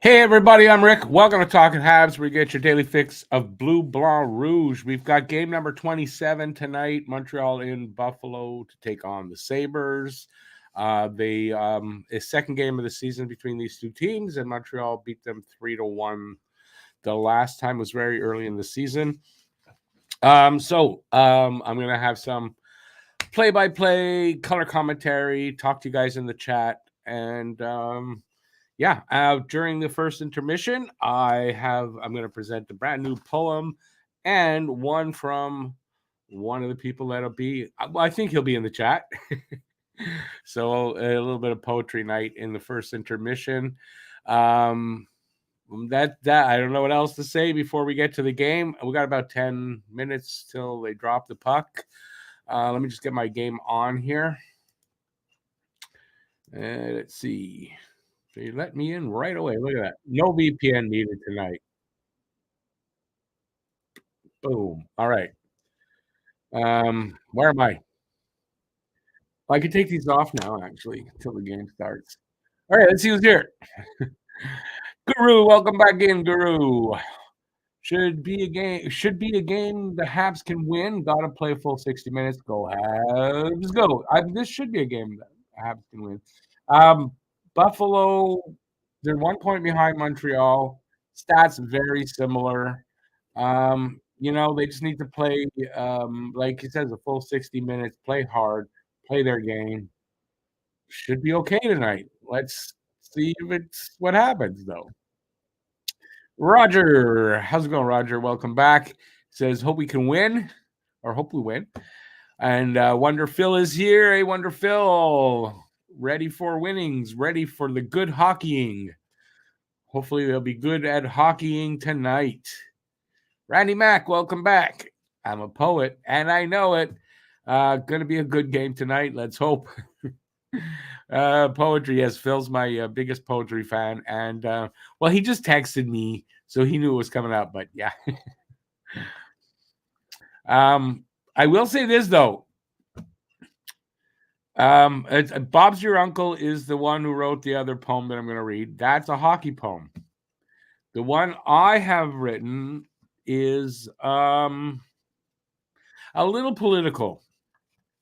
Hey everybody, I'm Rick. Welcome to Talking Habs, where you get your daily fix of Bleu Blanc Rouge. We've got game number 27 tonight. Montreal in Buffalo to take on the Sabres. A second game of the season between these two teams, and Montreal beat them 3-1. The last time was very early in the season. I'm going to have some play-by-play color commentary, talk to you guys in the chat, and during the first intermission, I'm going to present a brand new poem and one from one of the people that'll be, I think he'll be in the chat. So a little bit of poetry night in the first intermission. That I don't know what else to say before we get to the game. We got about 10 minutes till they drop the puck. Let me just get my game on here. Let's see. They let me in right away. Look at that. No VPN needed tonight. Boom. All right. Where am I? I can take these off now, actually, until the game starts. All right, let's see who's here. Guru, welcome back in, Guru. Should be a game the Habs can win. Gotta play a full 60 minutes. Go Habs, go. This should be a game that Habs can win. Buffalo, they're 1 point behind Montreal. Stats very similar. They just need to play, like he says, a full 60 minutes, play hard, play their game. Should be okay tonight. Let's see if it's what happens, though. Roger, how's it going, Roger? Welcome back. Says, hope we can win, or hope we win. And Wonder Phil is here. Hey, Wonder Phil, ready for winnings, ready for the good hockeying. Hopefully, they'll be good at hockeying tonight. Randy Mack, welcome back. I'm a poet, and I know it. Going to be a good game tonight. Let's hope. Poetry, yes. Phil's my biggest poetry fan. And, he just texted me, so he knew it was coming up. But, yeah. I will say this, though. Bob's Your Uncle is the one who wrote the other poem that I'm going to read. That's a hockey poem. The one I have written is a little political.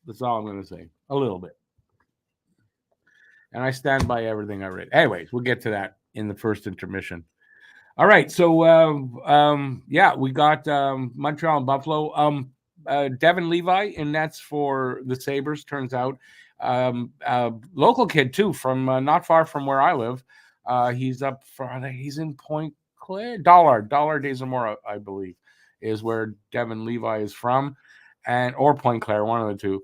That's all I'm going to say. A little bit. And I stand by everything I read. Anyways, we'll get to that in the first intermission. All right. So, we got Montreal and Buffalo. Devin Levi, and that's for the Sabres, turns out. Local kid, too, from not far from where I live. He's in Point Claire. Dollar Days or More, I believe, is where Devin Levi is from, or Point Claire, one of the two.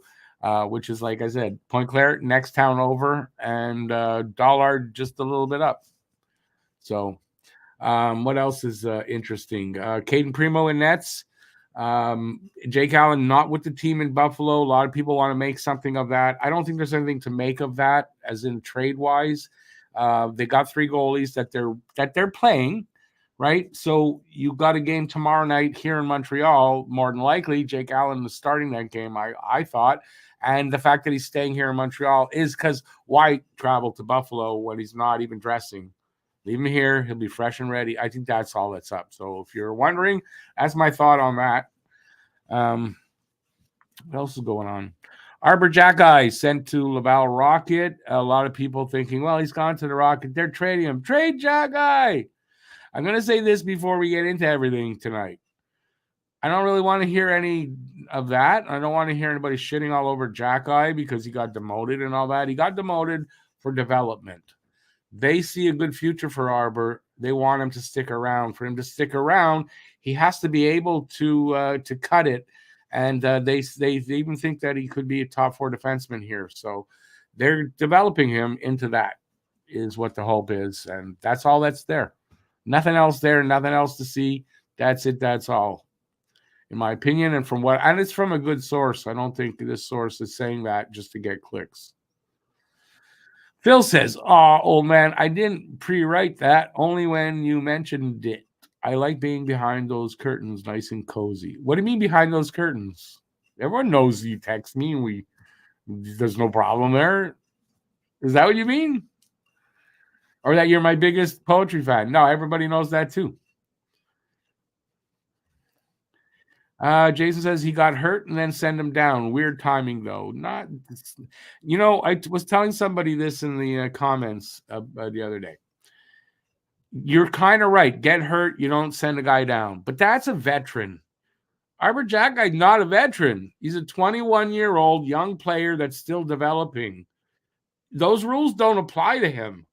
Which is, like I said, Point Claire, next town over, and Dollard just a little bit up. So, what else is interesting? Caden Primo in nets. Jake Allen not with the team in Buffalo. A lot of people want to make something of that. I don't think there's anything to make of that, as in trade-wise. They got 3 goalies that they're playing, right? So you got a game tomorrow night here in Montreal. More than likely, Jake Allen is starting that game, I thought. And the fact that he's staying here in Montreal is because why travel to Buffalo when he's not even dressing? Leave him here. He'll be fresh and ready. I think that's all that's up. So if you're wondering, that's my thought on that. What else is going on? Arbor Jackeye sent to Laval Rocket. A lot of people thinking, well, he's gone to the Rocket. They're trading him. Trade Jackeye. I'm going to say this before we get into everything tonight. I don't really want to hear any of that. I don't want to hear anybody shitting all over Jackeye because he got demoted and all that. He got demoted for development. They see a good future for Arbor. They want him to stick around. For him to stick around, he has to be able to cut it. And they even think that he could be a top 4 defenseman here. So they're developing him into that, is what the hope is. And that's all that's there. Nothing else there, nothing else to see. That's it, that's all, in my opinion. And it's from a good source. I don't think this source is saying that just to get clicks. Phil says, oh, old man, I didn't pre-write that, only when you mentioned it. I like being behind those curtains, nice and cozy. What do you mean behind those curtains? Everyone knows you text me and there's no problem there. Is that what you mean? Or that you're my biggest poetry fan. No, everybody knows that too. Jason says he got hurt and then send him down. Weird timing, though. Not, I was telling somebody this in the comments the other day. You're kind of right. Get hurt, you don't send a guy down. But that's a veteran. Arber Xhekaj's not a veteran. He's a 21-year-old young player that's still developing. Those rules don't apply to him.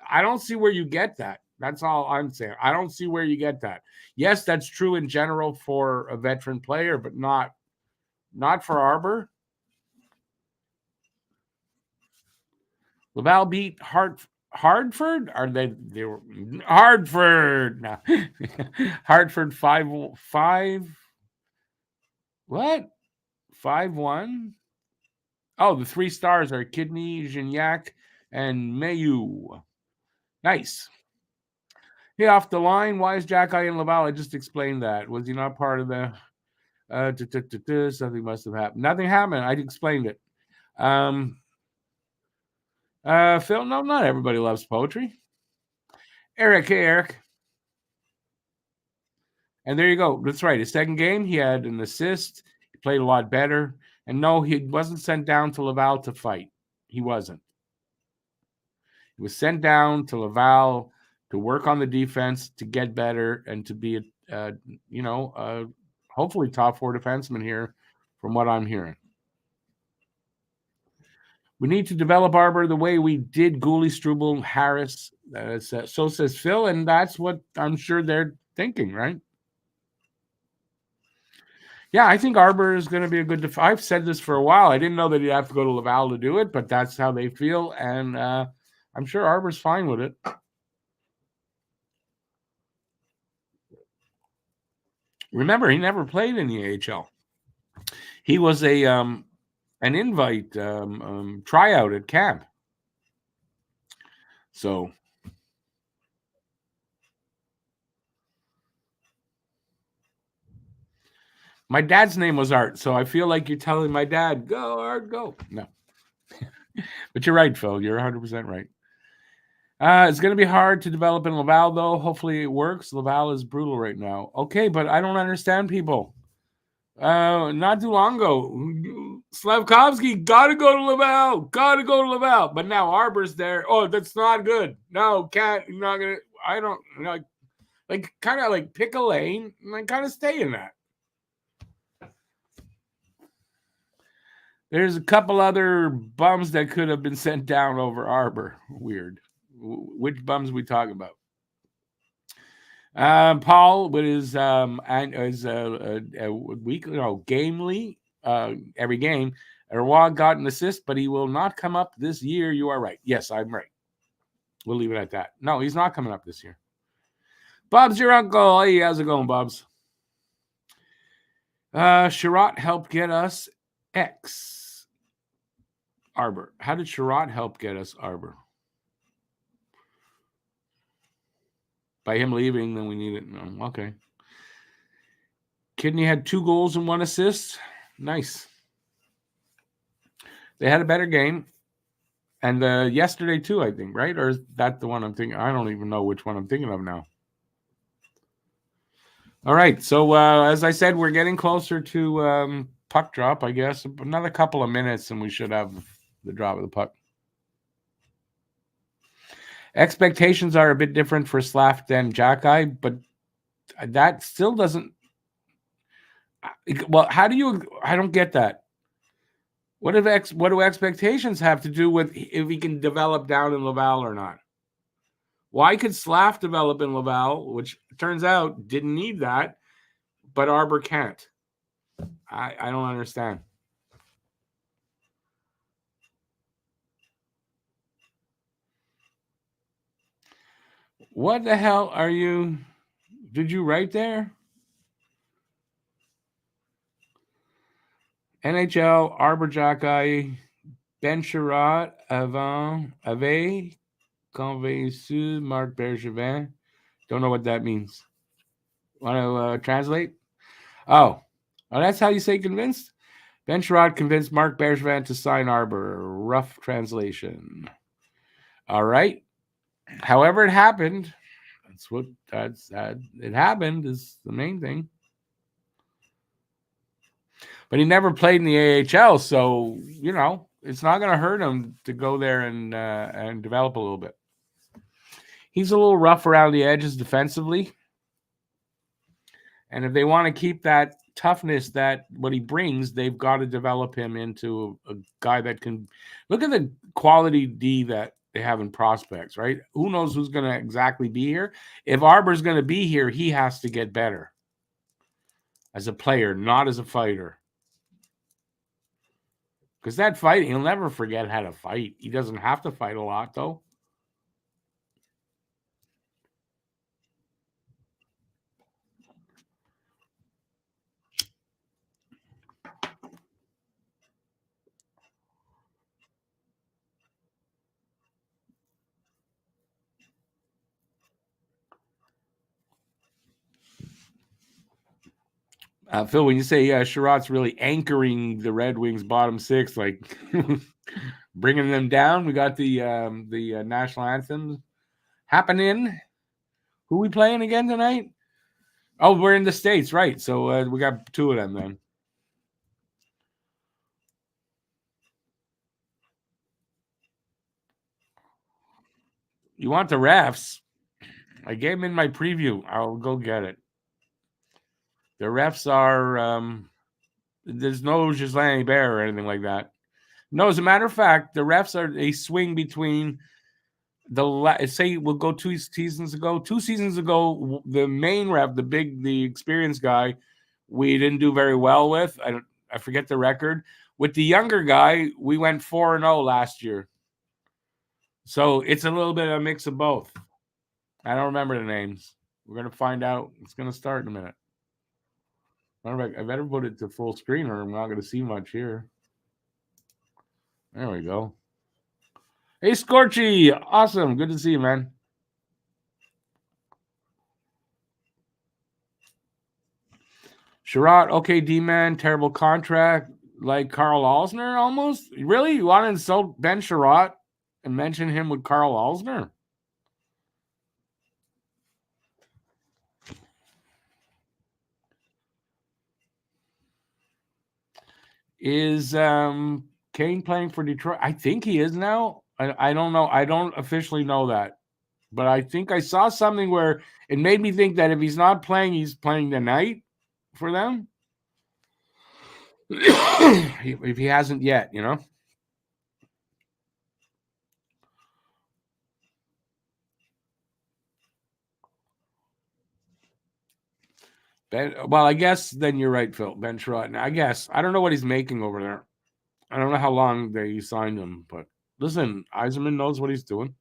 I don't see where you get that. That's all I'm saying. I don't see where you get that. Yes, that's true in general for a veteran player, but not for Arber. Laval beat Hartford? Are they were Hartford? No. Hartford 5-5. What? 5-1? Oh, the 3 stars are Kidney, Gignac, and Mayu. Nice. Hey, off the line. Why is Xhekaj in Laval? I just explained that. Was he not part of the something must have happened. Nothing happened. I explained it. Phil, no, not everybody loves poetry. Eric, hey, Eric. And there you go. That's right. His second game, he had an assist. He played a lot better. And no, he wasn't sent down to Laval to fight. He wasn't. He was sent down to Laval to work on the defense, to get better, and to be hopefully top 4 defenseman here, from what I'm hearing. We need to develop Arber the way we did Gooley, Struble, Harris. So says Phil, and that's what I'm sure they're thinking, right? Yeah, I think Arber is going to be a good I've said this for a while. I didn't know that he'd have to go to Laval to do it, but that's how they feel, and I'm sure Arber's fine with it. Remember, he never played in the AHL. He was an invite tryout at camp. So my dad's name was Art, so I feel like you're telling my dad, go, Art, go. No. But you're right, Phil. You're 100% right. It's going to be hard to develop in Laval, though. Hopefully it works. Laval is brutal right now. Okay, but I don't understand people. Not too long ago, Slavkovsky got to go to Laval. But now Arber's there. Oh, that's not good. No, can't. Not gonna. I don't like kind of like pick a lane and then kind of stay in that. There's a couple other bums that could have been sent down over Arber. Weird. Which bums we talking about? Paul with his weekly, gamely, every game. Roy got an assist, but he will not come up this year. You are right. Yes, I'm right. We'll leave it at that. No, he's not coming up this year. Bob's your uncle. Hey, how's it going, Bob's? Sherratt helped get us X. Arber. How did Sherratt help get us Arber? By him leaving, then we need it. No, okay. Kidney had 2 goals and 1 assist. Nice. They had a better game. And yesterday too, I think, right? Or is that the one I'm thinking? I don't even know which one I'm thinking of now. All right. So as I said, we're getting closer to puck drop, I guess. Another couple of minutes and we should have the drop of the puck. Expectations are a bit different for Slav than Xhekaj, but that still doesn't. Well, how do you? I don't get that. What do expectations have to do with if he can develop down in Laval or not? Why could Slav develop in Laval, which turns out didn't need that, but Arber can't? I don't understand. What the hell are you? Did you write there? NHL, Arber Xhekaj, Ben Sherratt, avait convaincu Marc Bergevin. Don't know what that means. Want to translate? Oh, that's how you say convinced? Ben Sherratt convinced Marc Bergevin to sign Arber. Rough translation. All right. However, it happened. It happened is the main thing. But he never played in the AHL, so it's not going to hurt him to go there and develop a little bit. He's a little rough around the edges defensively, and if they want to keep that toughness that what he brings, they've got to develop him into a guy that can look at the quality D that they have in prospects, right? Who knows who's going to exactly be here? If Arber's going to be here, he has to get better as a player, not as a fighter. Because that fight, he'll never forget how to fight. He doesn't have to fight a lot, though. Phil, when you say Sherrod's really anchoring the Red Wings bottom six, like bringing them down, we got the national anthem happening. Who we playing again tonight? Oh, we're in the States, right? So we got two of them then. You want the refs? I gave them in my preview. I'll go get it. The refs are there's no Ghislain Bear or anything like that. No, as a matter of fact, the refs are a swing between say we'll go 2 seasons ago. 2 seasons ago, the main ref, the experienced guy, we didn't do very well with. I forget the record. With the younger guy, we went 4-0 last year. So it's a little bit of a mix of both. I don't remember the names. We're gonna find out. It's gonna start in a minute. I better put it to full screen or I'm not gonna see much here. There we go. Hey, Scorchy. Awesome. Good to see you, man. Sherrod, okay, D-man, terrible contract, like Carl Alsner almost? Really? You want to insult Ben Sherrod and mention him with Carl Alsner? Is Kane playing for Detroit? I think he is now. I don't know. I don't officially know that. But I think I saw something where it made me think that if he's not playing, he's playing tonight for them. If he hasn't yet, Well, I guess then you're right, Phil. Ben Sherrod. I guess. I don't know what he's making over there. I don't know how long they signed him, but listen, Eiserman knows what he's doing.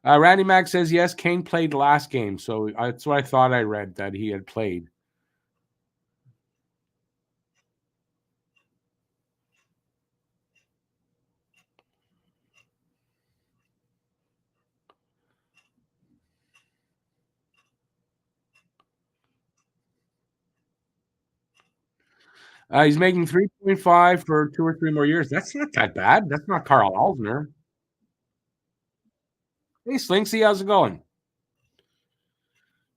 Randy Mack says, yes, Kane played last game. So that's what I thought I read, that he had played. He's making 3.5 for 2 or 3 more years. That's not that bad. That's not Carl Alsner. Hey, Slinksy, how's it going?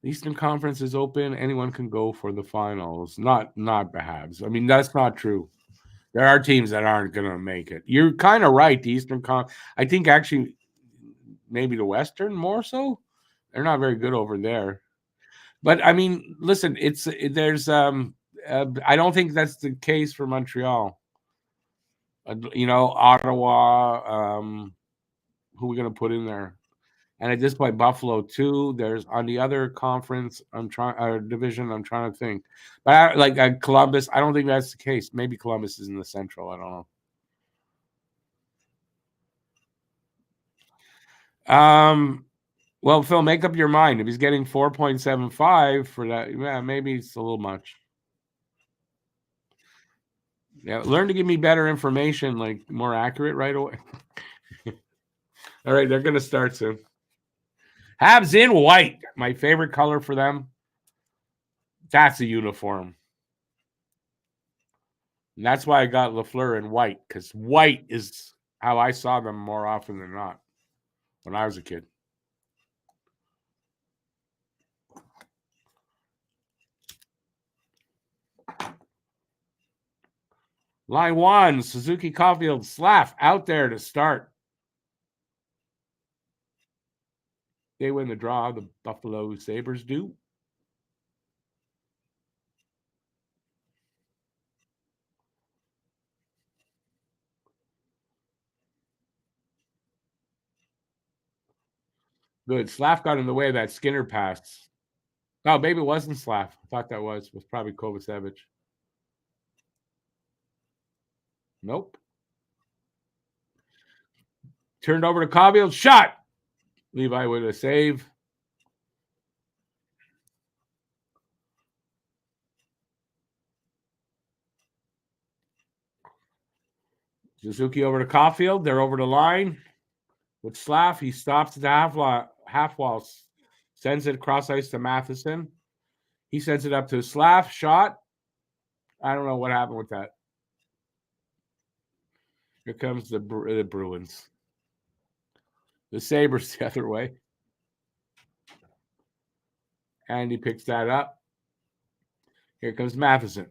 The Eastern Conference is open. Anyone can go for the finals. Not the Habs. I mean, that's not true. There are teams that aren't going to make it. You're kind of right. The Eastern I think actually maybe the Western more so. They're not very good over there. But I mean, listen, there's I don't think that's the case for Montreal. Ottawa. Who are we going to put in there? And at this point, Buffalo too. There's on the other conference. Division. I'm trying to think, but Columbus. I don't think that's the case. Maybe Columbus is in the Central. I don't know. Well, Phil, make up your mind. If he's getting 4.75 for that, yeah, maybe it's a little much. Yeah, learn to give me better information, like more accurate right away. All right, they're going to start soon. Habs in white, my favorite color for them. That's a uniform. And that's why I got Lafleur in white, because white is how I saw them more often than not when I was a kid. Line 1, Suzuki, Caulfield, Slav out there to start. They win the draw. The Buffalo Sabres do. Good. Slav got in the way of that Skinner pass. Oh, maybe it wasn't Slav. I thought that was probably Kovacevic. Nope. Turned over to Caulfield. Shot. Levi with a save. Suzuki over to Caulfield. They're over the line with Slav. He stops at the half wall, sends it across ice to Matheson. He sends it up to Slav. Shot. I don't know what happened with that. Here comes the Bruins. The Sabres the other way. And he picks that up. Here comes Matheson.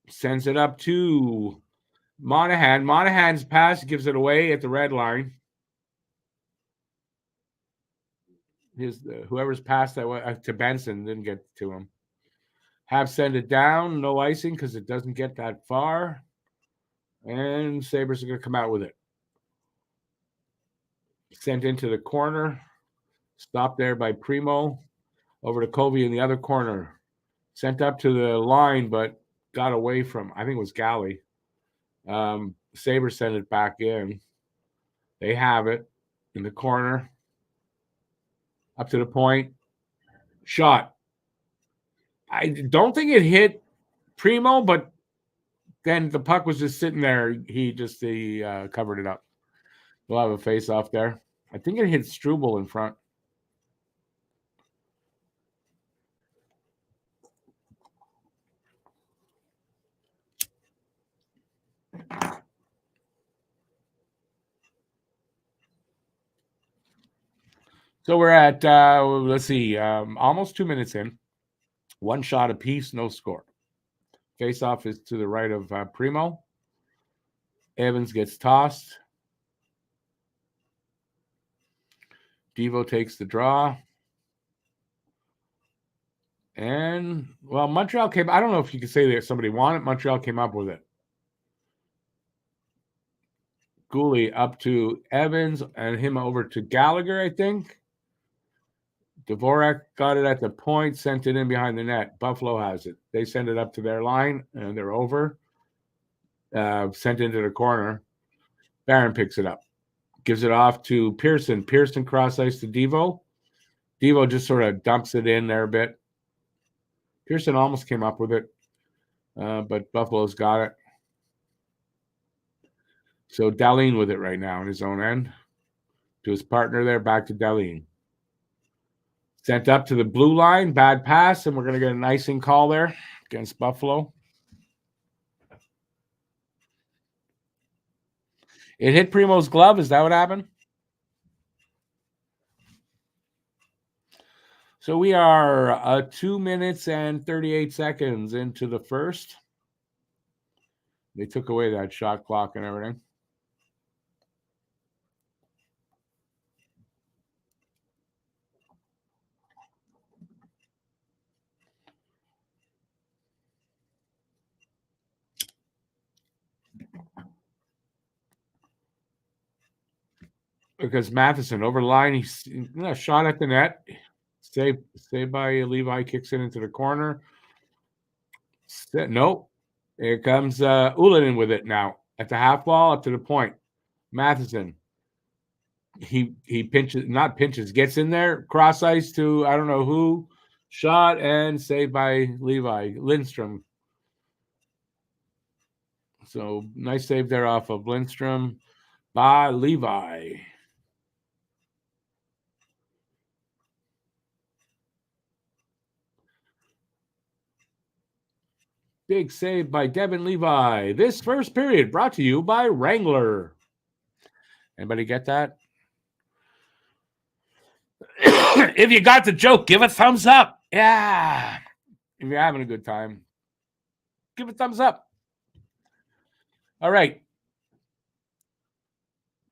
Sends it up to Monahan. Monahan's pass gives it away at the red line. Whoever's passed that way to Benson didn't get to him. Habs send it down. No icing because it doesn't get that far. And Sabres are going to come out with it. Sent into the corner. Stopped there by Primo. Over to Covey in the other corner. Sent up to the line, but got away from, I think it was Galley. Sabres sent it back in. They have it in the corner. Up to the point. Shot. I don't think it hit Primo, but then the puck was just sitting there. He covered it up. We'll have a face-off there. I think it hit Struble in front. So we're at, let's see, almost 2 minutes in. One shot apiece, no score. Face-off is to the right of Primo. Evans gets tossed. Devo takes the draw. And, well, Montreal came, I don't know if you could say that somebody won it. Montreal came up with it. Gooley up to Evans and him over to Gallagher, I think. Dvorak got it at the point, sent it in behind the net. Buffalo has it. They send it up to their line, and they're over. Sent into the corner. Barron picks it up. Gives it off to Pearson. Pearson cross ice to Devo. Devo just sort of dumps it in there a bit. Pearson almost came up with it, but Buffalo's got it. So Dahlin with it right now in his own end. To his partner there, back to Dahlin. Sent up to the blue line, bad pass, and we're going to get an icing call there against Buffalo. It hit Primo's glove. Is that what happened? So we are 2 minutes and 38 seconds into the first. They took away that shot clock and everything. Because Matheson over the line, he's shot at the net. Saved by Levi, kicks it into the corner. Nope. Here comes Ullinen with it now. At the half wall, up to the point. Matheson. He gets in there, cross ice to I don't know who. Shot and saved by Levi. Lindstrom. So nice save there off of Lindstrom by Levi. Big save by Devin Levi. This first period brought to you by Wrangler. Anybody get that? If you got the joke, give a thumbs up. Yeah. If you're having a good time, give a thumbs up. All right.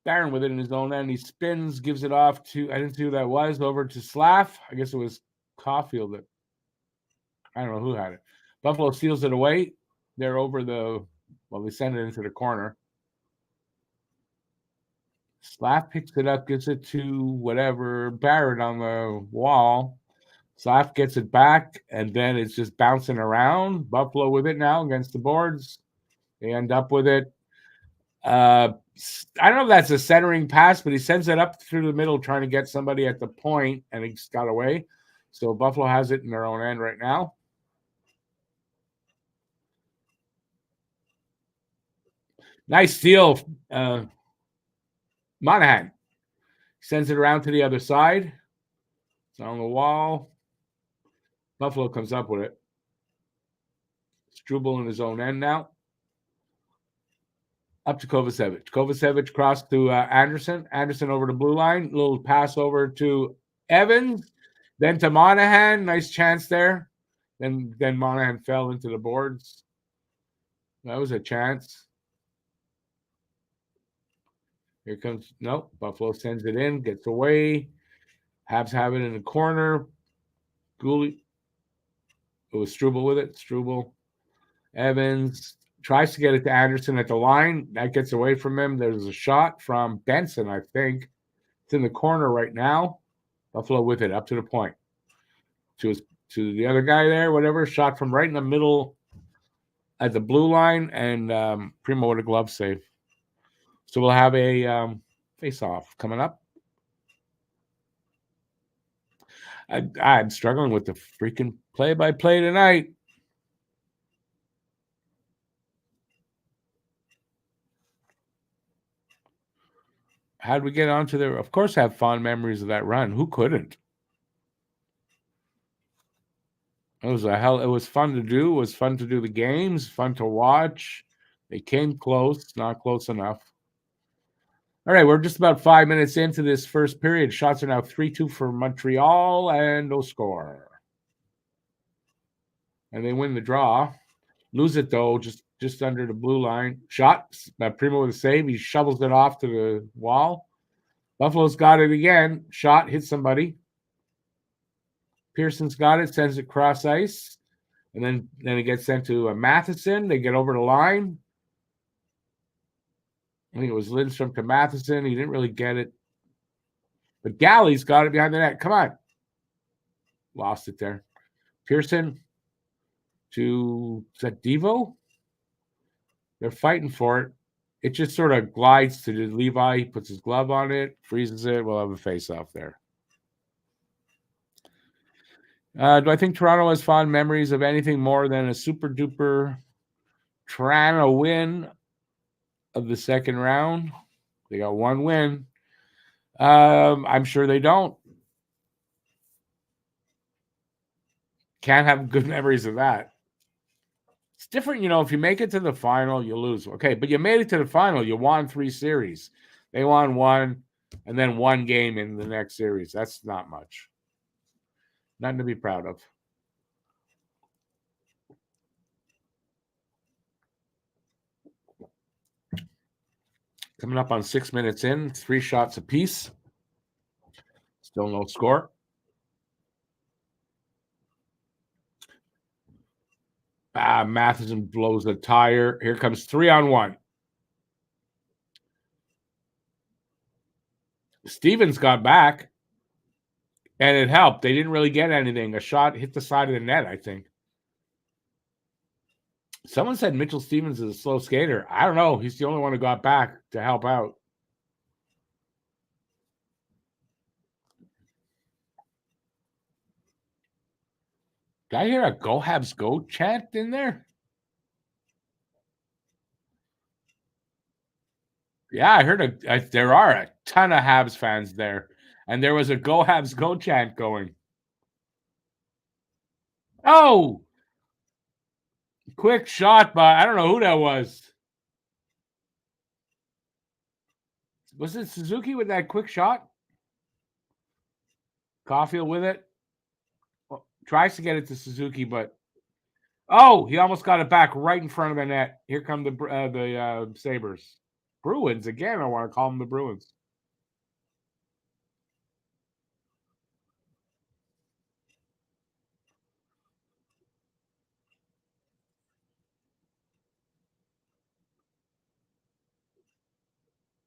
Barron with it in his own end. He spins, gives it off to, I didn't see who that was, over to Slav. I guess it was Caulfield. I don't know who had it. Buffalo seals it away. They're over they send it into the corner. Slav picks it up, gives it to whatever, Barrett on the wall. Slav gets it back, and then it's just bouncing around. Buffalo with it now against the boards. They end up with it. I don't know if that's a centering pass, but he sends it up through the middle trying to get somebody at the point, and he's got away. So Buffalo has it in their own end right now. Nice steal. Monahan sends it around to the other side. It's on the wall. Buffalo comes up with it. Struble in his own end now. Up to Kovacevic. Kovacevic crossed to Anderson. Anderson over the blue line. Little pass over to Evans. Then to Monahan. Nice chance there. Then Monahan fell into the boards. That was a chance. Here comes, nope. Buffalo sends it in, gets away. Habs have it in the corner. Gooley. It was Struble with it. Struble. Evans tries to get it to Anderson at the line. That gets away from him. There's a shot from Benson, I think. It's in the corner right now. Buffalo with it up to the point. To the other guy there, whatever. Shot from right in the middle at the blue line, and Primo with a glove save. So we'll have a face-off coming up. I'm struggling with the freaking play-by-play tonight. How did we get onto there? Of course, I have fond memories of that run. Who couldn't? It was fun to do. It was fun to do the games, fun to watch. They came close, not close enough. All right, we're just about 5 minutes into this first period. Shots are now 3-2 for Montreal, and no score. And they win the draw. Lose it, though, just under the blue line. Shot, Primo with a save. He shovels it off to the wall. Buffalo's got it again. Shot, hits somebody. Pearson's got it, sends it cross ice. And then it gets sent to Matheson. They get over the line. I think it was Lindstrom to Matheson. He didn't really get it. But Galley's got it behind the net. Come on. Lost it there. Pearson to, is that Devo? They're fighting for it. It just sort of glides to Levi. He puts his glove on it, freezes it. We'll have a face-off there. Do I think Toronto has fond memories of anything more than a super-duper Toronto win of the second round? They got one win. I'm sure they don't. Can't have good memories of that. It's different, if you make it to the final, you lose. Okay, but you made it to the final. You won 3 series. They won 1, and then 1 game in the next series. That's not much. Nothing to be proud of. Coming up on 6 minutes in, 3 shots apiece. Still no score. Matheson blows a tire. Here comes 3-on-1. Stevens got back, and it helped. They didn't really get anything. A shot hit the side of the net, I think. Someone said Mitchell Stevens is a slow skater. I don't know. He's the only one who got back to help out. Did I hear a Go Habs Go chant in there? Yeah, I heard there are a ton of Habs fans there. And there was a Go Habs Go chant going. Oh! Quick shot by, I don't know who that was. Was it Suzuki with that quick shot? Caulfield with it. Well, tries to get it to Suzuki, but he almost got it back right in front of the net. Here come the Sabres. Bruins again. I want to call them the Bruins.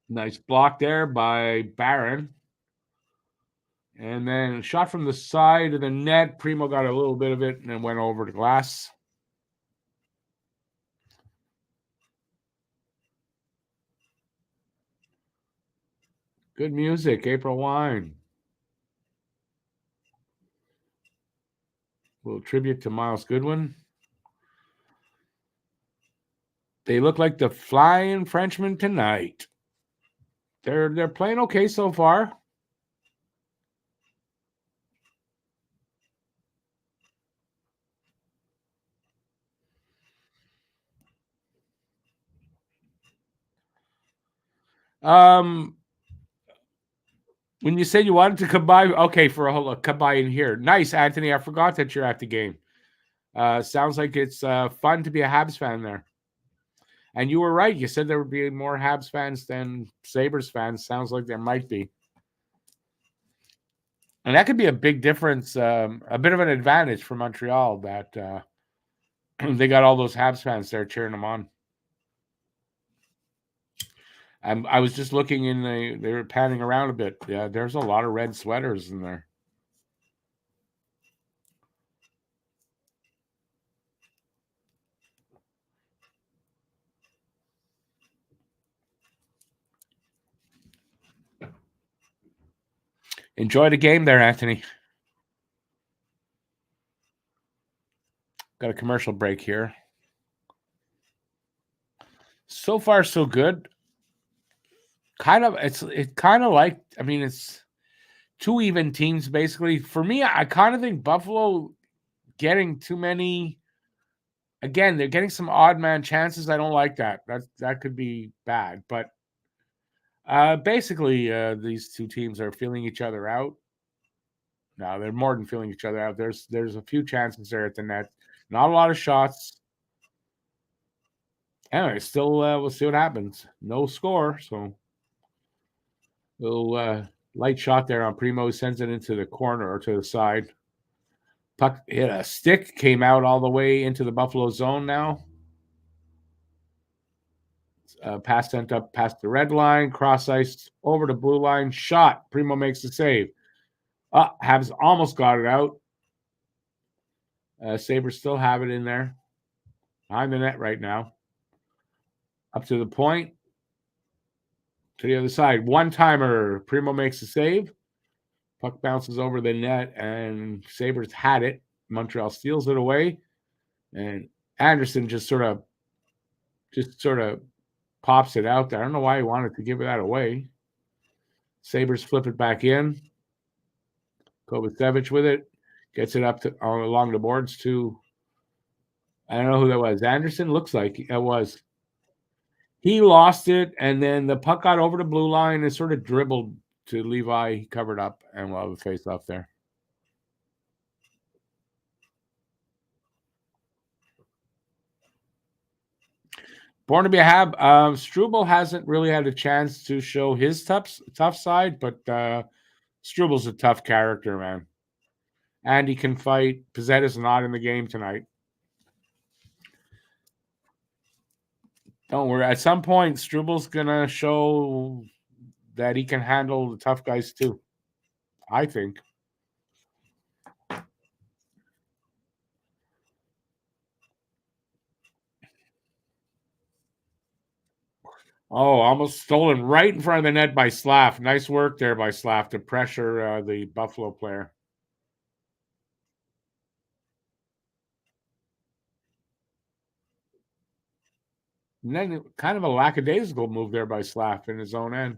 Nice block there by Barron. And then shot from the side of the net. Primo got a little bit of it and then went over the glass. Good music, April Wine. A little tribute to Miles Goodwin. They look like the Flying Frenchmen tonight. They're playing okay so far. When you said you wanted to come by, okay, for a whole come by in here. Nice, Anthony. I forgot that you're at the game. Sounds like it's fun to be a Habs fan there. And you were right. You said there would be more Habs fans than Sabres fans. Sounds like there might be. And that could be a big difference, a bit of an advantage for Montreal that they got all those Habs fans there cheering them on. I was just looking they were panning around a bit. Yeah, there's a lot of red sweaters in there. Enjoy the game there, Anthony. Got a commercial break here. So far, so good. It's like, I mean, it's two even teams basically. For me, I kind of think Buffalo getting too many. Again, they're getting some odd man chances. I don't like that. That could be bad. But basically, these two teams are feeling each other out. No, they're more than feeling each other out. There's a few chances there at the net. Not a lot of shots. Anyway, still we'll see what happens. No score, so little light shot there on Primo, sends it into the corner or to the side. Puck hit a stick, came out all the way into the Buffalo zone now. Pass sent up past the red line, cross ice over the blue line, shot. Primo makes the save. Habs almost got it out. Sabres still have it in there. Behind the net right now. Up to the point. To the other side. One-timer. Primo makes the save. Puck bounces over the net, and Sabres had it. Montreal steals it away. And Anderson just sort of pops it out there. I don't know why he wanted to give that away. Sabres flip it back in. Kovacevic with it. Gets it up to along the boards to, I don't know who that was. Anderson? Looks like it was. He lost it, and then the puck got over the blue line and sort of dribbled to Levi. He covered up, and we'll have a face-off there. Born to be a Hab. Struble hasn't really had a chance to show his tough side, but Struble's a tough character, man. And he can fight. Pizzetta's not in the game tonight. Don't worry. At some point, Struble's going to show that he can handle the tough guys too, I think. Oh, almost stolen right in front of the net by Slav. Nice work there by Slav to pressure the Buffalo player. And then kind of a lackadaisical move there by Slav in his own end.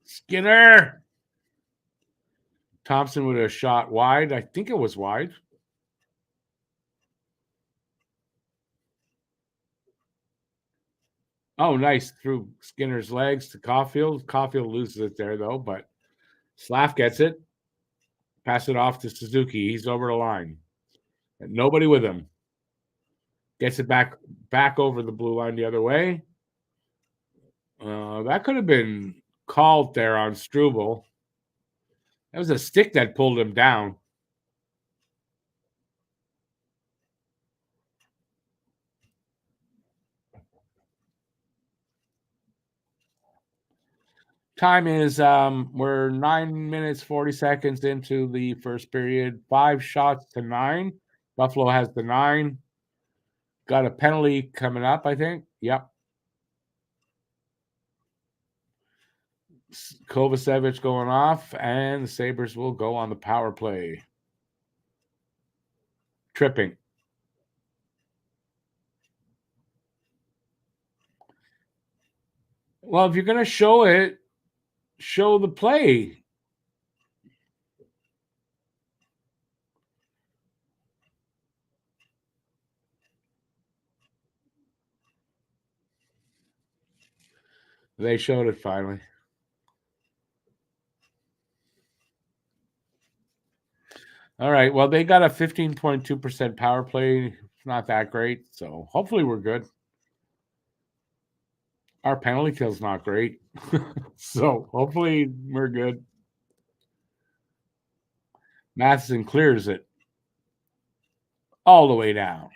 Skinner! Thompson with a shot wide. I think it was wide. Oh, nice. Through Skinner's legs to Caulfield. Caulfield loses it there, though, but Slav gets it. Pass it off to Suzuki. He's over the line. And nobody with him. Gets it back over the blue line the other way. That could have been called there on Struble. That was a stick that pulled him down. Time is we're 9 minutes 40 seconds into the first period. 5 shots to 9. Buffalo has the 9. Got a penalty coming up, I think. Yep. Kovacevic going off, and the Sabres will go on the power play. Tripping. Well, if you're going to show it, show the play. They showed it finally. All right. Well, they got a 15.2% power play. Not that great. So hopefully we're good. Our penalty kill's not great. So hopefully we're good. Matheson clears it all the way down.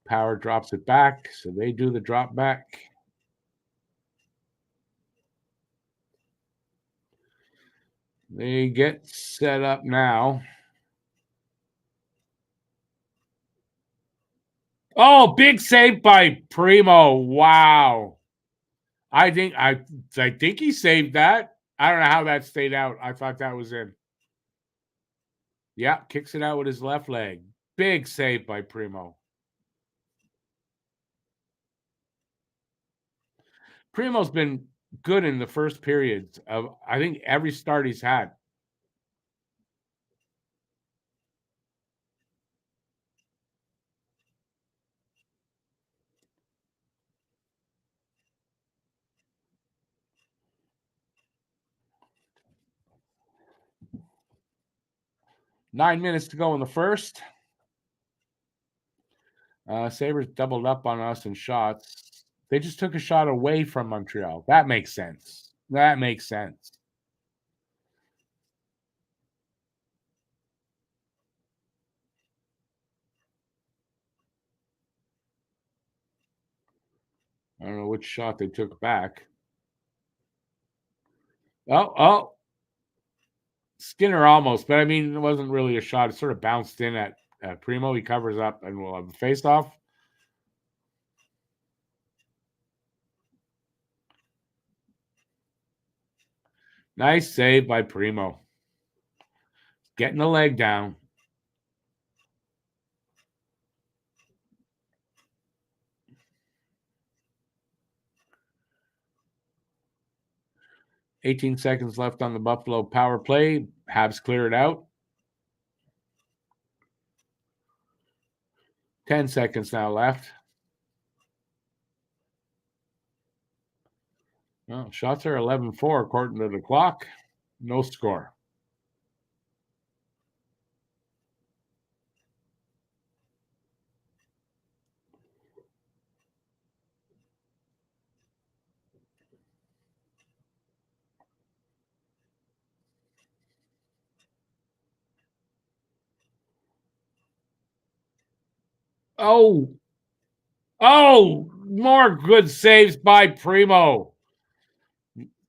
Power drops it back, so they do the drop back. They get set up now. Oh, big save by Primo. Wow. I think he saved that. I don't know how that stayed out. I thought that was in. Yeah, kicks it out with his left leg. Big save by Primo. Primo's been good in the first periods of, I think, every start he's had. Nine minutes to go in the first. Sabres doubled up on us in shots. They just took a shot away from Montreal. That makes sense. That makes sense. I don't know which shot they took back. Oh. Skinner almost, but I mean, it wasn't really a shot. It sort of bounced in at Primo. He covers up and we'll have a face-off. Nice save by Primo. Getting the leg down. $18 seconds left on the Buffalo power play. Habs clear it out. 10 seconds now left. Well, shots are 11-4 according to the clock. No score. Oh, more good saves by Primo.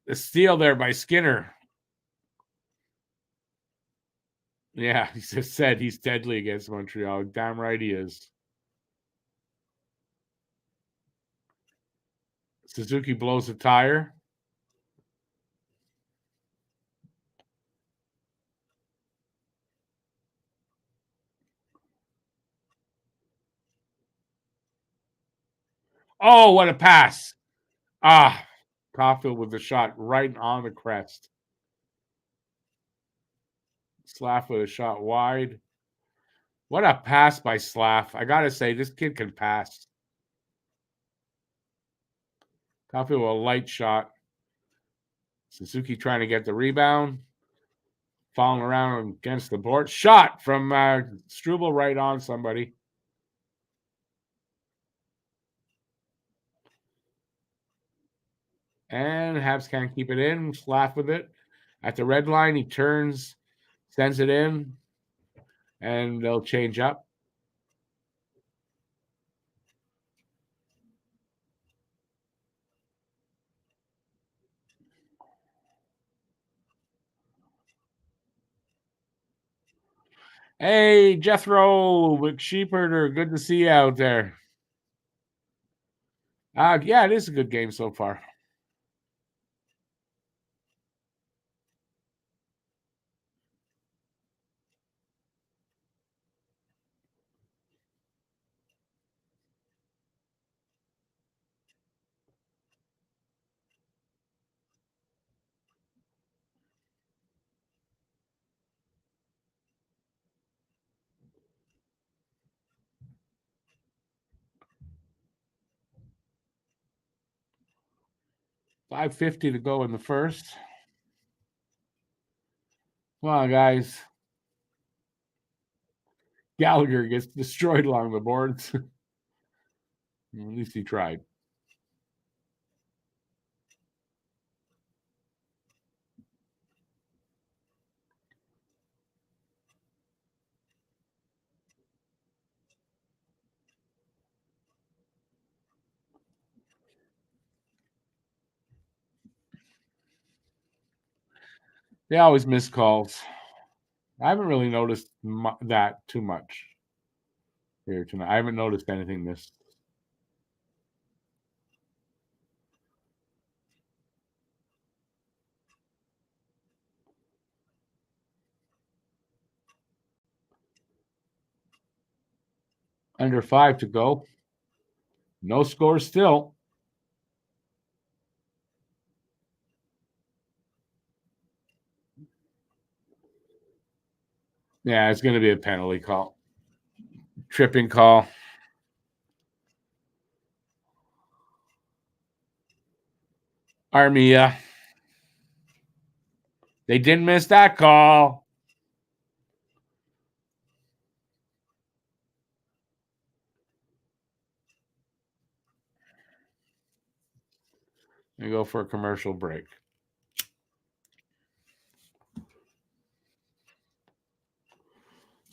The steal there by Skinner. Yeah, he just said he's deadly against Montreal. Damn right he is. Suzuki blows a tire. Oh, what a pass. Caulfield with the shot right on the crest. Slav with a shot wide. What a pass by Slav. I got to say, this kid can pass. Coffee with a light shot. Suzuki trying to get the rebound. Falling around against the board. Shot from Struble right on somebody. And Habs can't keep it in. Slav with it. At the red line, he turns, sends it in, and they'll change up. Hey, Jethro McSheeperder, good to see you out there. Yeah, it is a good game so far. $5.50 to go in the first. Come on, guys. Gallagher gets destroyed along the boards. At least he tried. They always miss calls. I haven't really noticed that too much here tonight. I haven't noticed anything missed. Under 5 to go. No score still. Yeah, it's going to be a penalty call. Tripping call. Armia. They didn't miss that call. They go for a commercial break.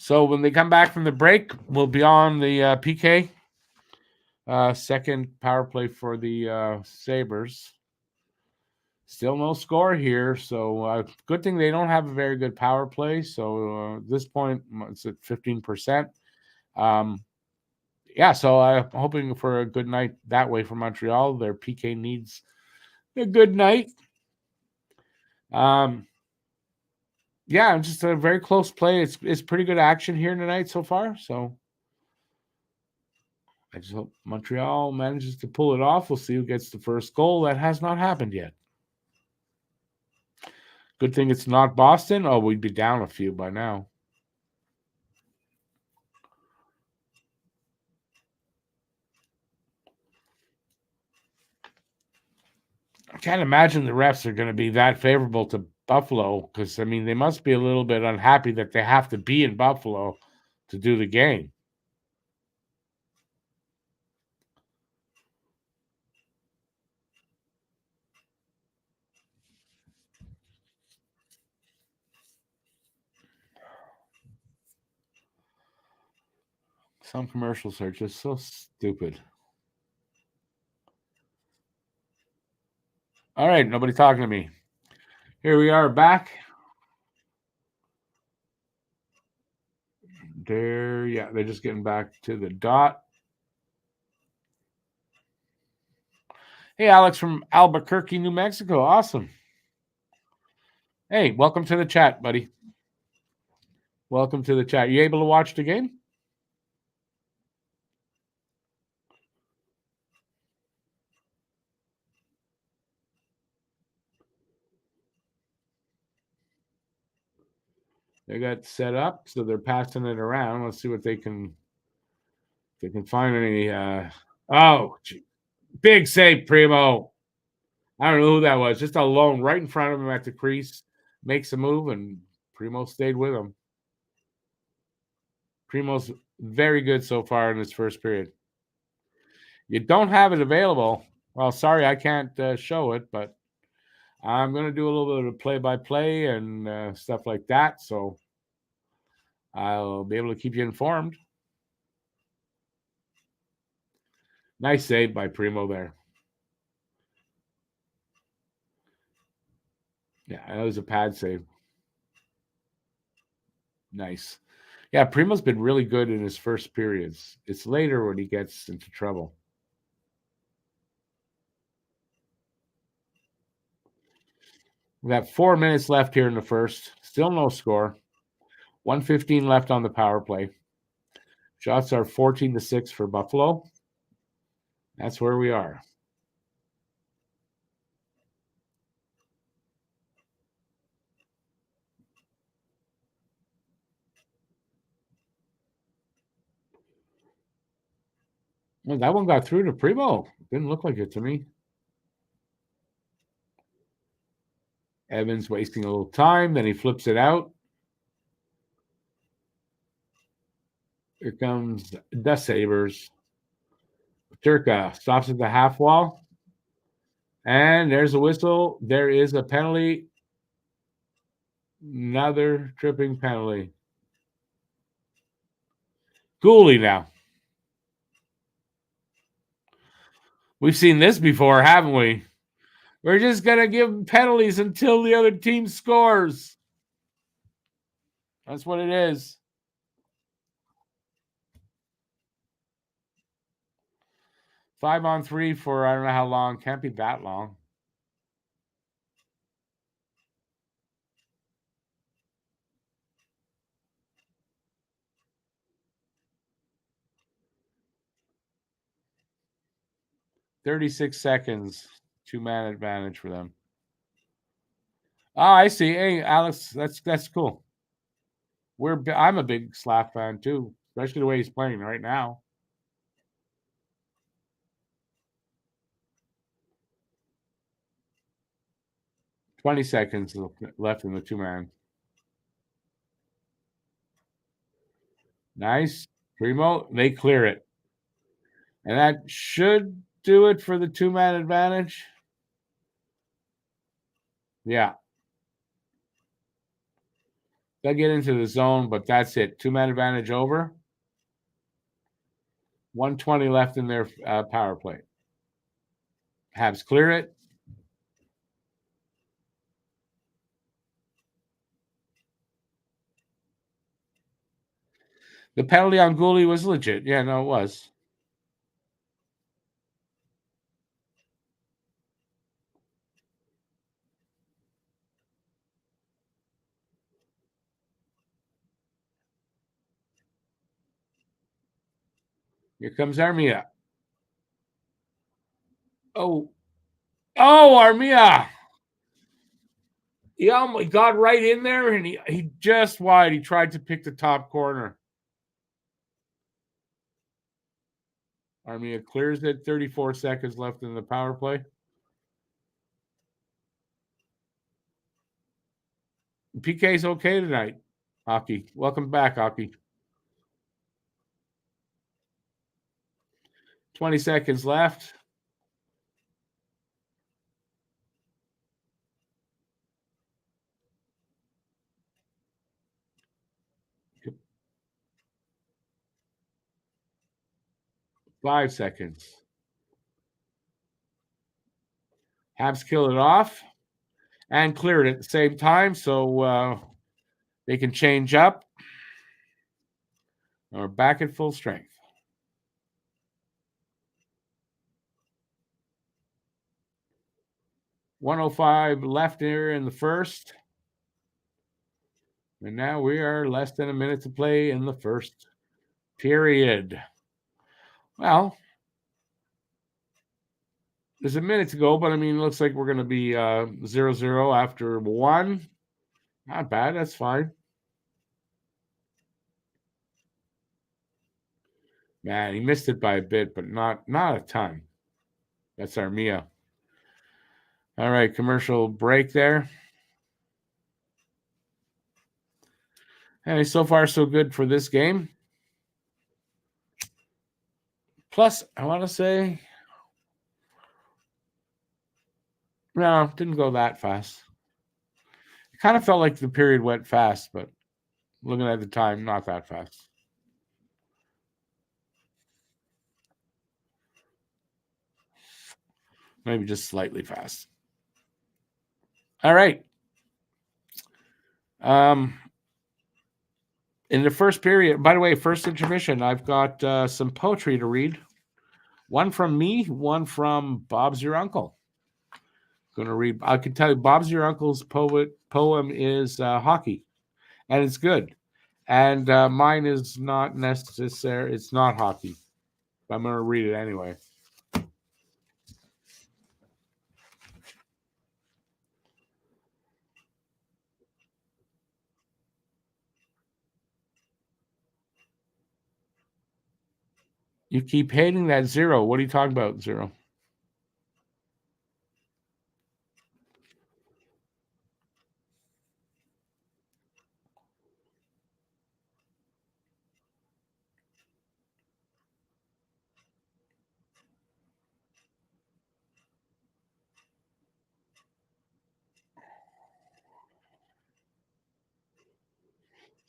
So when they come back from the break, we'll be on the PK. Second power play for the Sabres. Still no score here, so good thing they don't have a very good power play. So at this point, it's at 15%. Yeah, so I'm hoping for a good night that way for Montreal. Their PK needs a good night. Yeah, just a very close play. It's pretty good action here tonight so far. So I just hope Montreal manages to pull it off. We'll see who gets the first goal. That has not happened yet. Good thing it's not Boston. Oh, we'd be down a few by now. I can't imagine the refs are going to be that favorable to Buffalo because, I mean, they must be a little bit unhappy that they have to be in Buffalo to do the game. Some commercials are just so stupid. All right, nobody talking to me. Here we are back. Yeah, they're just getting back to the dot. Hey, Alex from Albuquerque, New Mexico. Awesome. Hey, welcome to the chat, buddy. Welcome to the chat. You able to watch the game? They got set up, so they're passing it around. Let's see what they can find any. Big save, Primo. I don't know who that was. Just alone, right in front of him at the crease, makes a move, and Primo stayed with him. Primo's very good so far in this first period. You don't have it available. Well, sorry, I can't show it, but I'm going to do a little bit of play-by-play and stuff like that, so I'll be able to keep you informed. Nice save by Primo there. Yeah, that was a pad save. Nice. Yeah, Primo's been really good in his first periods. It's later when he gets into trouble. We got 4 minutes left here in the first. Still no score. 1:15 left on the power play. Shots are 14-6 for Buffalo. That's where we are. Well, that one got through to Primo. Didn't look like it to me. Evans wasting a little time. Then he flips it out. Here comes the Sabres. Turka stops at the half wall. And there's a whistle. There is a penalty. Another tripping penalty. Gooley now. We've seen this before, haven't we? We're just going to give penalties until the other team scores. That's what it is. 5-on-3 for I don't know how long. Can't be that long. $36 seconds. 2-man advantage for them. Oh, I see. Hey, Alex, that's cool. I'm a big Slav fan too, especially the way he's playing right now. $20 seconds left in the 2-man. Nice. Primo, they clear it. And that should do it for the 2-man advantage. Yeah. They'll get into the zone, but that's it. 2-man advantage over. 1:20 left in their power play. Habs clear it. The penalty on Gooley was legit. Yeah, no, it was. Here comes Armia. Oh, Armia. He almost got right in there, and he just wide. He tried to pick the top corner. Armia clears it. 34 seconds left in the power play. PK's okay tonight. Hockey. Welcome back, Hockey. 20 seconds left. Five seconds. Habs kill it off and clear it at the same time, so they can change up. We're back at full strength. 1:05 left here in the first. And now we are less than a minute to play in the first period. Well, there's a minute to go, but I mean, it looks like we're going to be 0-0 after one. Not bad. That's fine. Man, he missed it by a bit, but not a ton. That's Armia. All right, commercial break there. Hey, so far so good for this game. Plus, I want to say, no, didn't go that fast. It kind of felt like the period went fast, but looking at the time, not that fast. Maybe just slightly fast. All right. In the first period, by the way, first intermission, I've got some poetry to read. One from me, one from Bob's Your Uncle. Going to read. I can tell you, Bob's Your Uncle's poem is hockey, and it's good. And mine is not necessary. It's not hockey. I'm going to read it anyway. You keep hating that zero. What are you talking about, zero?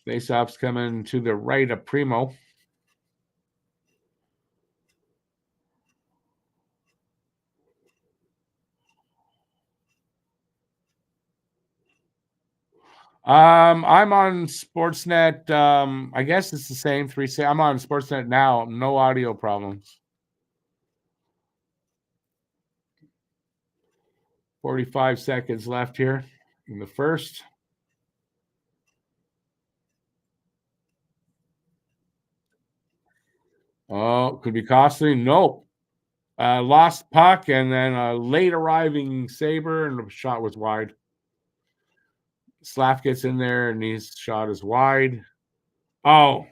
Face-off's coming to the right of Primo. I'm on Sportsnet. I guess it's the same 3. I'm on Sportsnet now. No audio problems. 45 seconds left here in the first. Oh, could be costly. Nope. Lost puck and then a late arriving Sabre, and the shot was wide. Slav gets in there and his shot is wide. Oh,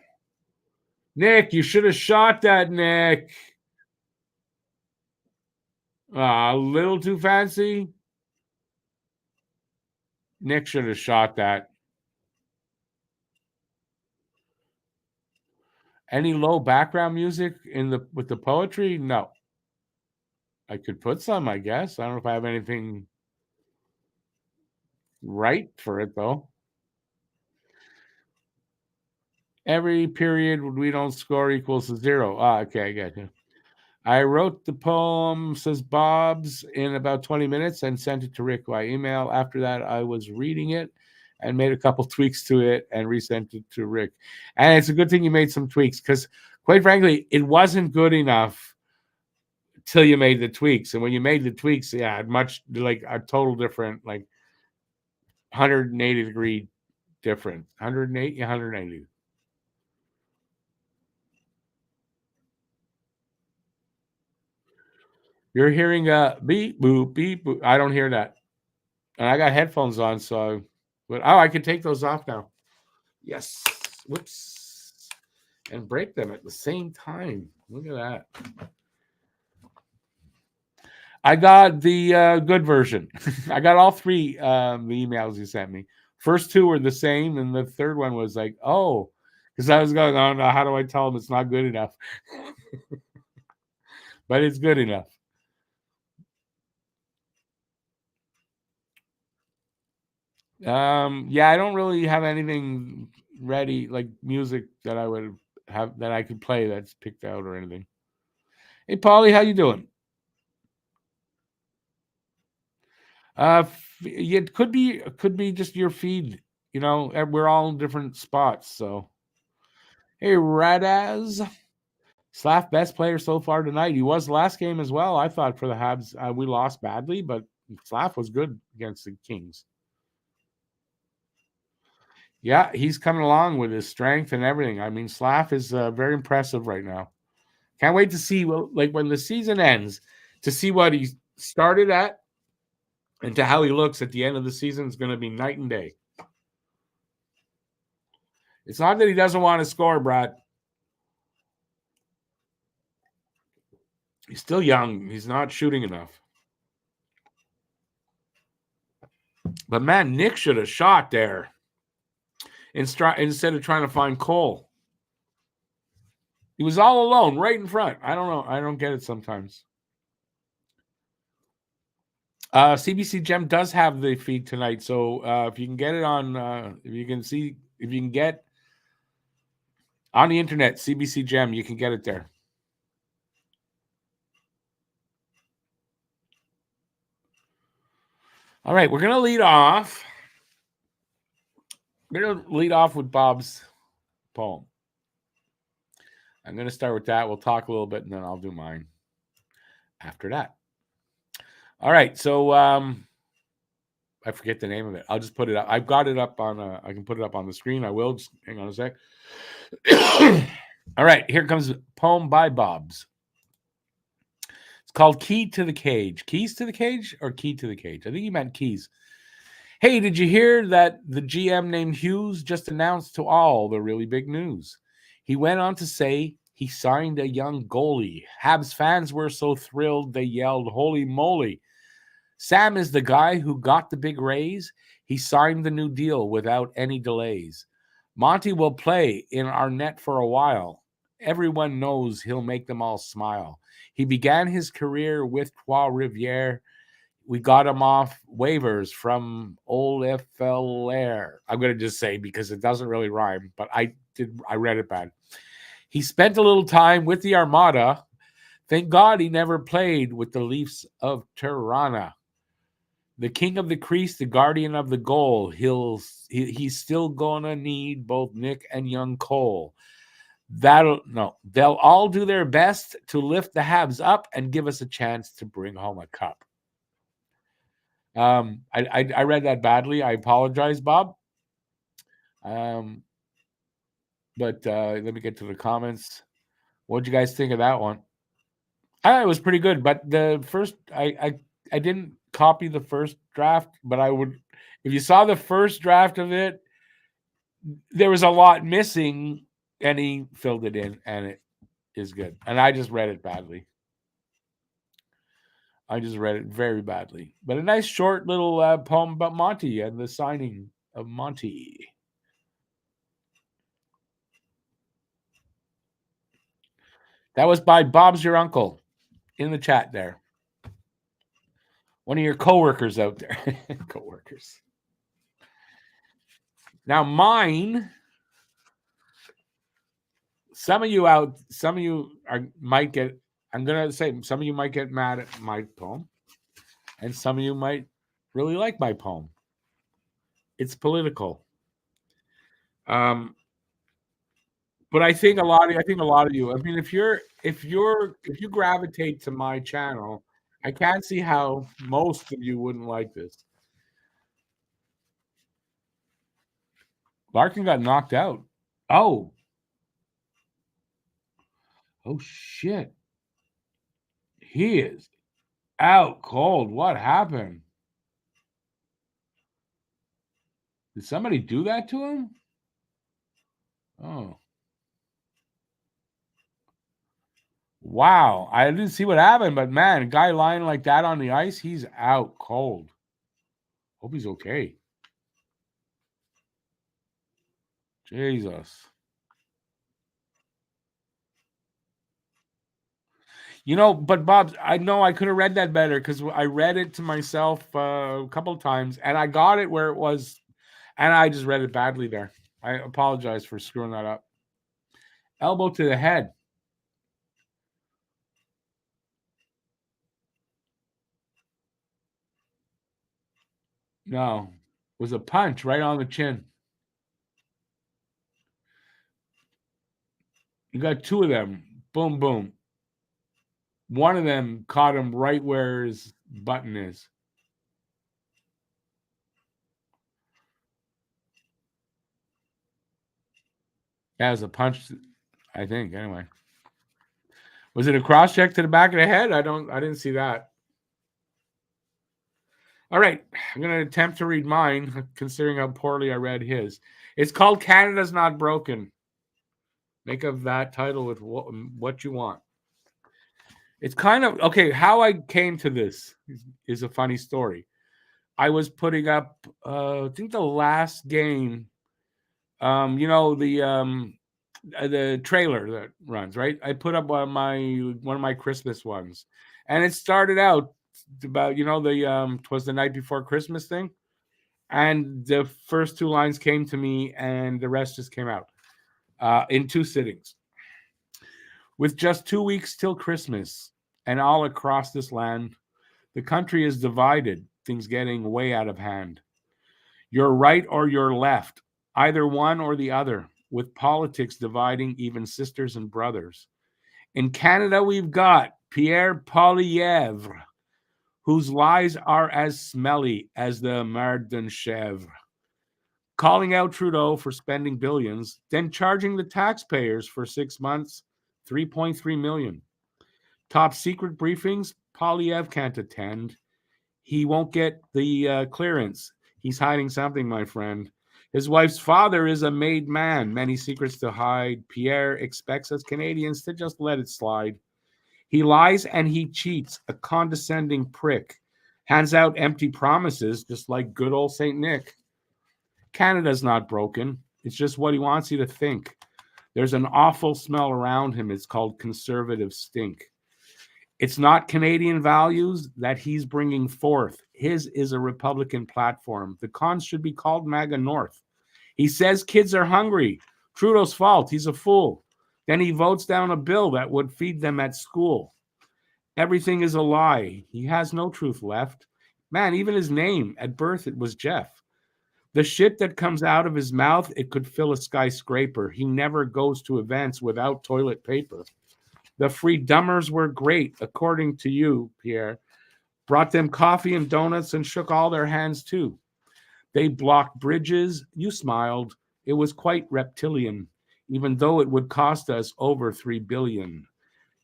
Nick, you should have shot that, Nick. A little too fancy. Nick should have shot that. Any low background music with the poetry? No. I could put some, I guess. I don't know if I have anything right for it though. Every period we don't score equals to 0. Okay, I got you. I wrote the poem, says Bob's, in about 20 minutes and sent it to Rick by email. After that, I was reading it and made a couple tweaks to it and resent it to Rick. And it's a good thing you made some tweaks because, quite frankly, it wasn't good enough till you made the tweaks. And when you made the tweaks, yeah, much like a total different, like 180-degree different. 180, 180. You're hearing a beep, boop, beep, boop. I don't hear that. And I got headphones on, so but I can take those off now. Yes. Whoops. And break them at the same time. Look at that. I got the good version. I got all 3 the emails you sent me. First 2 were the same, and the third one was like, oh, because I was going on, how do I tell them it's not good enough? But it's good enough. Yeah, I don't really have anything ready, like music that I would have that I could play that's picked out or anything. Hey, Paulie, how you doing? It could be just your feed. You know, we're all in different spots. So, hey, Radaz, Slav best player so far tonight. He was last game as well. I thought for the Habs, we lost badly, but Slav was good against the Kings. Yeah, he's coming along with his strength and everything. I mean, Slav is very impressive right now. Can't wait to see, like when the season ends, to see what he started at and to how he looks at the end of the season is going to be night and day. It's not that he doesn't want to score, Brad. He's still young. He's not shooting enough. But man, Nick should have shot there instead of trying to find Cole. He was all alone right in front. I don't know. I don't get it sometimes. CBC Gem does have the feed tonight. So if you can get it on, if you can get on the internet, CBC Gem, you can get it there. All right, we're going to lead off. We're going to lead off with Bob's poem. I'm going to start with that. We'll talk a little bit, and then I'll do mine after that. All right, so I forget the name of it. I'll just put it up. I've got it up on. I can put it up on the screen. I will. Just hang on a sec. All right, here comes a poem by Bob's. It's called "Key to the Cage." Keys to the cage or key to the cage? I think he meant keys. Hey, did you hear that the GM named Hughes just announced to all the really big news? He went on to say he signed a young goalie. Habs fans were so thrilled they yelled, "Holy moly!" Sam is the guy who got the big raise. He signed the new deal without any delays. Monty will play in our net for a while. Everyone knows he'll make them all smile. He began his career with Trois-Rivières. We got him off waivers from Old FLR. I'm going to just say because it doesn't really rhyme, but I read it bad. He spent a little time with the Armada. Thank God he never played with the Leafs of Tirana. The king of the crease, the guardian of the goal. He's still gonna need both Nick and young Cole. They'll all do their best to lift the Habs up and give us a chance to bring home a cup. I read that badly. I apologize, Bob. But let me get to the comments. What'd you guys think of that one? I thought it was pretty good, but the first I didn't copy the first draft, but I would, if you saw the first draft of it, there was a lot missing and he filled it in and it is good. And I just read it badly. I just read it very badly. But a nice short little poem about Monty and the signing of Monty. That was by Bob's Your Uncle in the chat there. One of your coworkers out there. Coworkers. Now mine, some of you might get, I'm going to say some of you might get mad at my poem and some of you might really like my poem. It's political. But I think a lot of you, I mean, if you gravitate to my channel, I can't see how most of you wouldn't like this. Larkin got knocked out. Oh shit. He is out cold. What happened? Did somebody do that to him? Oh. Wow. I didn't see what happened, but man, a guy lying like that on the ice, he's out cold. Hope he's okay. Jesus. You know, but Bob, I know I could have read that better because I read it to myself a couple of times and I got it where it was, and I just read it badly there. I apologize for screwing that up. Elbow to the head. No, it was a punch right on the chin. You got two of them. Boom, boom. One of them caught him right where his button is. That was a punch, I think, anyway. Was it a cross check to the back of the head? I didn't see that. All right, I'm going to attempt to read mine, considering how poorly I read his. It's called Canada's Not Broken. Make of that title with what you want. It's kind of okay. How I came to this is a funny story. I was putting up, I think the last game, the trailer that runs, right? I put up one of my Christmas ones, and it started out about it was the night before Christmas thing, and the first two lines came to me, and the rest just came out in two sittings. With just 2 weeks till Christmas, and all across this land, the country is divided. Things getting way out of hand. You're right or you're left, either one or the other, with politics dividing even sisters and brothers. In Canada, we've got Pierre Poilievre, whose lies are as smelly as the Mar d'un Chèvre, calling out Trudeau for spending billions, then charging the taxpayers for 6 months, 3.3 million. Top secret briefings, Poilievre can't attend. He won't get the clearance. He's hiding something, my friend. His wife's father is a made man, many secrets to hide. Pierre expects us Canadians to just let it slide. He lies and he cheats, a condescending prick. Hands out empty promises, just like good old St. Nick. Canada's not broken. It's just what he wants you to think. There's an awful smell around him. It's called conservative stink. It's not Canadian values that he's bringing forth. His is a Republican platform. The cons should be called MAGA North. He says kids are hungry. Trudeau's fault. He's a fool. Then he votes down a bill that would feed them at school. Everything is a lie. He has no truth left. Man, even his name, at birth, it was Jeff. The shit that comes out of his mouth, it could fill a skyscraper. He never goes to events without toilet paper. The free dummers were great, according to you, Pierre. Brought them coffee and donuts and shook all their hands, too. They blocked bridges. You smiled. It was quite reptilian, even though it would cost us over $3 billion.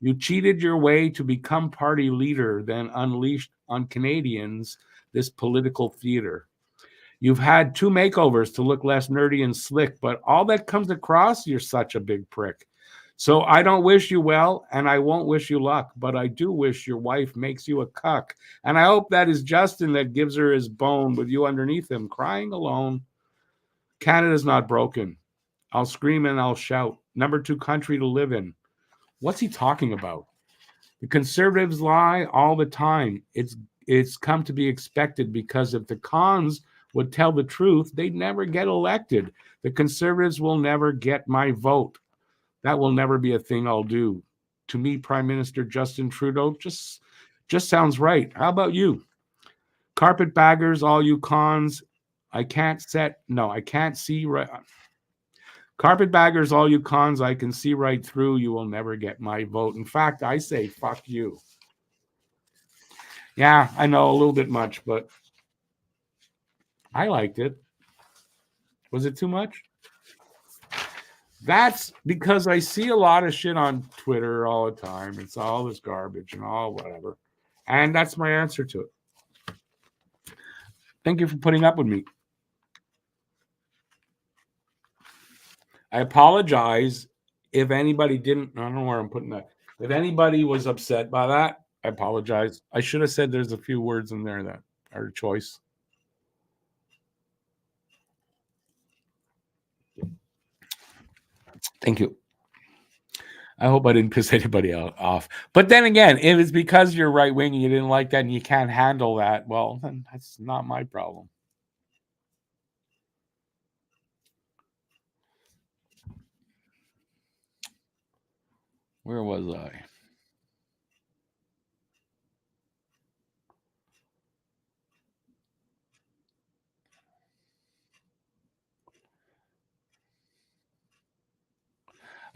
You cheated your way to become party leader, then unleashed on Canadians this political theater. You've had 2 makeovers to look less nerdy and slick, but all that comes across, you're such a big prick. So I don't wish you well, and I won't wish you luck, but I do wish your wife makes you a cuck. And I hope that is Justin that gives her his bone with you underneath him, crying alone. Canada's not broken. I'll scream and I'll shout. Number 2 country to live in. What's he talking about? The Conservatives lie all the time. It's come to be expected because if the cons would tell the truth, they'd never get elected. The Conservatives will never get my vote. That will never be a thing I'll do. To me, Prime Minister Justin Trudeau just sounds right. How about you? Carpetbaggers, all you cons. I can't see right. Carpetbaggers, all you cons, I can see right through. You will never get my vote. In fact, I say, fuck you. Yeah, I know a little bit much, but I liked it. Was it too much? That's because I see a lot of shit on Twitter all the time. It's all this garbage and all whatever. And that's my answer to it. Thank you for putting up with me. I apologize if anybody didn't. I don't know where I'm putting that. If anybody was upset by that, I apologize. I should have said there's a few words in there that are choice. Thank you. I hope I didn't piss anybody off. But then again, if it's because you're right wing and you didn't like that and you can't handle that, well, then that's not my problem. Where was I?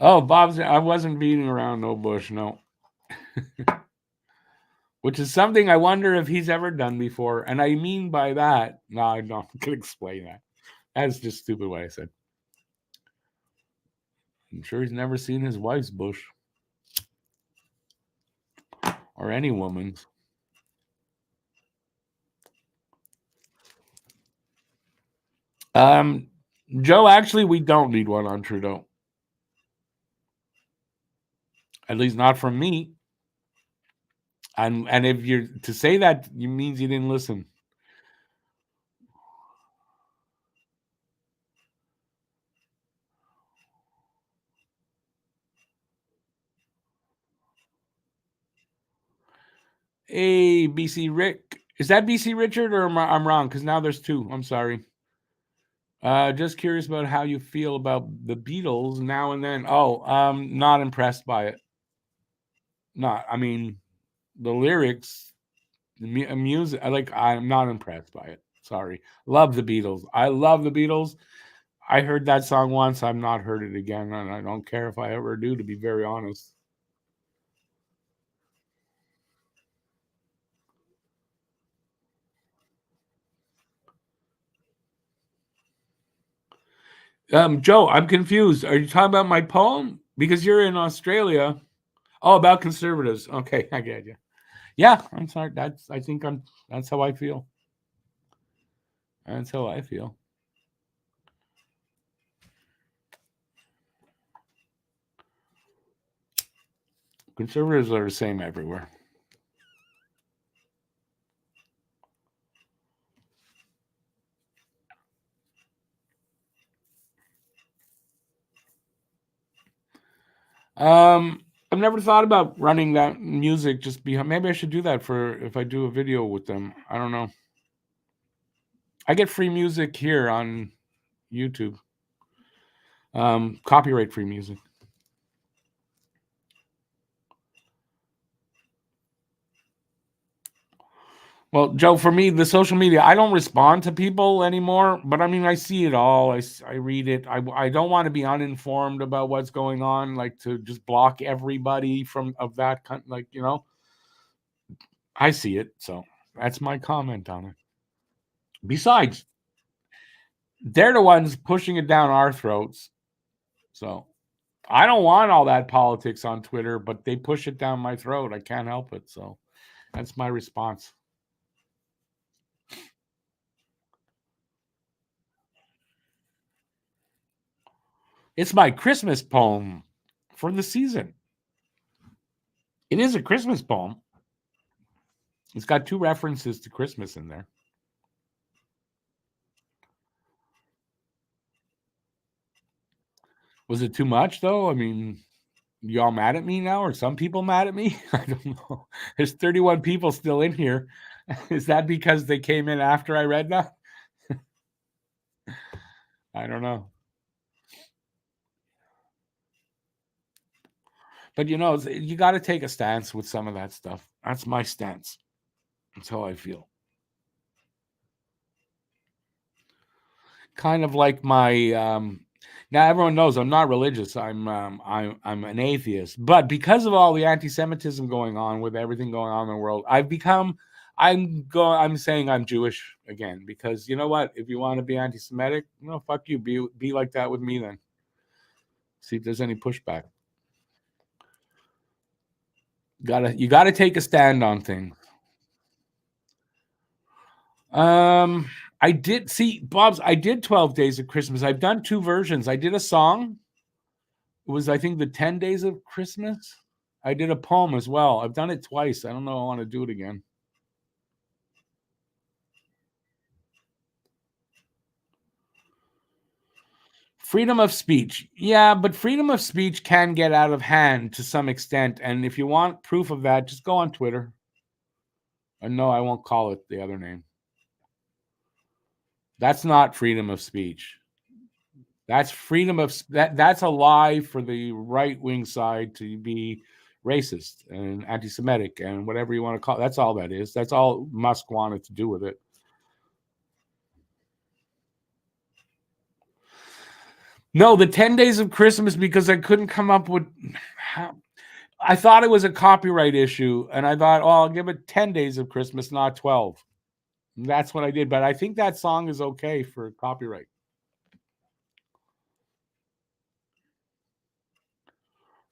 Oh, Bob's. I wasn't beating around no bush, no. Which is something I wonder if he's ever done before. And I mean by that, no, I can explain that. That's just stupid what I said. I'm sure he's never seen his wife's bush. Or any woman's. Joe, actually, we don't need one on Trudeau. At least not from me. And if you're to say that, you means you didn't listen. Hey, BC Rick. Is that BC Richard or I'm wrong? Because now there's two. I'm sorry. Just curious about how you feel about the Beatles now and then. Oh, not impressed by it. Not. I mean, the lyrics, the music. I'm not impressed by it. Sorry. Love the Beatles. I love the Beatles. I heard that song once. I've not heard it again, and I don't care if I ever do. To be very honest. Joe, I'm confused. Are you talking about my poem? Because you're in Australia. Oh, about conservatives. Okay, I get you. Yeah, I'm sorry. That's how I feel. That's how I feel. Conservatives are the same everywhere. I've never thought about running that music just behind. Maybe I should do that for if I do a video with them. I don't know. I get free music here on YouTube. Copyright free music. Well, Joe, for me, the social media, I don't respond to people anymore, but I mean, I see it all. I read it. I don't want to be uninformed about what's going on, like to just block everybody from of that kind, like, I see it. So that's my comment on it. Besides, they're the ones pushing it down our throats. So I don't want all that politics on Twitter, but they push it down my throat. I can't help it. So that's my response. It's my Christmas poem for the season. It is a Christmas poem. It's got two references to Christmas in there. Was it too much though? I mean, y'all mad at me now? Or some people mad at me? I don't know. There's 31 people still in here. Is that because they came in after I read that? I don't know. But you got to take a stance with some of that stuff. That's my stance. That's how I feel. Kind of like my now everyone knows I'm not religious. I'm an atheist. But because of all the anti-Semitism going on with everything going on in the world, I'm saying I'm Jewish again because you know what? If you want to be anti-Semitic, fuck you. Be like that with me then. See if there's any pushback. You gotta take a stand on things. Um, I did see Bob's. I did 12 Days of Christmas. I've done two versions. I did a song. It was, I think, the 10 Days of Christmas. I did a poem as well. I've done it twice. I don't know. I want to do it again. Freedom of speech. Yeah, but freedom of speech can get out of hand to some extent. And if you want proof of that, just go on Twitter. And no, I won't call it the other name. That's not freedom of speech. That's freedom of that's a lie for the right wing side to be racist and anti-Semitic and whatever you want to call it. That's all that is. That's all Musk wanted to do with it. No, the 10 Days of Christmas, because I couldn't come up with I thought it was a copyright issue, and I thought, oh, I'll give it 10 Days of Christmas, not 12. And that's what I did. But I think that song is okay for copyright.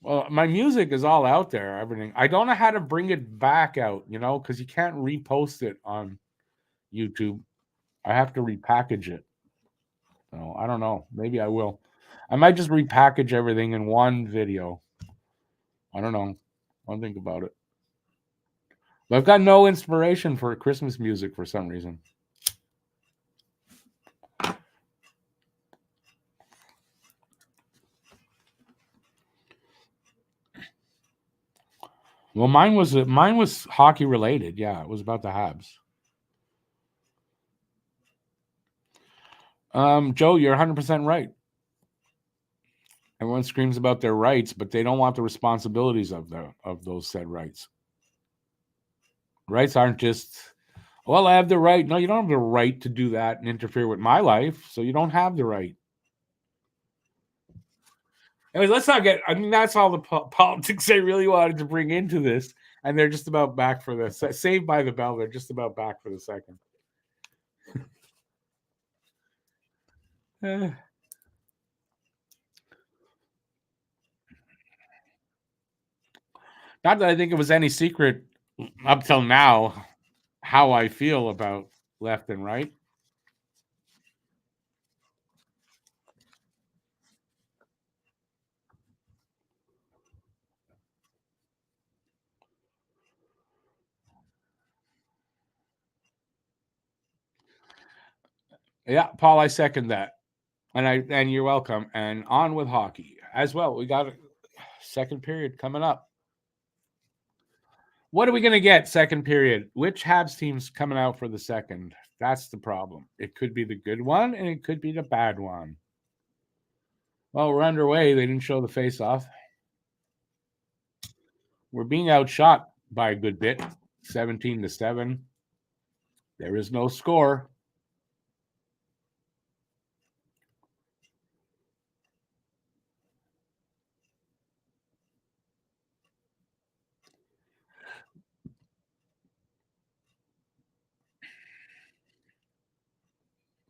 Well, my music is all out there, everything. I don't know how to bring it back out, because you can't repost it on YouTube. I have to repackage it. So I don't know. Maybe I will. I might just repackage everything in one video. I don't know. I'll think about it. But I've got no inspiration for Christmas music for some reason. Well, mine was hockey related. Yeah, it was about the Habs. Joe, you're 100% right. Everyone screams about their rights, but they don't want the responsibilities of those said rights. Rights aren't just, well, I have the right. No, you don't have the right to do that and interfere with my life, so you don't have the right. Anyways, let's not get. I mean, that's all the politics they really wanted to bring into this, and they're just about back for this. Saved by the bell. They're just about back for the second. Not that I think it was any secret up till now how I feel about left and right. Yeah, Paul, I second that. And you're welcome. And on with hockey as well. We got a second period coming up. What are we going to get second period? Which Habs team's coming out for the second? That's the problem. It could be the good one and it could be the bad one. Well, we're underway. They didn't show the face off. We're being outshot by a good bit, 17-7. There is no score.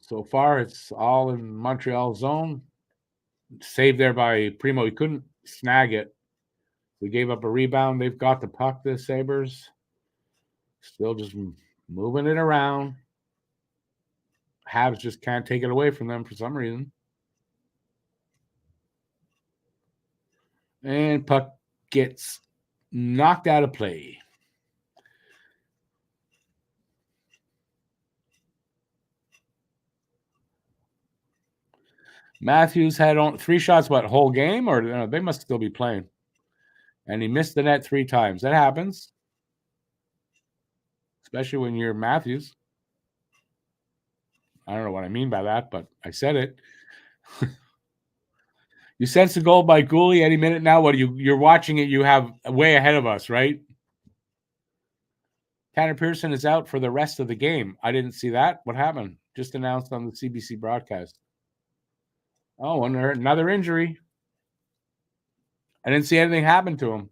So far, it's all in Montreal zone. Saved there by Primo. He couldn't snag it. We gave up a rebound. They've got the puck, the Sabres. Still just moving it around. Habs just can't take it away from them for some reason. And puck gets knocked out of play. Matthews had on 3 shots, what, whole game? Or they must still be playing. And he missed the net 3 times. That happens. Especially when you're Matthews. I don't know what I mean by that, but I said it. You sense a goal by Gooley any minute now. What you're watching it? You have way ahead of us, right? Tanner Pearson is out for the rest of the game. I didn't see that. What happened? Just announced on the CBC broadcast. Oh, another injury. I didn't see anything happen to him.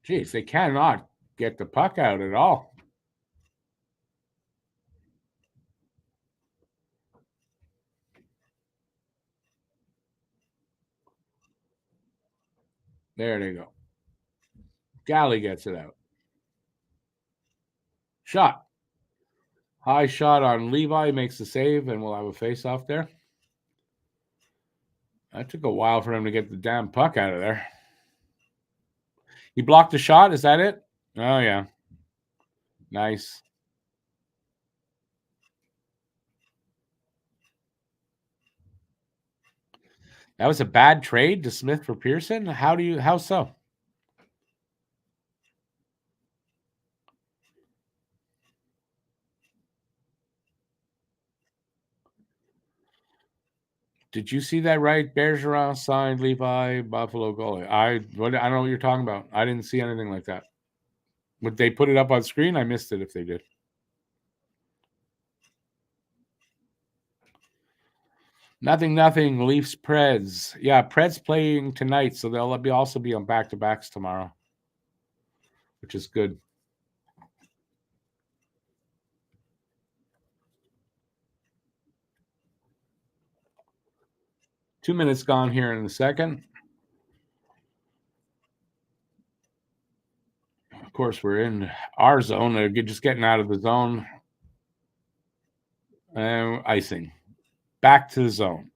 Jeez, they cannot get the puck out at all. There they go. Galley gets it out. Shot. High shot on Levi, makes the save, and we'll have a face-off there. That took a while for him to get the damn puck out of there. He blocked the shot. Is that it? Oh, yeah. Nice. That was a bad trade to Smith for Pearson? How so? Did you see that right? Bergeron signed Levi, Buffalo goalie. I don't know what you're talking about. I didn't see anything like that. Would they put it up on screen? I missed it if they did. Nothing. Leafs, Preds. Yeah, Preds playing tonight, so they'll also be on back-to-backs tomorrow, which is good. Two minutes gone here in the second. course, we're in our zone. Just getting out of the zone. Icing. Back to the zone.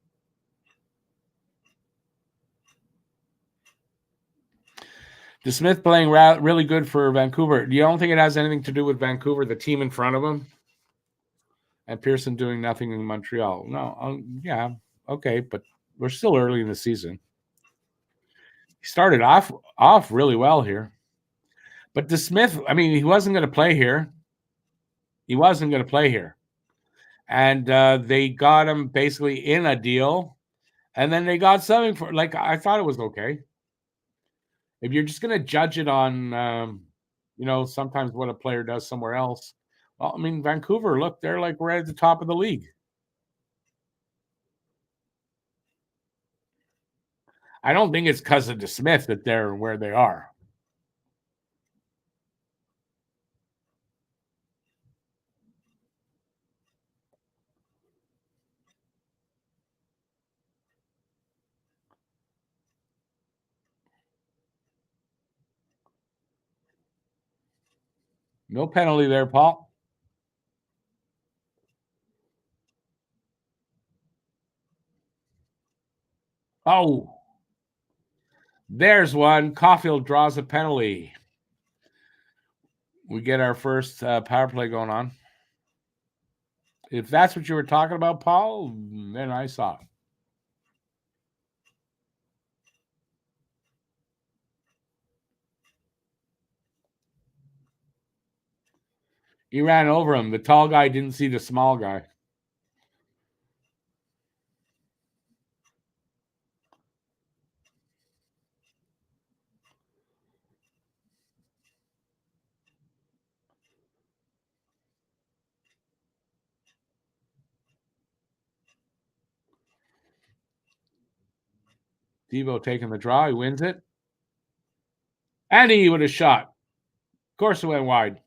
DeSmith playing really good for Vancouver. You don't think it has anything to do with Vancouver, the team in front of him? And Pearson doing nothing in Montreal? No. Yeah. Okay, but we're still early in the season. He started off really well here. But DeSmith, I mean, he wasn't going to play here. And they got him basically in a deal. And then they got something for, like, I thought it was okay. If you're just going to judge it on, sometimes what a player does somewhere else. Well, I mean, Vancouver, look, they're like right at the top of the league. I don't think it's because of DeSmith that they're where they are. No penalty there, Paul. Oh, there's one. Caulfield draws a penalty. We get our first power play going on. If that's what you were talking about, Paul, then I saw it. He ran over him. The tall guy didn't see the small guy. Devo taking the draw. He wins it. And he would have shot. Of course it went wide.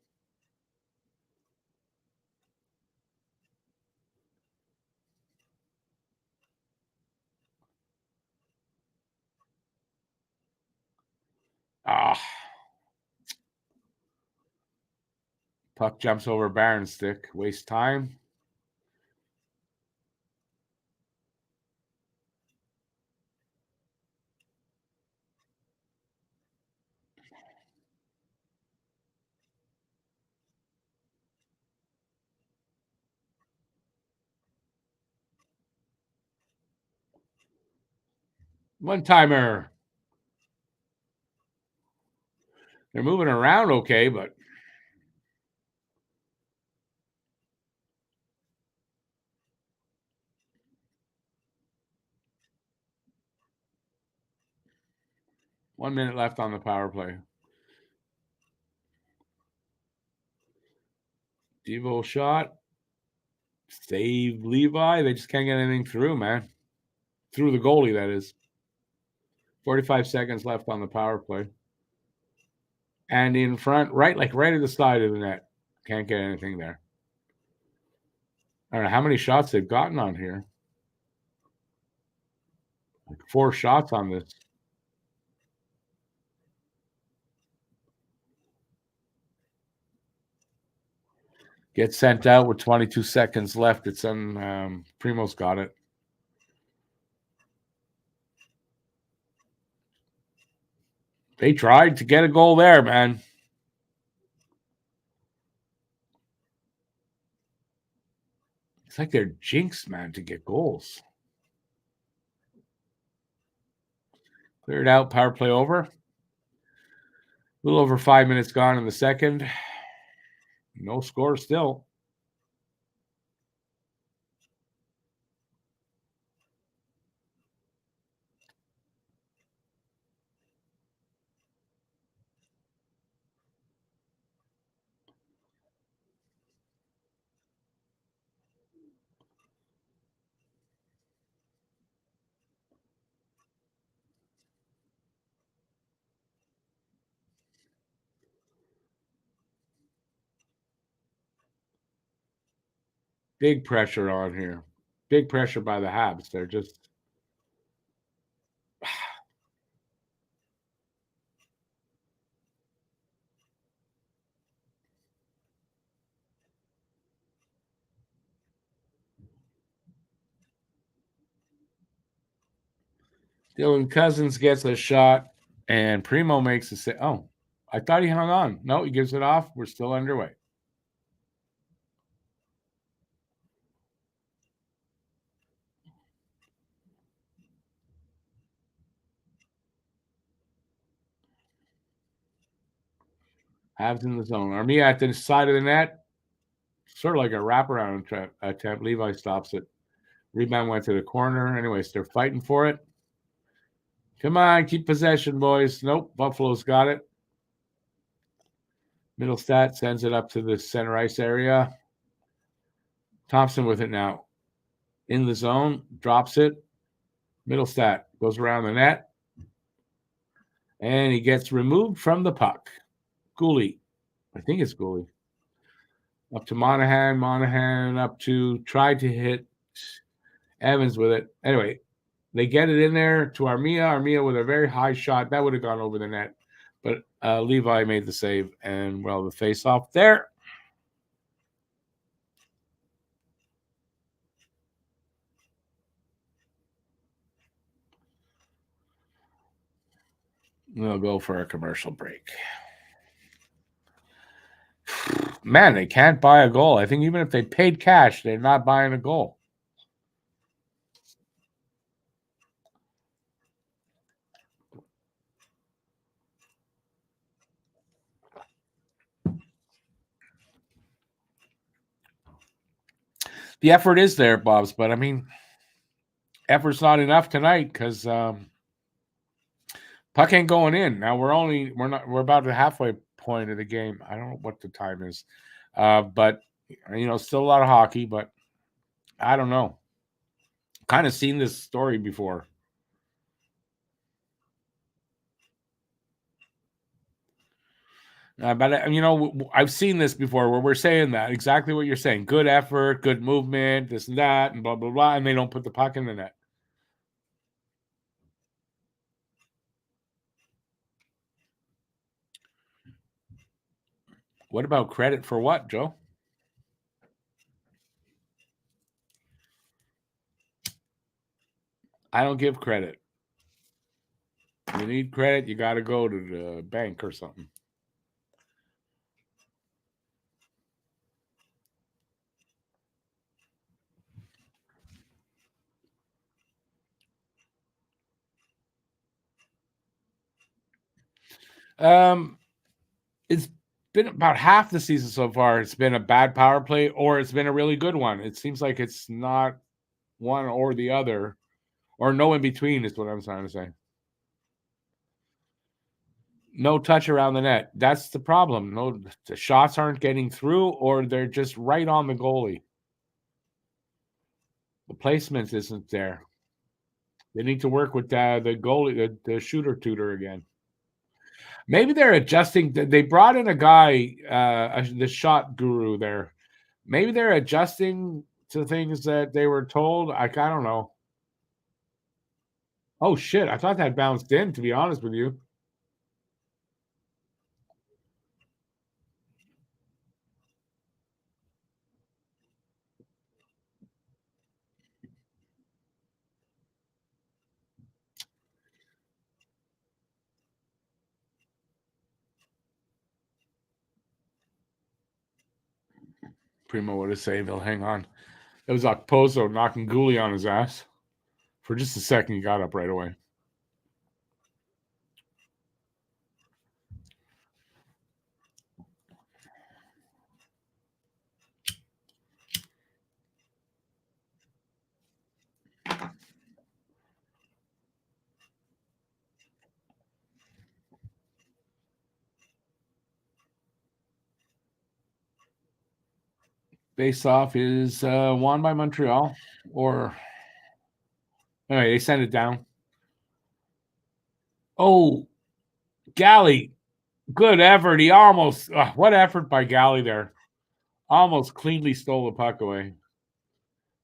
Puck jumps over Barron's stick. Waste time. One-timer. They're moving around okay, but .1 minute left on the power play. Devo shot. Save Levi. They just can't get anything through, man. Through the goalie, that is. 45 seconds left on the power play. And in front, right at the side of the net. Can't get anything there. I don't know how many shots they've gotten on here. Like 4 shots on this. Gets sent out with 22 seconds left. It's on Primo's got it. They tried to get a goal there, man. It's like they're jinxed, man, to get goals. Cleared out, power play over. A little over 5 minutes gone in the second. No score still. Big pressure on here. Big pressure by the Habs. They're just Dylan Cousins gets a shot, and Primo makes a save. Oh, I thought he hung on. No, he gives it off. We're still underway. Habs in the zone. Armia at the side of the net. Sort of like a wraparound attempt. Levi stops it. Rebound went to the corner. Anyways, they're fighting for it. Come on, keep possession, boys. Nope, Buffalo's got it. Middlestat sends it up to the center ice area. Thompson with it now. In the zone, drops it. Middlestat goes around the net. And he gets removed from the puck. Gooley. I think it's Gooley. Up to Monahan. Monahan up to tried to hit Evans with it. Anyway, they get it in there to Armia. Armia with a very high shot. That would have gone over the net. But Levi made the save. And, well, the face-off there. We'll go for a commercial break. Man, they can't buy a goal. I think even if they paid cash, they're not buying a goal. The effort is there, Bobs, but I mean, effort's not enough tonight because puck ain't going in. Now we're about the halfway point of the game. I don't know what the time is, but still a lot of hockey. But I don't know. Kind of seen this story before. But I've seen this before where we're saying that exactly what you're saying: good effort, good movement, this and that, and blah blah blah, and they don't put the puck in the net. What about credit for what, Joe? I don't give credit. You need credit, you got to go to the bank or something. It's been about half the season so far. It's been a bad power play, or it's been a really good one. It seems like it's not one or the other, or no in between. Is what I'm trying to say. No touch around the net. That's the problem. No, the shots aren't getting through, or they're just right on the goalie. The placement isn't there. They need to work with the goalie, the shooter tutor again. Maybe they're adjusting. They brought in a guy, the shot guru there. Maybe they're adjusting to things that they were told. I don't know. Oh shit! I thought that bounced in. To be honest with you, Primo would have saved. He'll hang on. It was Okposo knocking Gooley on his ass. For just a second, he got up right away. Face off is won by Montreal, or anyway, they send it down. Oh, Galley, good effort. He almost what effort by Galley there? Almost cleanly stole the puck away,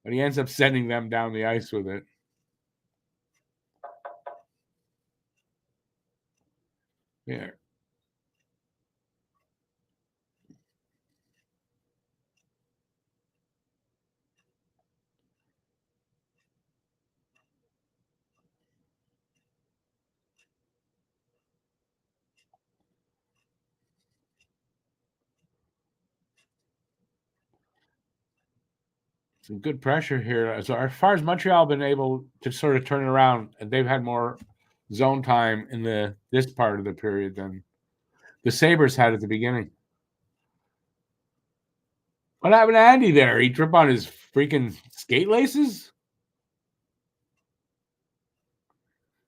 but he ends up sending them down the ice with it. Yeah. Some good pressure here. So as far as Montreal been able to sort of turn it around, they've had more zone time in this part of the period than the Sabres had at the beginning. What happened to Andy there? He tripped on his freaking skate laces?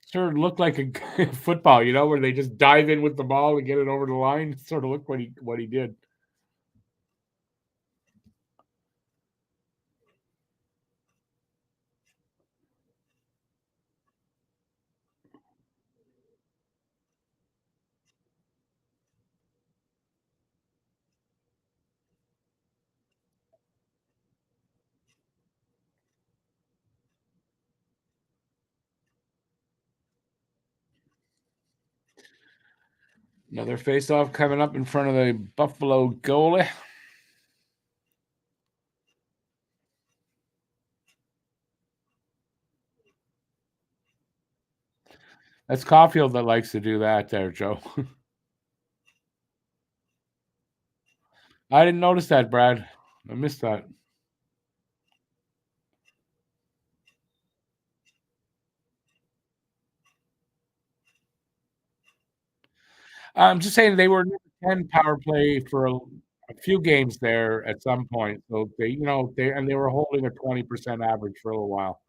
Sort of looked like a football, where they just dive in with the ball and get it over the line. Sort of looked what he did. Another face-off coming up in front of the Buffalo goalie. That's Caulfield that likes to do that there, Joe. I didn't notice that, Brad. I missed that. I'm just saying they were number 10 power play for a few games there at some point. So they were holding a 20% average for a little while.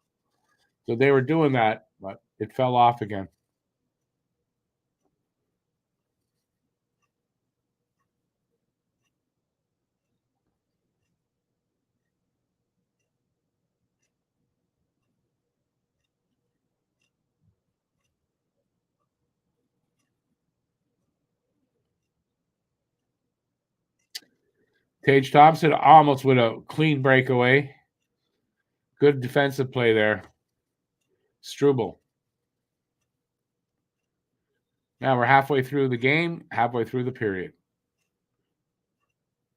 So they were doing that, but it fell off again. Tage Thompson almost with a clean breakaway. Good defensive play there. Struble. Now we're halfway through the game, halfway through the period.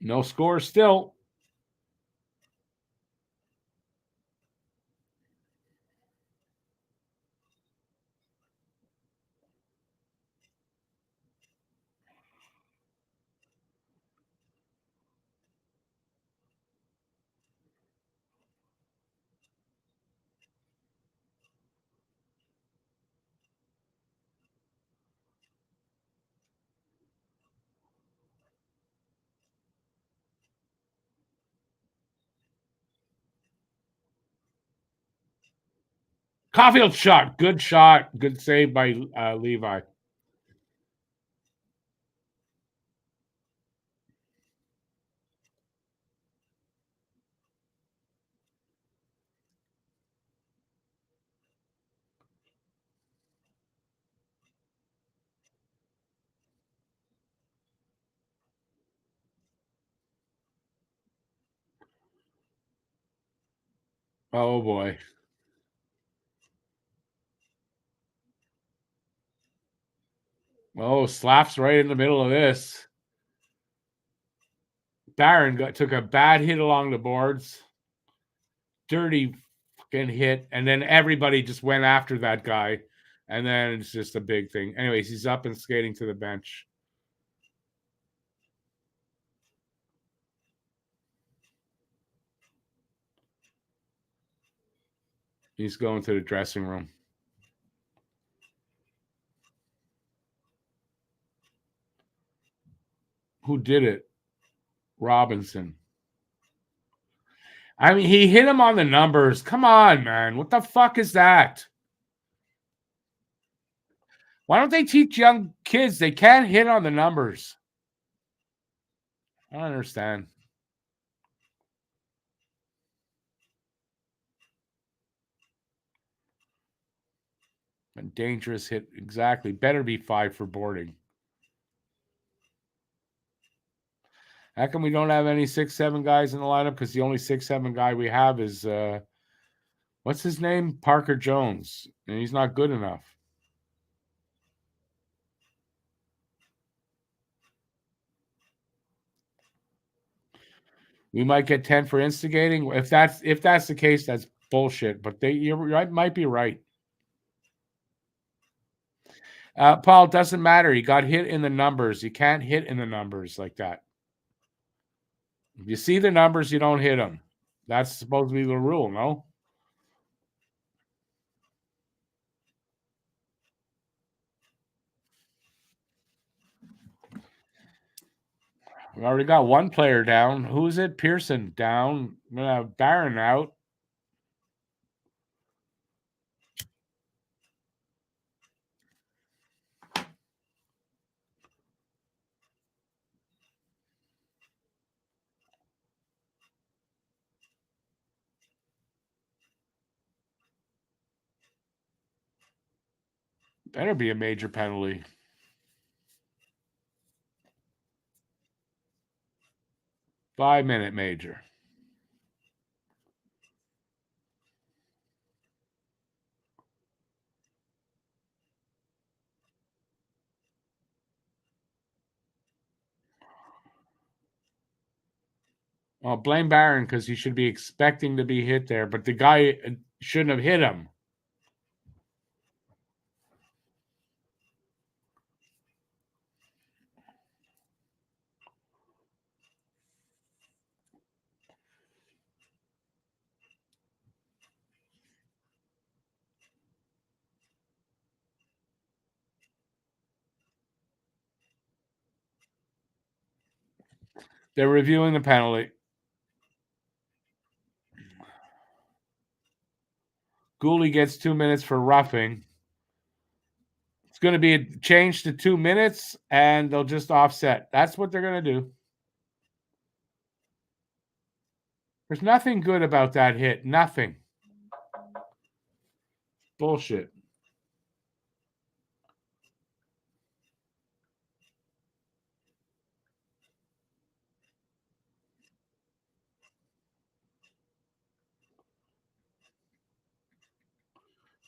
No score still. Caulfield shot. Good shot. Good save by Levi. Oh, boy. Oh, slaps right in the middle of this. Barron took a bad hit along the boards. Dirty fucking hit. And then everybody just went after that guy. And then it's just a big thing. Anyways, he's up and skating to the bench. He's going to the dressing room. Who did it? Robinson. I mean, he hit him on the numbers. Come on, man. What the fuck is that? Why don't they teach young kids they can't hit on the numbers? I don't understand. A dangerous hit. Exactly. Better be 5 for boarding. How come we don't have any 6'7" guys in the lineup? Because the only 6'7" guy we have is what's his name? Parker Jones. And he's not good enough. We might get 10 for instigating. If that's the case, that's bullshit. But you might be right. Paul, doesn't matter. He got hit in the numbers. You can't hit in the numbers like that. If you see the numbers, you don't hit them. That's supposed to be the rule, no? We already got one player down. Who's it? Pearson down. Barron out. Better be a major penalty. 5-minute major. Well, blame Barron because he should be expecting to be hit there, but the guy shouldn't have hit him. They're reviewing the penalty. Gooley gets 2 minutes for roughing. It's going to be a change to 2 minutes, and they'll just offset. That's what they're going to do. There's nothing good about that hit. Nothing. Bullshit.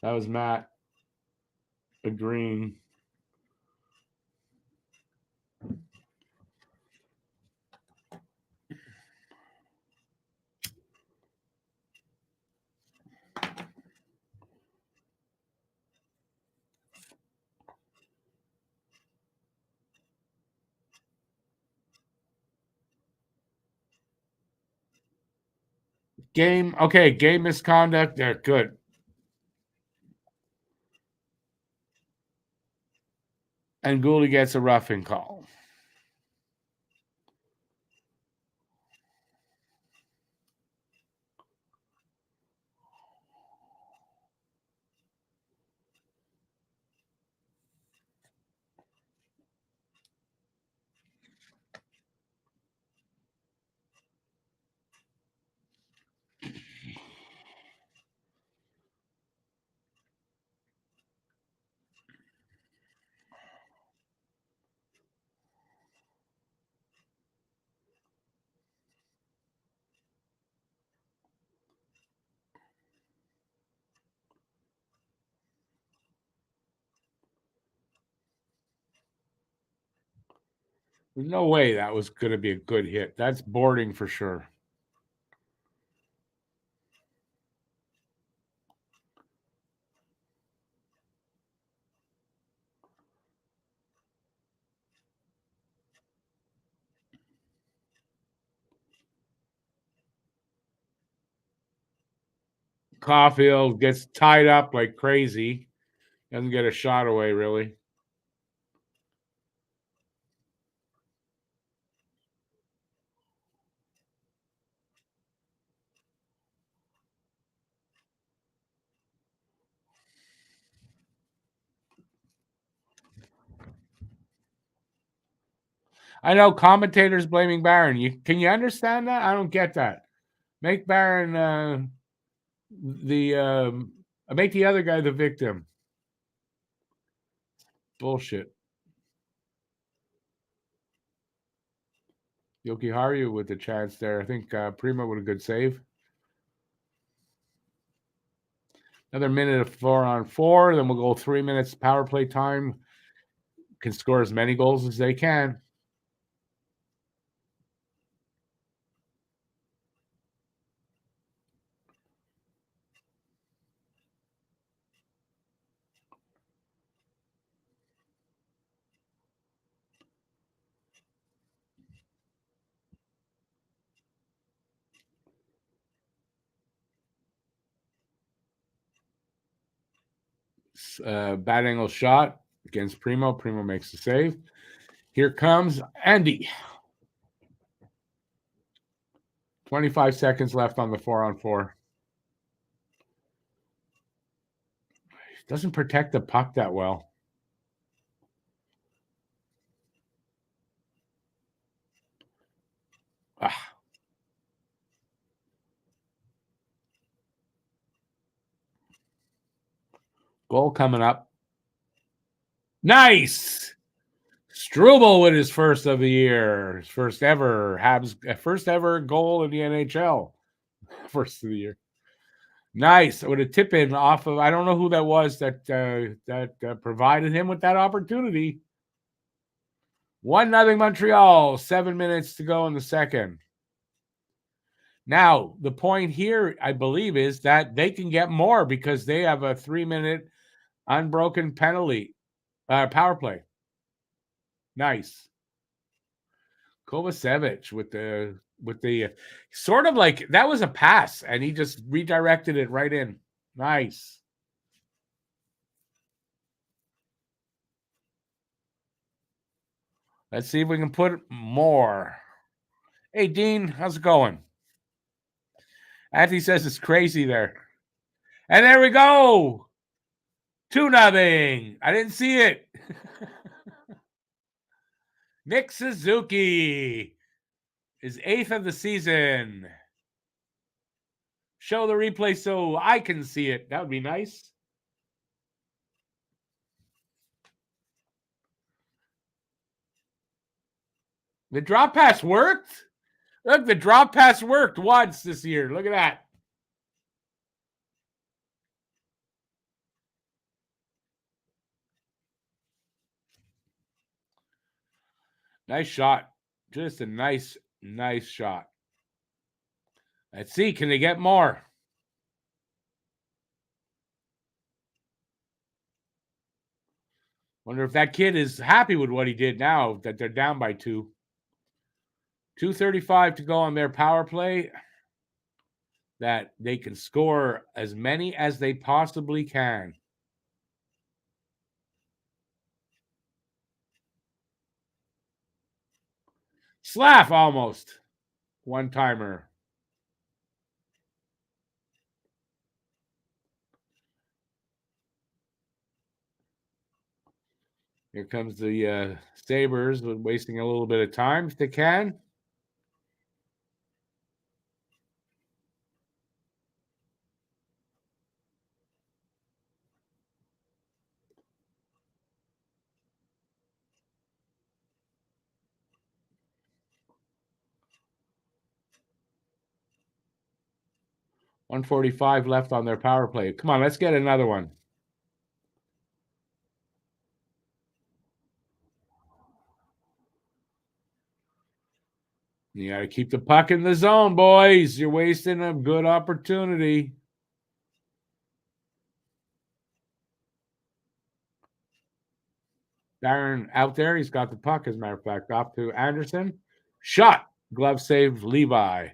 That was Matt agreeing. Game misconduct. They're good. And Gooley gets a roughing call. There's no way that was going to be a good hit. That's boarding for sure. Caulfield gets tied up like crazy. Doesn't get a shot away, really. I know commentators blaming Barron. Can you understand that? I don't get that. Make Barron make the other guy the victim. Bullshit. Yoki Haru with the chance there. I think Prima with a good save. Another minute of 4-on-4. Then we'll go 3 minutes power play time. Can score as many goals as they can. Bad angle shot against Primo. Primo makes the save. Here comes Andy. 25 seconds left on the 4-on-4. Doesn't protect the puck that well. Goal coming up. Nice! Struble with his first of the year. His first ever Habs, first ever goal in the NHL. First of the year. Nice. With a tip in off of, I don't know who that was that provided him with that opportunity. 1-0 Montreal. 7 minutes to go in the second. Now, the point here, I believe, is that they can get more because they have a 3-minute unbroken penalty power play. Nice. Kovacevic with the sort of like that was a pass and he just redirected it right in. Nice. Let's see if we can put more. Hey, Dean, how's it going? Anthony says it's crazy there. And there we go. 2-0. I didn't see it. Nick Suzuki is 8th of the season. Show the replay so I can see it. That would be nice. The drop pass worked. Look, the drop pass worked once this year. Look at that. Nice shot. Just a nice shot. Let's see. Can they get more? Wonder if that kid is happy with what he did now that they're down by 2. 2:35 to go on their power play. That they can score as many as they possibly can. Slav almost. One-timer. Here comes the Sabres wasting a little bit of time if they can. .145 left on their power play. Come on, let's get another one. You got to keep the puck in the zone, boys. You're wasting a good opportunity. Darren out there. He's got the puck, as a matter of fact. Off to Anderson. Shot. Glove save, Levi.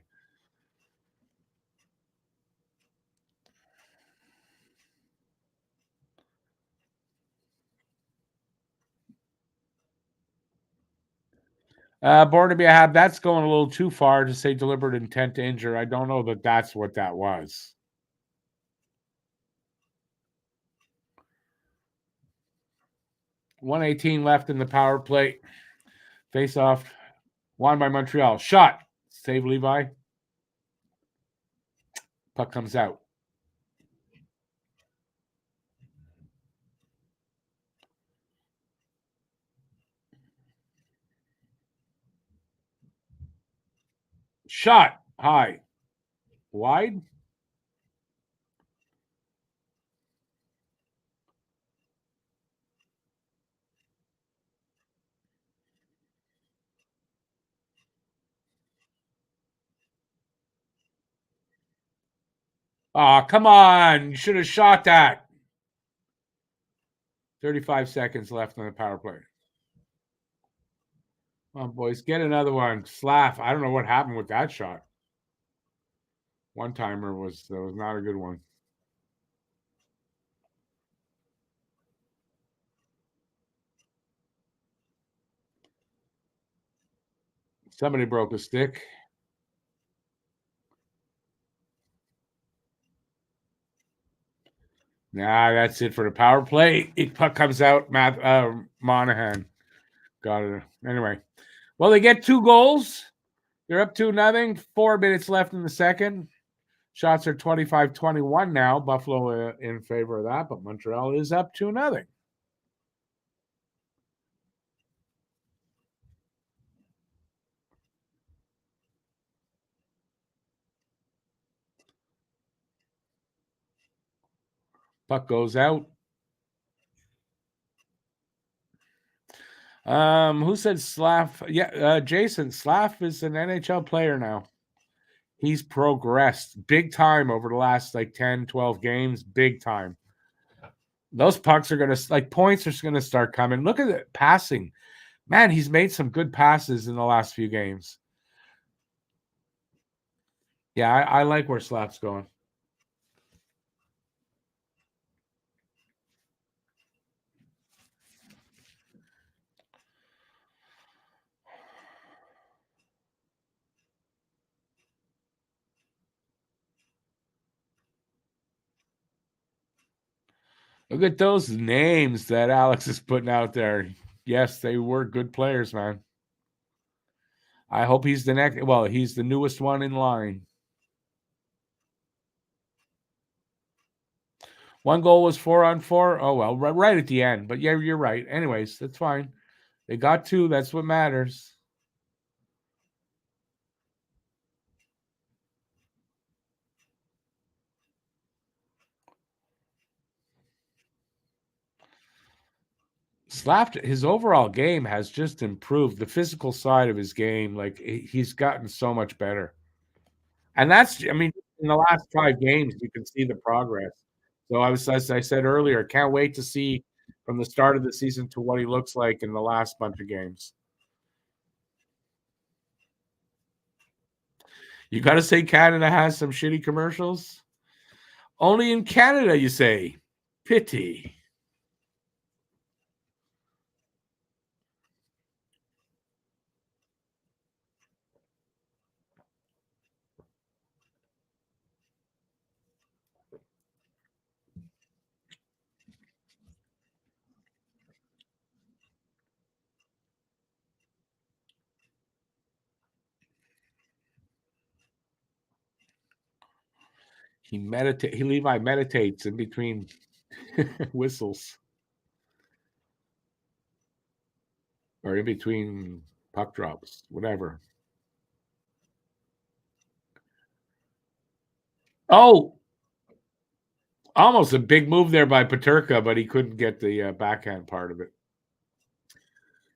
Born to be a Hab. That's going a little too far to say deliberate intent to injure. I don't know that that's what that was. .118 left in the power play. Face off. Won by Montreal. Shot. Save Levi. Puck comes out. Shot. High. Wide. Oh, come on. You should have shot that. 35 seconds left on the power play. Come on, boys. Get another one. Slav. I don't know what happened with that shot. One-timer was not a good one. Somebody broke a stick. Nah, that's it for the power play. Puck comes out. Monahan got it. Anyway, well, they get 2 goals. They're up 2-0. 4 minutes left in the second. Shots are 25-21 now. Buffalo in favor of that, but Montreal is up 2-0. Puck goes out. Who said Slav? Yeah, Jason. Slav is an NHL player now. He's progressed big time over the last 10, 12 games. Big time. Those pucks are going to, points are going to start coming. Look at it, passing. Man, he's made some good passes in the last few games. Yeah, I like where Slav's going. Look at those names that Alex is putting out there. Yes, they were good players, man. I hope he's the next. Well, he's the newest one in line. 1 goal was 4-on-4. Oh, well, right at the end. But yeah, you're right. Anyways, that's fine. They got 2. That's what matters. Slapped his overall game has just improved. The physical side of his game, he's gotten so much better. And that's, I mean, in the last 5 games, you can see the progress. So as I said earlier, can't wait to see from the start of the season to what he looks like in the last bunch of games. You got to say Canada has some shitty commercials? Only in Canada, you say. Pity. Levi meditates in between whistles. Or in between puck drops, whatever. Oh, almost a big move there by Peterka, but he couldn't get the backhand part of it.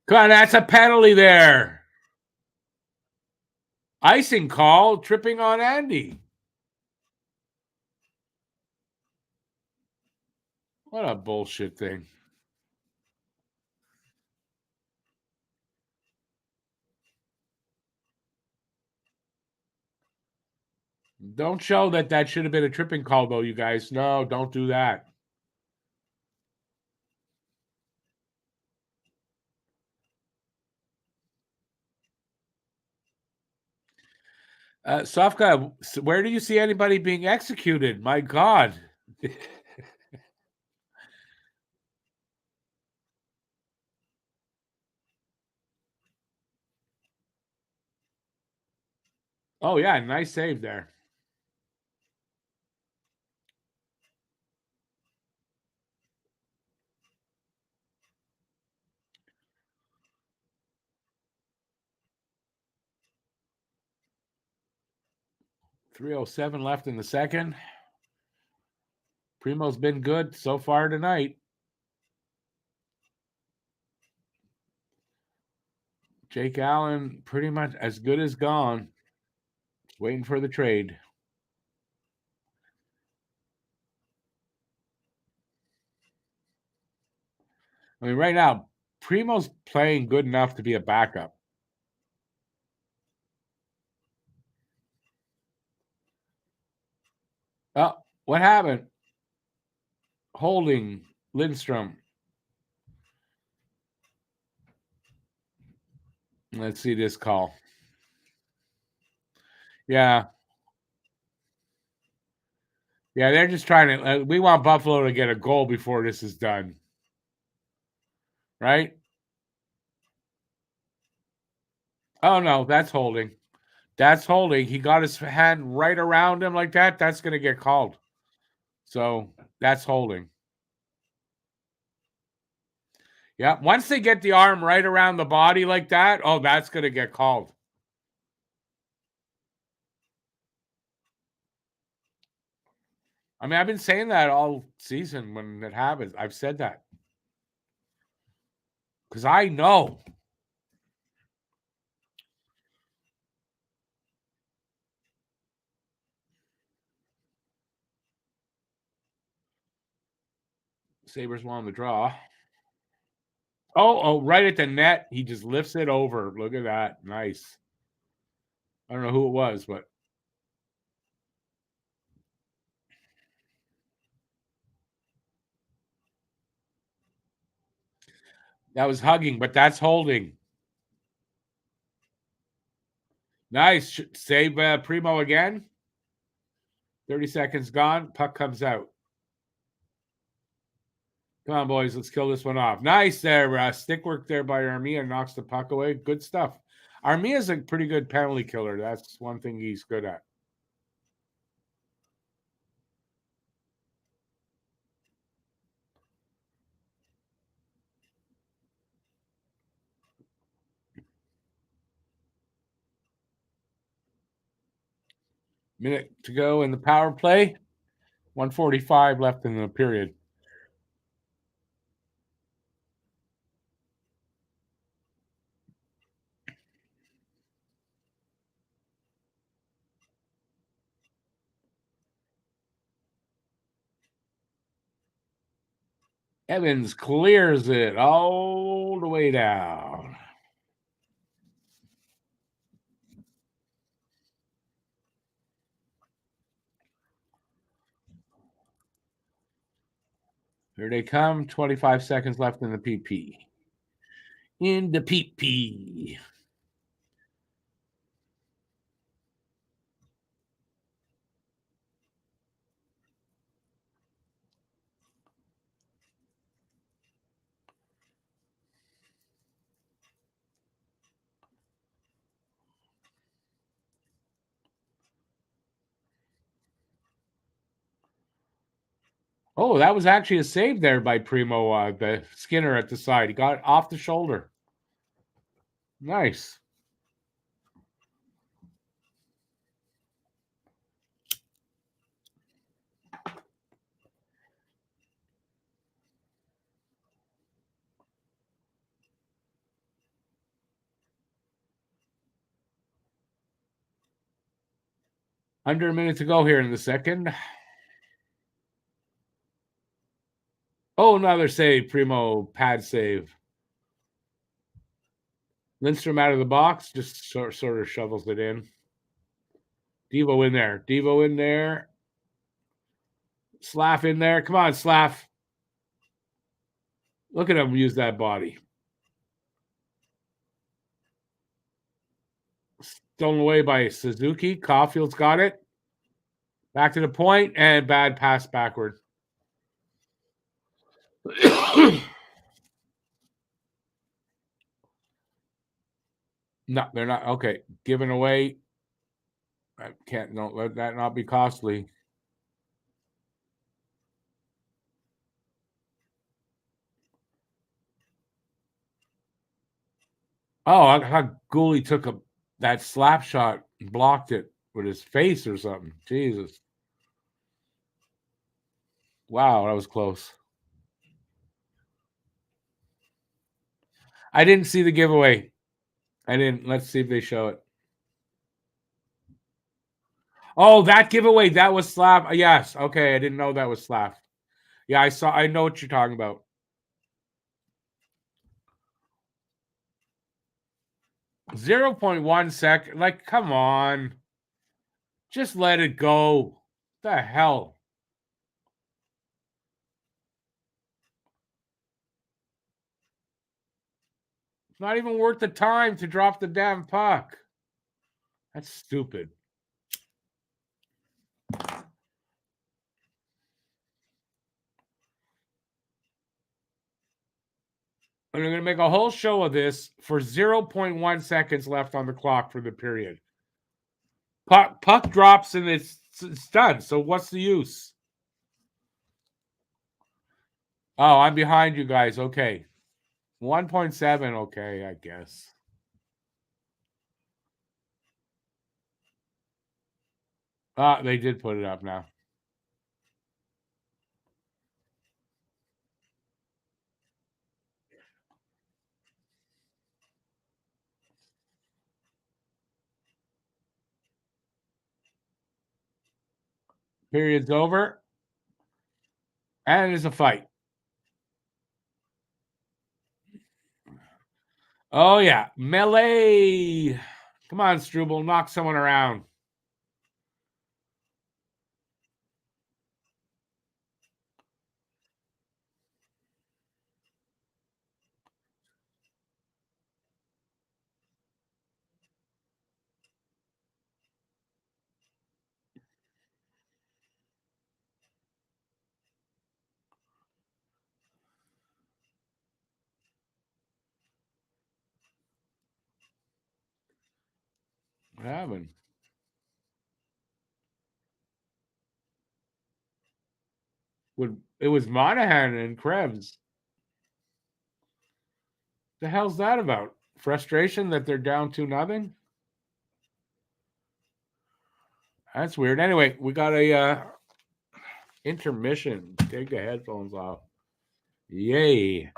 Come on, that's a penalty there. Icing call, tripping on Andy. What a bullshit thing. Don't show that should have been a tripping call, though, you guys. No, don't do that. Sofka, where do you see anybody being executed? My God. Oh, yeah, nice save there. .307 left in the second. Primo's been good so far tonight. Jake Allen, pretty much as good as gone. Waiting for the trade. I mean, right now, Primo's playing good enough to be a backup. Oh, what happened? Holding Lindstrom. Let's see this call. Yeah. Yeah, they're just trying to we want Buffalo to get a goal before this is done. Right? Oh, no, that's holding. That's holding. He got his hand right around him like that. That's going to get called. So, that's holding. Yeah, once they get the arm right around the body like that, oh, that's going to get called. I mean, I've been saying that all season when it happens. I've said that. Because I know. Sabres won the draw. Oh, right at the net. He just lifts it over. Look at that. Nice. I don't know who it was, but that was hugging, but that's holding. Nice. Save Primo again. 30 seconds gone. Puck comes out. Come on, boys. Let's kill this one off. Nice there. Stick work there by Armia. Knocks the puck away. Good stuff. Armia's a pretty good penalty killer. That's one thing he's good at. Minute to go in the power play. 1:45 left in the period. Evans clears it all the way down. Here they come. 25 seconds left in the PP. In the PP. Oh, that was actually a save there by Primo, the Skinner at the side. He got it off the shoulder. Nice. Under a minute to go here in the second. Oh, another save. Primo pad save. Lindstrom out of the box, just sort of shovels it in. Devo in there. Devo in there. Slav in there. Come on, Slav. Look at him use that body. Stolen away by Suzuki. Caulfield's got it. Back to the point and bad pass backward. No, they're not. Okay, giving away. I can't. Don't let that not be costly. Oh, how Gooley took that slap shot and blocked it with his face or something. Jesus. Wow, that was close. I didn't see the giveaway. I didn't. Let's see if they show it. Oh, that giveaway. That was slap. Yes. Okay. I didn't know that was slap. Yeah, I saw. I know what you're talking about. 0.1 second. Like, come on. Just let it go. The hell? It's not even worth the time to drop the damn puck. That's stupid. And I'm going to make a whole show of this for 0.1 seconds left on the clock for the period. Puck drops and it's done. So what's the use? Oh, I'm behind you guys. Okay. 1.7. Okay, I guess. They did put it up now. Period's over. And it's a fight. Oh, yeah. Melee. Come on, Struble. Knock someone around. What happened? It was Monahan and Krebs. The hell's that about? Frustration that they're down 2-0? That's weird. Anyway, we got a intermission. Take the headphones off. Yay.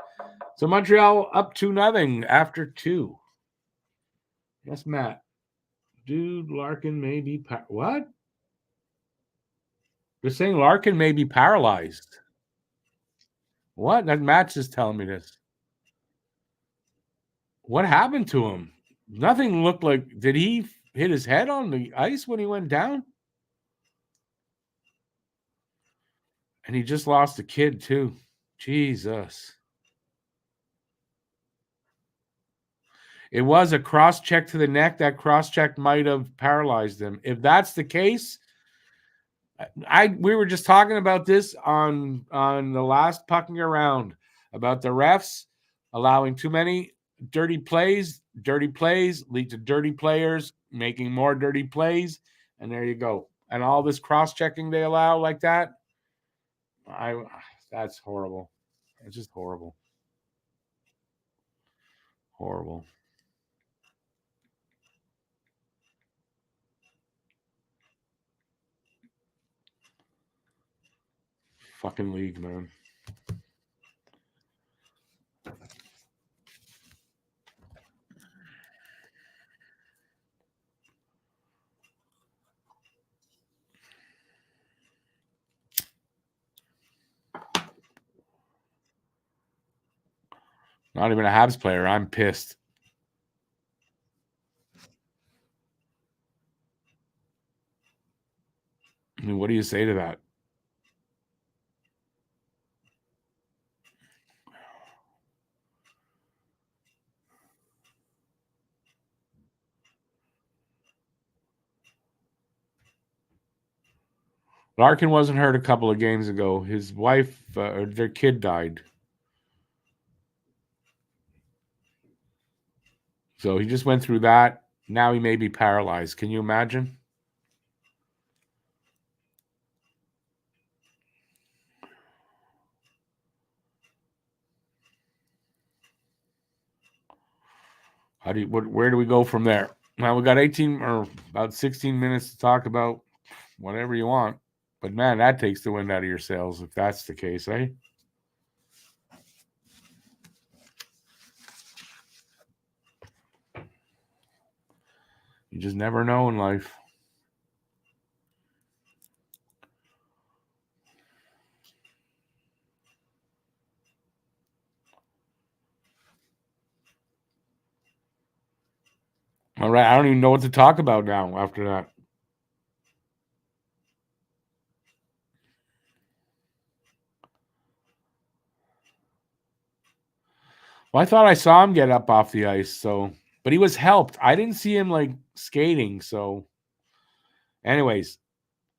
So Montreal up 2-0 after 2. Yes, Matt. Dude, Larkin may be what? They're saying Larkin may be paralyzed. What? That Matt's just telling me this. What happened to him? Nothing looked like. Did he hit his head on the ice when he went down? And he just lost a kid too. Jesus. It was a cross check to the neck. That cross check might have paralyzed him. If that's the case, we were just talking about this on the last Pucking Around about the refs allowing too many dirty plays. Dirty plays lead to dirty players making more dirty plays, and there you go. And all this cross checking they allow like that, that's horrible. It's just horrible. Horrible. Fucking league, man. Not even a Habs player. I'm pissed. I mean, what do you say to that? Larkin wasn't hurt a couple of games ago. His wife, or their kid died. So he just went through that. Now he may be paralyzed. Can you imagine? Where do we go from there? Now we got 18 or about 16 minutes to talk about whatever you want. But man, that takes the wind out of your sails if that's the case, eh? You just never know in life. All right, I don't even know what to talk about now after that. Well, I thought I saw him get up off the ice, but he was helped. I didn't see him like skating, so anyways,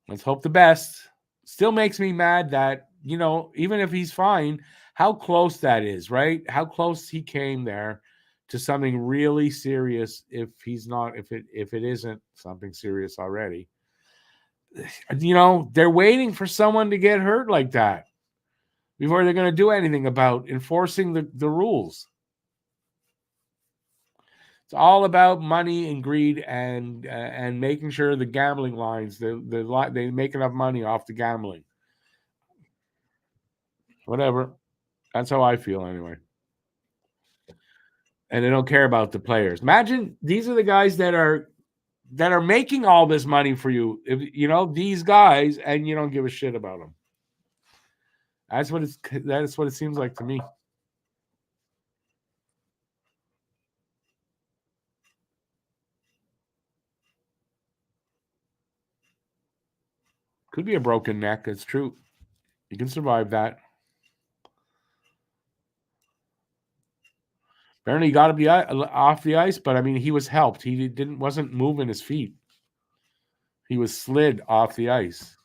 let's hope the best. Still makes me mad that even if he's fine, how close that is, right? How close he came there to something really serious if it isn't something serious already. They're waiting for someone to get hurt like that before they're going to do anything about enforcing the rules. It's all about money and greed and making sure the gambling lines they make enough money off the gambling. Whatever. That's how I feel anyway. And they don't care about the players. Imagine these are the guys that are making all this money for you. If these guys, and you don't give a shit about them. That's what it seems like to me. Could be a broken neck. It's true. You can survive that. Apparently, he got to be off the ice, but I mean, he was helped. He wasn't moving his feet. He was slid off the ice.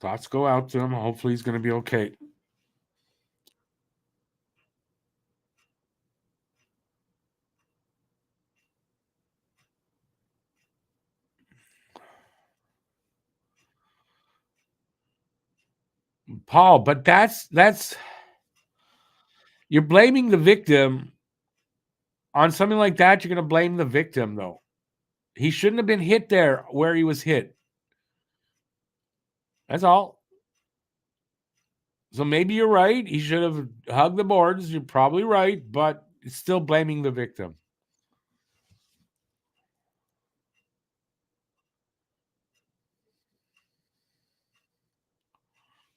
Thoughts go out to him. Hopefully, he's going to be okay. Paul, but that's you're blaming the victim on something like that. You're going to blame the victim, though. He shouldn't have been hit there where he was hit. That's all. So maybe you're right. He should have hugged the boards. You're probably right, but it's still blaming the victim.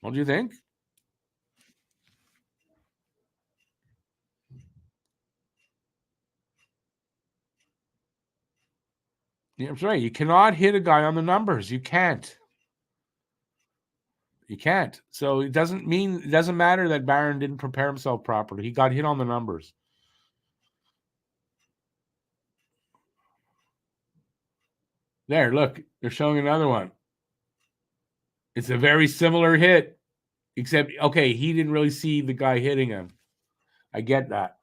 What do you think? Yeah, that's right. You cannot hit a guy on the numbers. You can't. You can't. So it doesn't matter that Barron didn't prepare himself properly. He got hit on the numbers. There, look, they're showing another one. It's a very similar hit, except okay, he didn't really see the guy hitting him. I get that.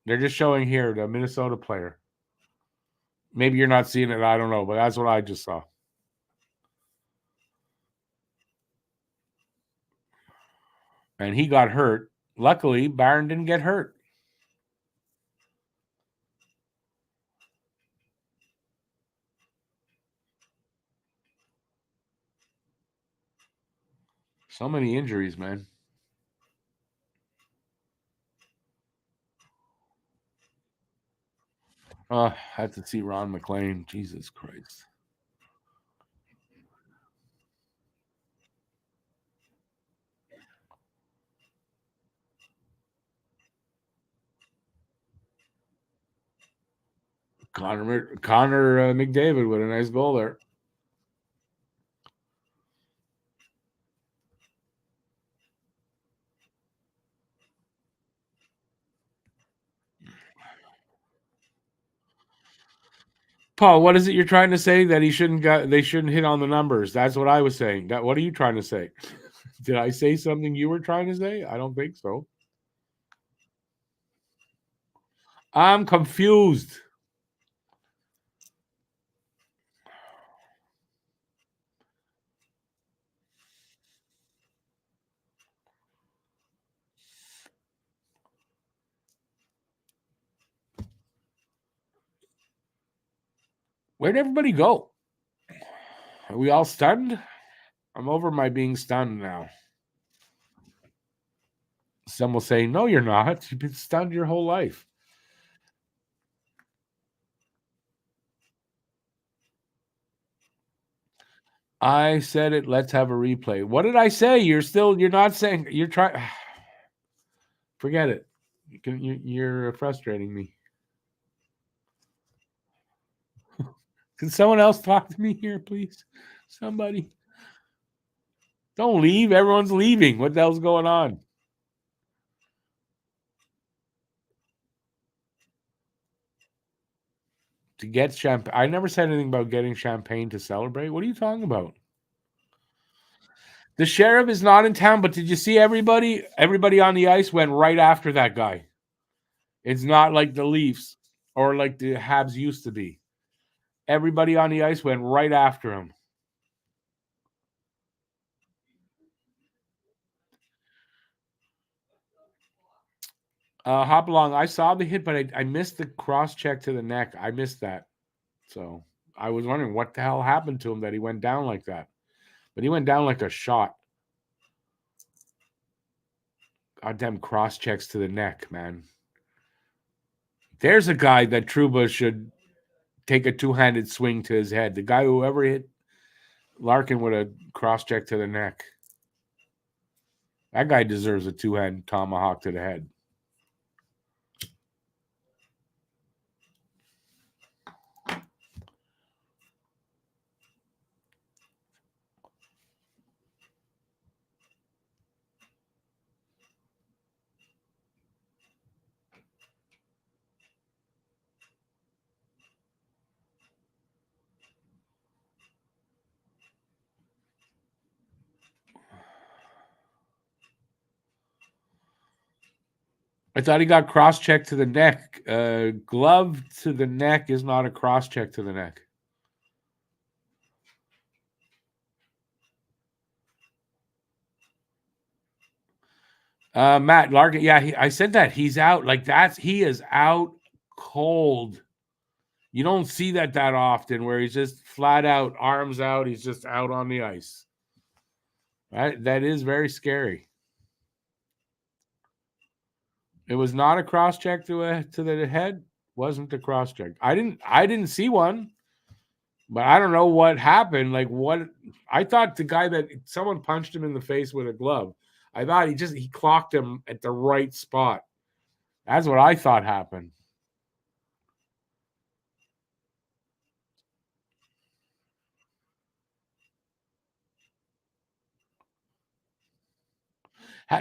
They're just showing here the Minnesota player. Maybe you're not seeing it. I don't know, but that's what I just saw. And he got hurt. Luckily, Barron didn't get hurt. So many injuries, man. I had to see Ron McLean. Jesus Christ. Connor McDavid with a nice goal there. Paul, what is it you're trying to say? That they shouldn't hit on the numbers. That's what I was saying. What are you trying to say? Did I say something you were trying to say? I don't think so. I'm confused. Where'd everybody go? Are we all stunned? I'm over my being stunned now. Some will say, no, you're not. You've been stunned your whole life. I said it. Let's have a replay. What did I say? You're not saying. You're trying. Forget it. You're frustrating me. Can someone else talk to me here, please? Somebody. Don't leave. Everyone's leaving. What the hell's going on? to get champagne. I never said anything about getting champagne to celebrate. What are you talking about? The sheriff is not in town, but did you see everybody? Everybody on the ice went right after that guy. It's not like the Leafs or like the Habs used to be. Everybody on the ice went right after him. Hop along. I saw the hit, but I missed the cross check to the neck. I missed that. So I was wondering what the hell happened to him that he went down like that. But he went down like a shot. Goddamn cross checks to the neck, man. There's a guy that Trouba should take a two-handed swing to his head. The guy who ever hit Larkin with a cross check to the neck. That guy deserves a two-hand tomahawk to the head. I thought he got cross-check to the neck. Glove to the neck is not a cross-check to the neck. Matt Larkin, yeah, I said that. He's out. Like, he is out cold. You don't see that often where he's just flat out, arms out. He's just out on the ice. Right? That is very scary. It was not a cross check to the head. Wasn't a cross check. I didn't see one, but I don't know what happened. Like, what I thought the guy that someone punched him in the face with a glove. I thought he clocked him at the right spot. That's what I thought happened.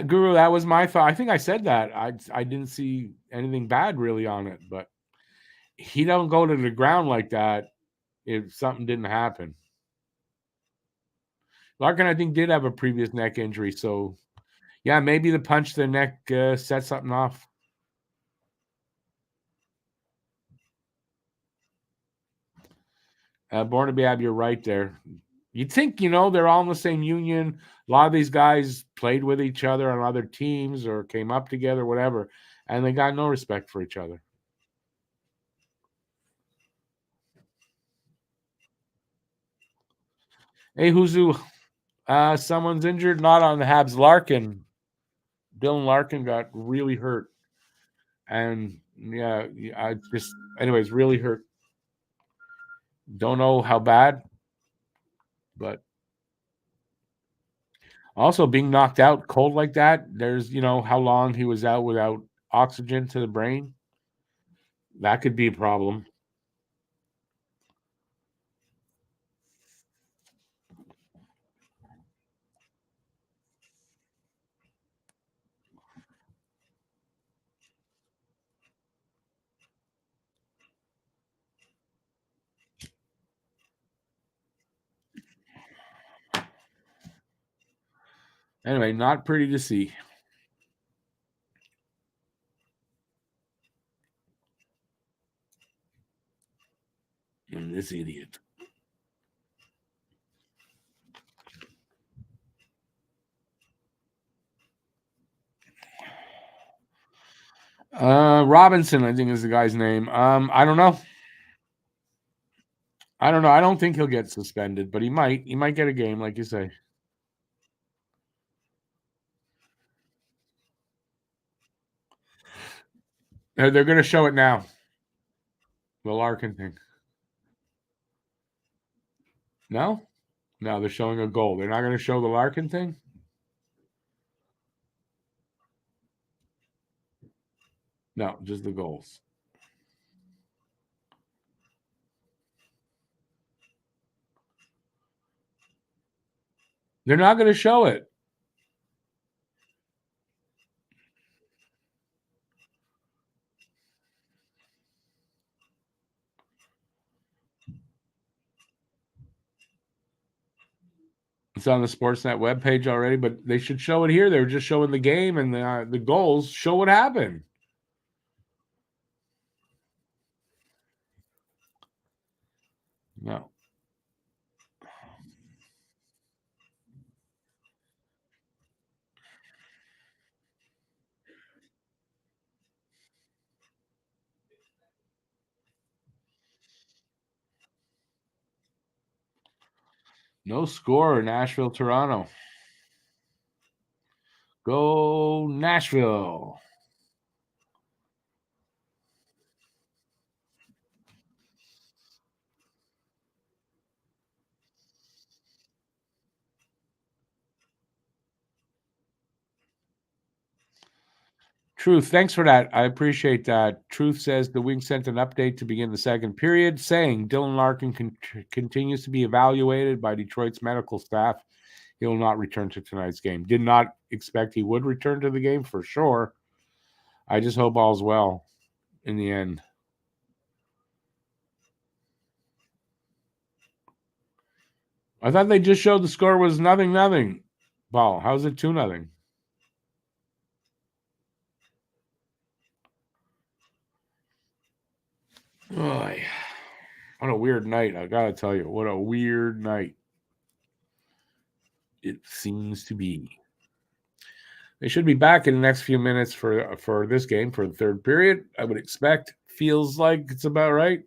Guru, that was my thought. I think I said that. I didn't see anything bad really on it, but he don't go to the ground like that if something didn't happen. Larkin, I think, did have a previous neck injury, so yeah, maybe the punch to the neck set something off. Born to be Ab, you're right there. You'd think, they're all in the same union. A lot of these guys played with each other on other teams or came up together, whatever, and they got no respect for each other. Hey, Huzu, someone's injured, not on the Habs. Larkin. Dylan Larkin got really hurt. And yeah, anyways, really hurt. Don't know how bad, but also being knocked out cold like that, there's, how long he was out without oxygen to the brain. That could be a problem. Anyway, not pretty to see. And this idiot. Robinson, I think is the guy's name. I don't know. I don't know. I don't think he'll get suspended, but he might. He might get a game, like you say. They're going to show it now. The Larkin thing. No? No, they're showing a goal. They're not going to show the Larkin thing? No, just the goals. They're not going to show it. It's on the Sportsnet webpage already, but they should show it here. They were just showing the game and the goals. Show what happened. No. No score, Nashville, Toronto. Go Nashville. Truth, thanks for that. I appreciate that. Truth says the Wings sent an update to begin the second period saying Dylan Larkin continues to be evaluated by Detroit's medical staff. He will not return to tonight's game. Did not expect he would return to the game for sure. I just hope all's well in the end. I thought they just showed the score was 0-0. Paul, how's it 2-0? Boy, what a weird night. I gotta tell you, what a weird night it seems to be. They should be back in the next few minutes for this game, for the third period. I would expect. Feels like it's about right.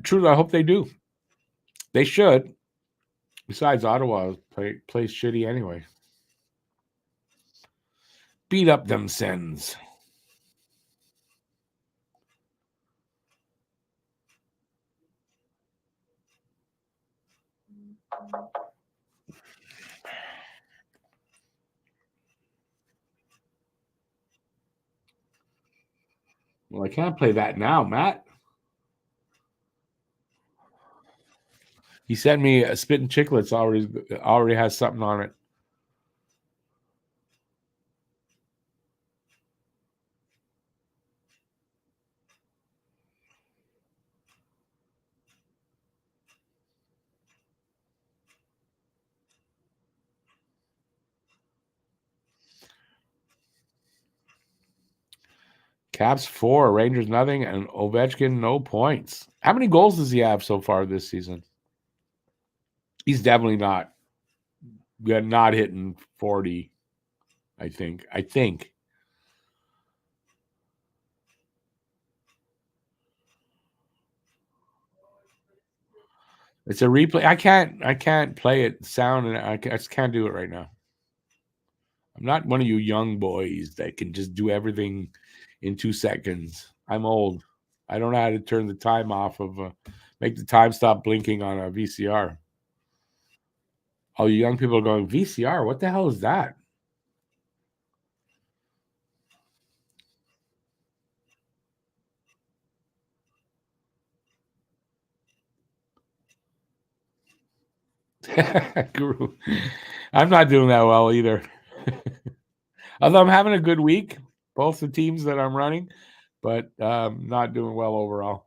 Truly, I hope they do. They should. Besides, Ottawa plays shitty anyway. Beat up them Sens. Well, I can't play that now, Matt. He sent me a Spittin' Chicklets already has something on it. Caps 4, Rangers nothing, and Ovechkin no points. How many goals does he have so far this season? He's definitely not hitting 40. I think. It's a replay. I can't play it sound, and I just can't do it right now. I'm not one of you young boys that can just do everything in 2 seconds. I'm old. I don't know how to turn the time off make the time stop blinking on a VCR. All you young people are going, VCR? What the hell is that? Guru. I'm not doing that well either. Although I'm having a good week, both the teams that I'm running, but not doing well overall.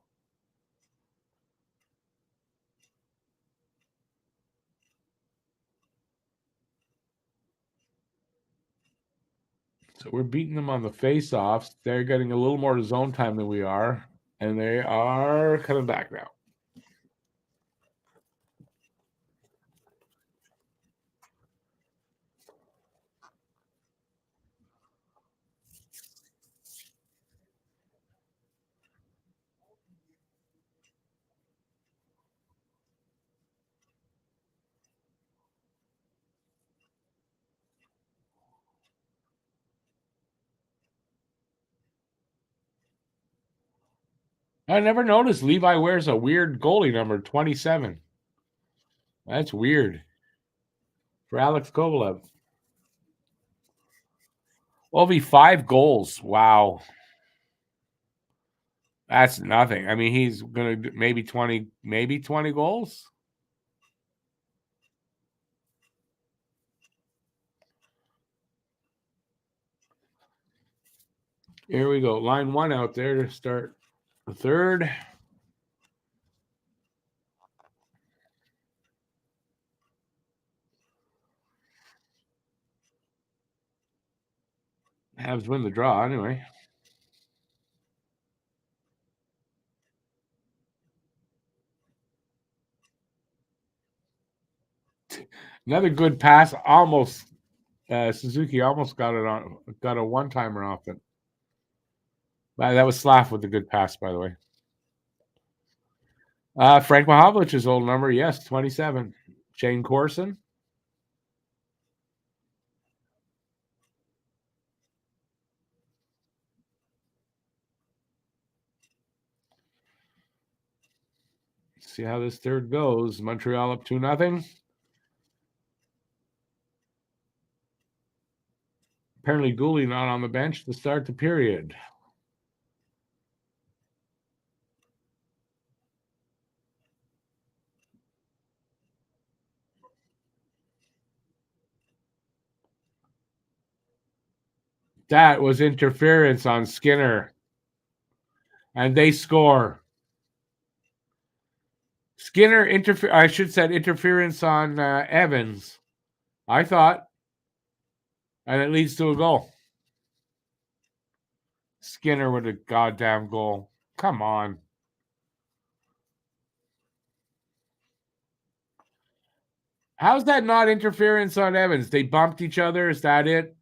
So we're beating them on the face-offs. They're getting a little more zone time than we are, and they are coming back now. I never noticed Levi wears a weird goalie number, 27. That's weird for Alex Kovalev. Well, it'll be 5 goals. Wow. That's nothing. I mean, he's going to maybe 20 goals. Here we go. Line one out there to start the third. Habs win the draw anyway. Another good pass. Almost Suzuki almost got a one timer off it. That was Slav with the good pass, by the way. Frank Mahovlich's old number, yes, 27. Shane Corson. See how this third goes. Montreal up 2-0. Apparently, Dooley not on the bench to start the period. That was interference on Skinner. And they score. Skinner I should said interference on Evans. I thought. And it leads to a goal. Skinner with a goddamn goal. Come on. How's that not interference on Evans? They bumped each other. Is that it?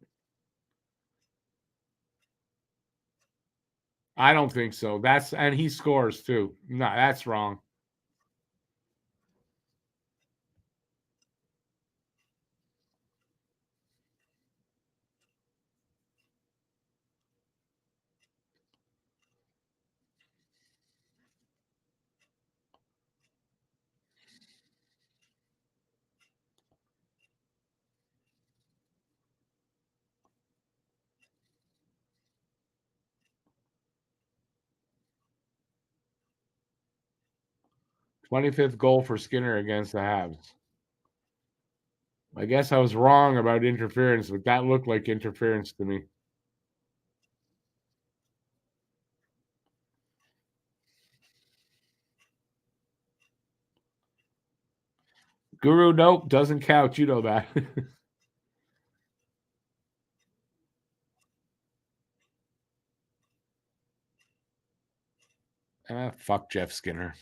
I don't think so. And he scores too. No, that's wrong. "25th goal for Skinner against the Habs." I guess I was wrong about interference, but that looked like interference to me. Guru, nope, doesn't count. You know that. Fuck Jeff Skinner.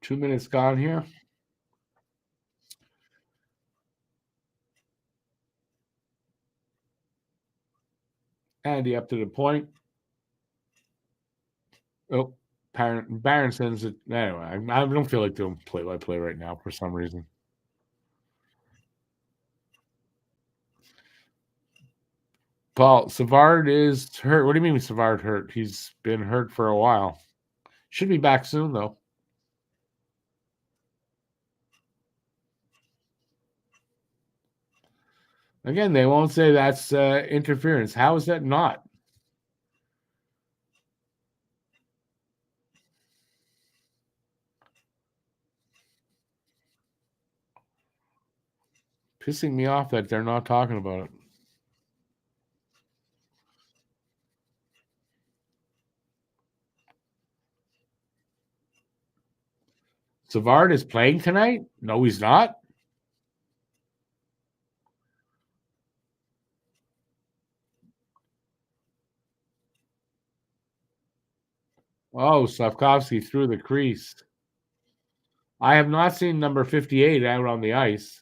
Two minutes gone here. Andy up to the point. Oh, Barron sends it. Anyway, I don't feel like doing play-by-play right now for some reason. Paul, Savard is hurt. What do you mean Savard hurt? He's been hurt for a while. Should be back soon, though. Again, they won't say that's interference. How is that not? Pissing me off that they're not talking about it. Savard is playing tonight? No, he's not. Oh, Slavkovsky through the crease. I have not seen number 58 out on the ice.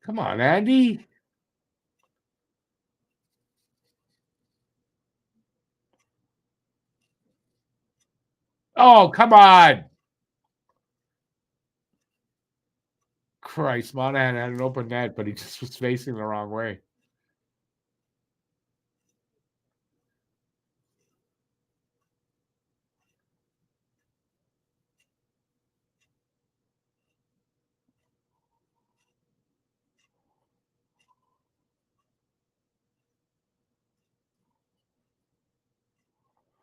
Come on, Andy. Oh, come on. Christ, Monahan had an open net, but he just was facing the wrong way.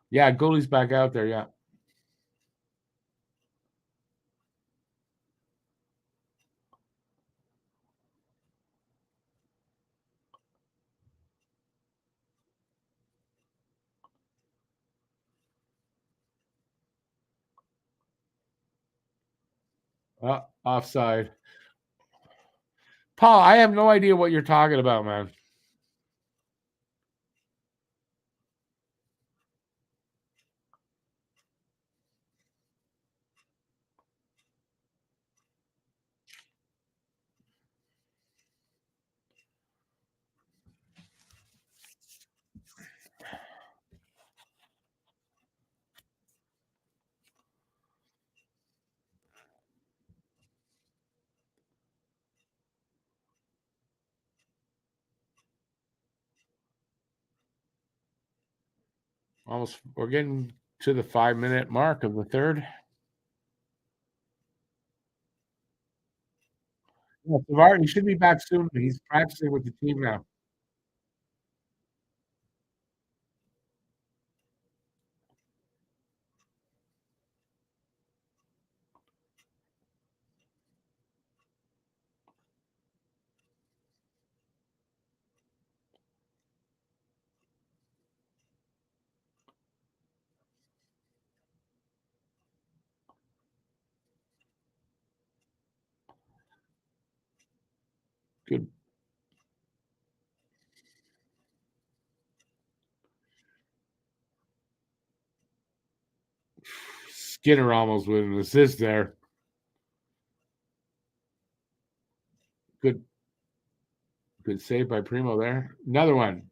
Yeah, goalie's back out there. Yeah. Offside. Paul, I have no idea what you're talking about, man. Almost, we're getting to the 5-minute mark of the third. Yeah, Savard, he should be back soon. He's practicing with the team now. Good. Skinner almost with an assist there. Good, good save by Primo there. Another one.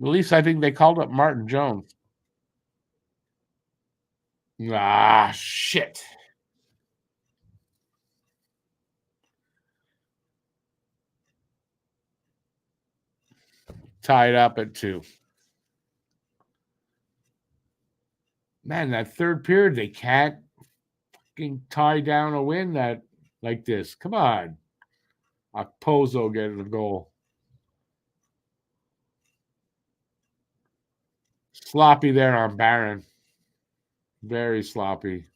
At least I think they called up Martin Jones. Ah, shit. Tied up at 2. Man, that third period, they can't fucking tie down a win that like this. Come on. Pozo getting a goal. Sloppy there on Barron. Very sloppy.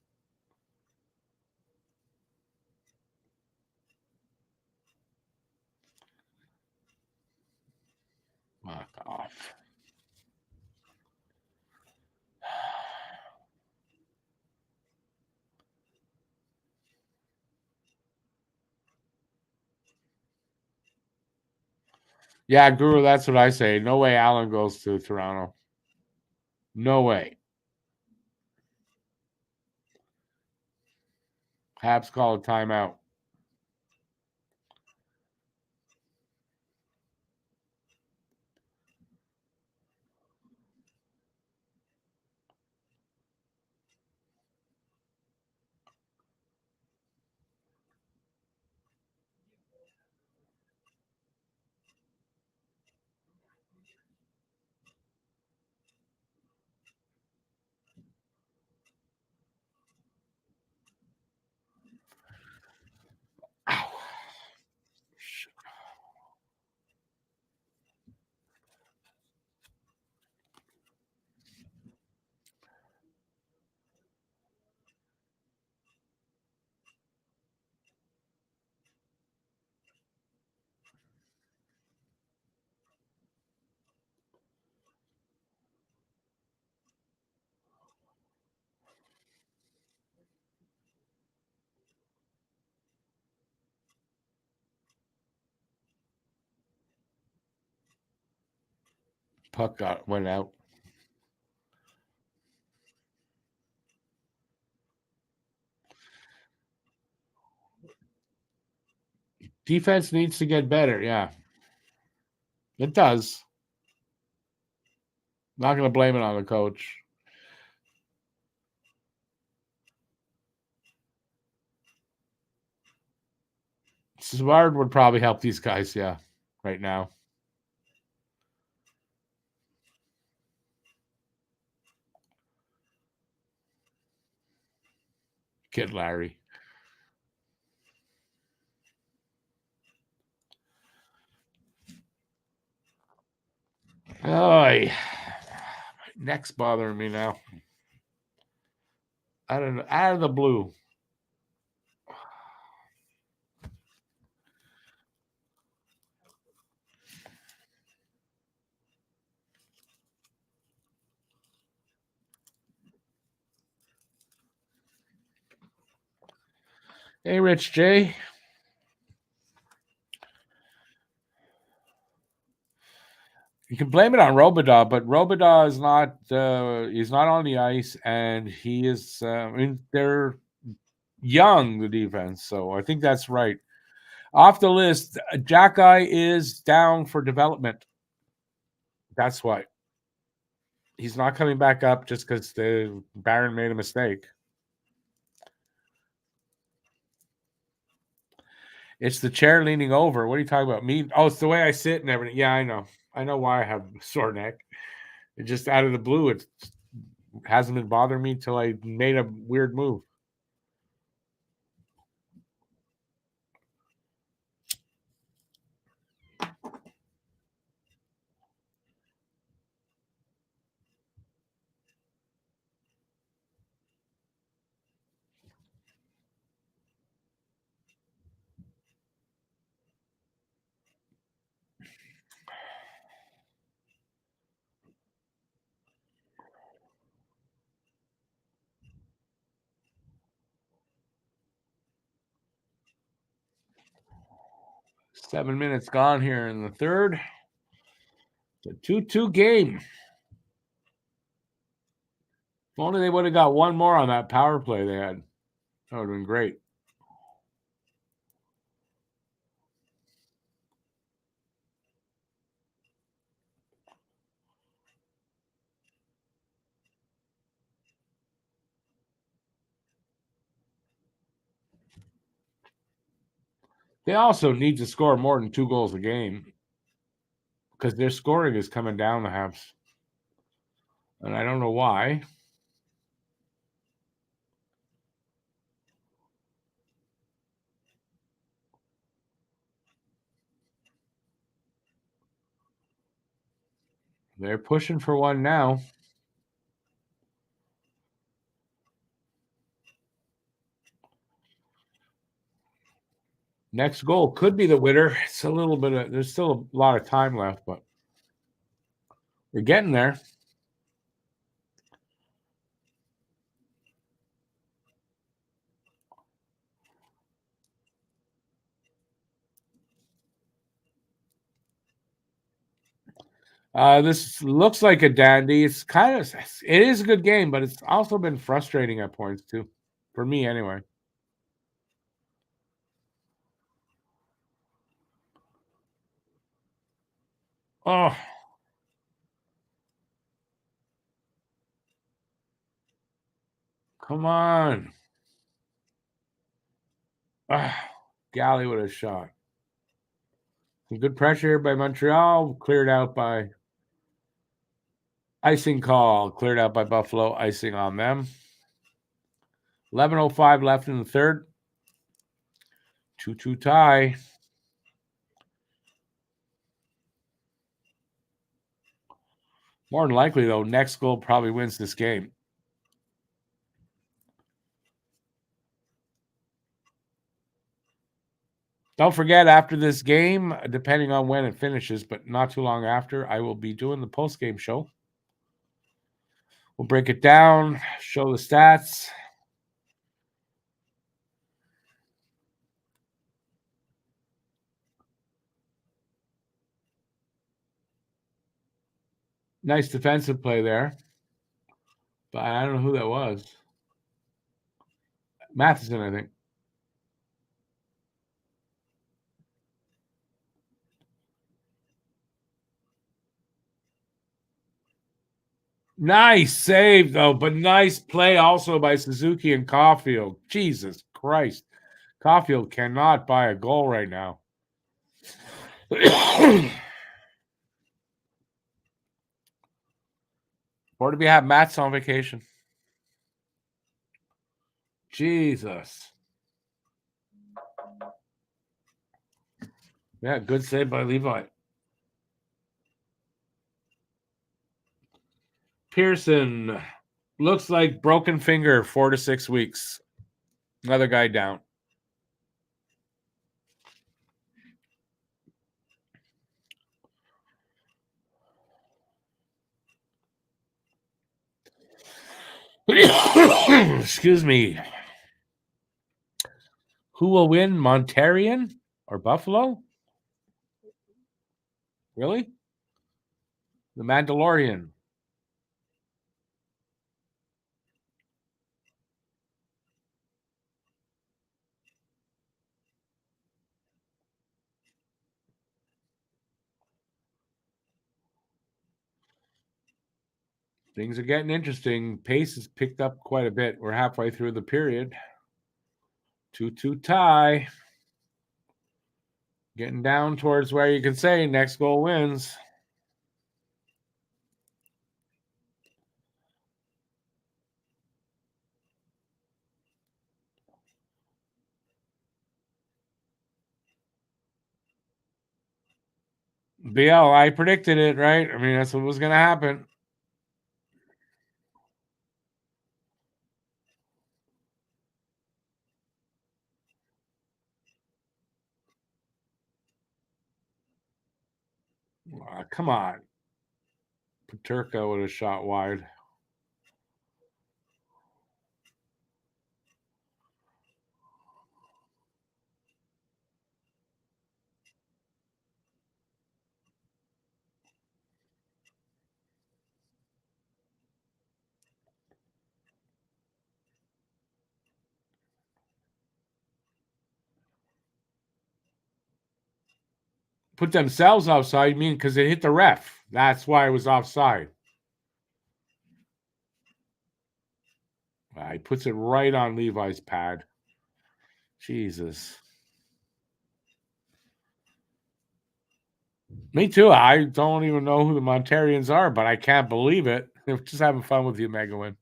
Fuck off. Yeah, Guru, that's what I say. No way Allen goes to Toronto. No way. Habs call a timeout. Puck went out. Defense needs to get better. Yeah, it does. Not going to blame it on the coach. Savard would probably help these guys. Yeah, right now. Kid Larry. Oh, my neck's bothering me now. I don't know. Out of the blue. Hey, Rich J. You can blame it on Robidaw, but Robidaw is not. He's not on the ice, and he is. I mean, they're young, the defense, so I think that's right. Off the list, Jack Eye is down for development. That's why he's not coming back up just because the Baron made a mistake. It's the chair leaning over. What are you talking about? Me? Oh, it's the way I sit and everything. Yeah, I know. I know why I have a sore neck. It just out of the blue. It hasn't been bothering me till I made a weird move. Seven minutes gone here in the third. It's a 2-2 game. If only they would have got one more on that power play they had. That would have been great. They also need to score more than 2 goals a game because their scoring is coming down the Habs. And I don't know why. They're pushing for one now. Next goal could be the winner. It's a little bit of, there's still a lot of time left, but we're getting there. This looks like a dandy. It's kind of, it is a good game, but it's also been frustrating at points too, for me anyway. Oh, come on. Galley with a shot. Some good pressure here by Montreal, cleared out by icing call, cleared out by Buffalo, icing on them. 11:05 left in the third. 2-2 tie. More than likely, though, next goal probably wins this game. Don't forget, after this game, depending on when it finishes, but not too long after, I will be doing the post-game show. We'll break it down, show the stats. Nice defensive play there. But I don't know who that was. Matheson, I think. Nice save, though, but nice play also by Suzuki and Caulfield. Jesus Christ. Caulfield cannot buy a goal right now. Or do we have Matt's on vacation? Jesus. Yeah, good save by Levi. Pearson looks like broken finger, 4 to 6 weeks. Another guy down. Excuse me. Who will win, Montreal or Buffalo? Really? The Mandalorian. Things are getting interesting. Pace has picked up quite a bit. We're halfway through the period. 2-2 tie. Getting down towards where you can say next goal wins. BL, I predicted it, right? I mean, that's what was going to happen. Come on. Paterka would have shot wide. Put themselves offside, you mean because it hit the ref. That's why it was offside. He puts it right on Levi's pad. Jesus. Me too. I don't even know who the Montarians are, but I can't believe it. They're just having fun with the Omega win.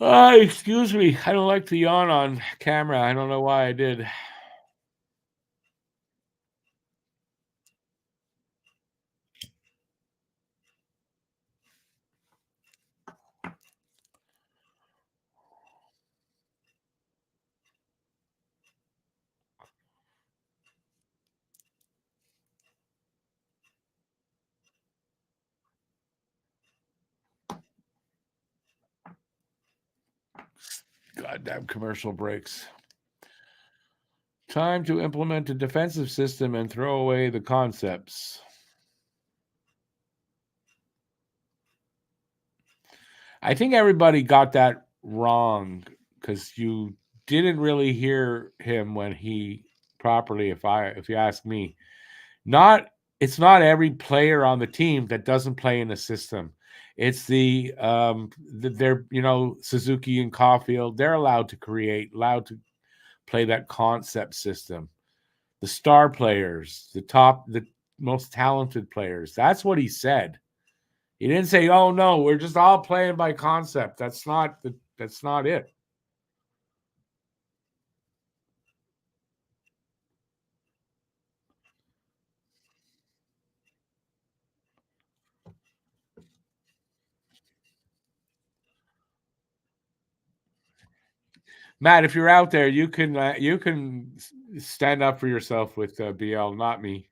Excuse me. I don't like to yawn on camera. I don't know why I did. Goddamn commercial breaks. Time to implement a defensive system and throw away the concepts. I think everybody got that wrong because you didn't really hear him when he properly, if you ask me. It's not every player on the team that doesn't play in the system. It's they're Suzuki and Caulfield, they're allowed to allowed to play that concept system. The star players, the most talented players. That's what he said. He didn't say, "Oh no, we're just all playing by concept." That's not it. Matt, if you're out there, you can stand up for yourself with BL, not me.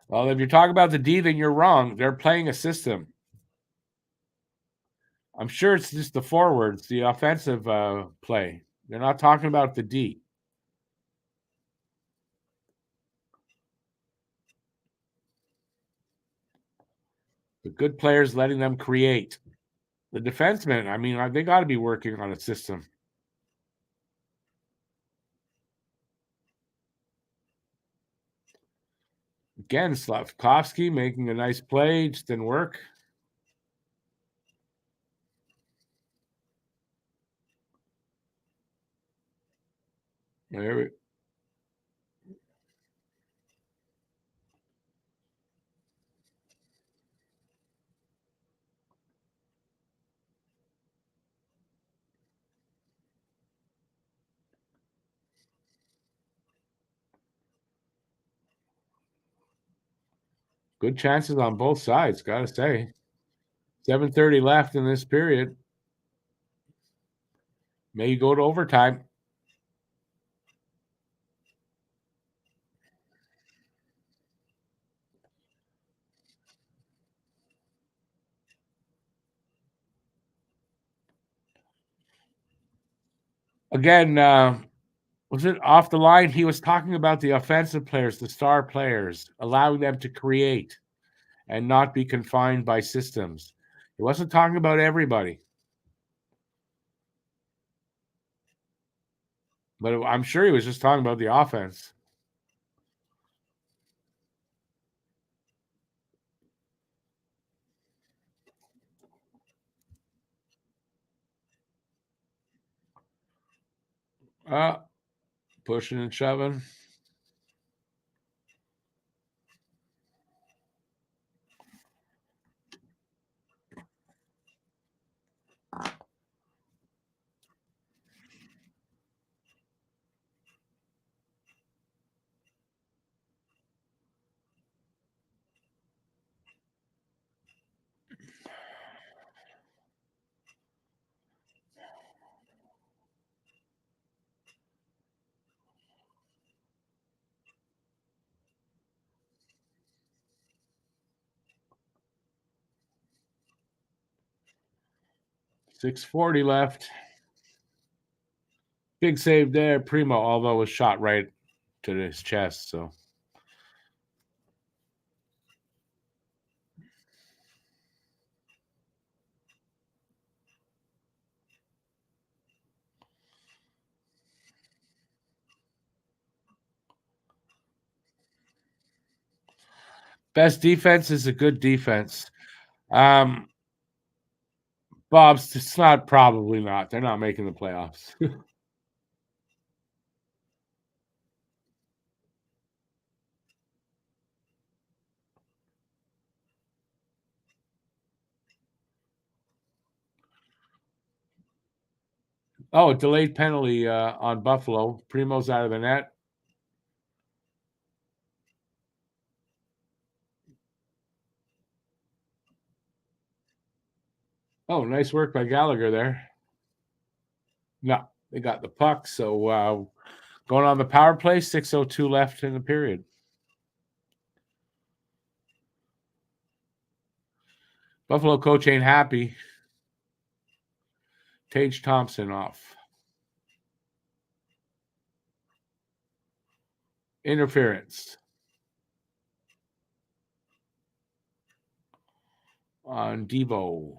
Well, if you're talking about the D, then you're wrong. They're playing a system. I'm sure it's just the forwards, the offensive play. They're not talking about the D. The good players letting them create. The defensemen, I mean, they got to be working on a system. Again, Slavkovsky making a nice play, just didn't work. There, good chances on both sides, gotta say. 7:30 left in this period. May go to overtime. Again, was it off the line? He was talking about the offensive players, the star players, allowing them to create and not be confined by systems. He wasn't talking about everybody, but I'm sure he was just talking about the offense. Uh, Pushing and shoving. .640 left. Big save there. Primo, although was shot right to his chest. So best defense is a good defense. Um, Bob's, it's not, probably not. They're not making the playoffs. Oh, a delayed penalty on Buffalo. Primo's out of the net. Oh, nice work by Gallagher there. No, they got the puck. So going on the power play, 6:02 left in the period. Buffalo coach ain't happy. Tage Thompson off. Interference on Devo.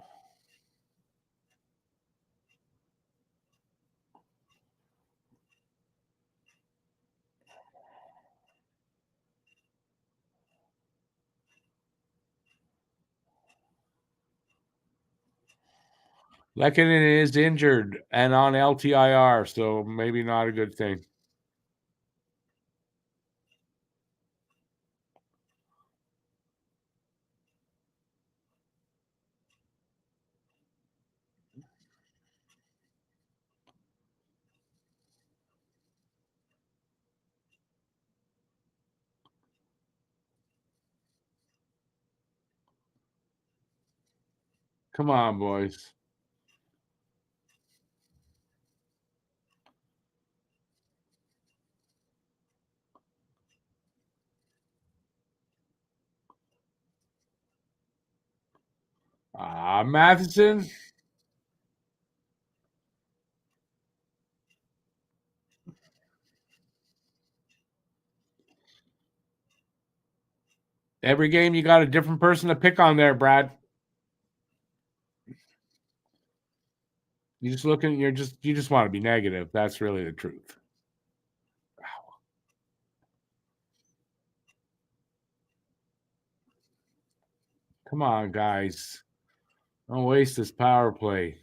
Lehkonen is injured and on LTIR, so maybe not a good thing. Come on, boys. Matheson. Every game you got a different person to pick on there, Brad. You just looking. You just want to be negative. That's really the truth. Come on, guys. Don't waste this power play.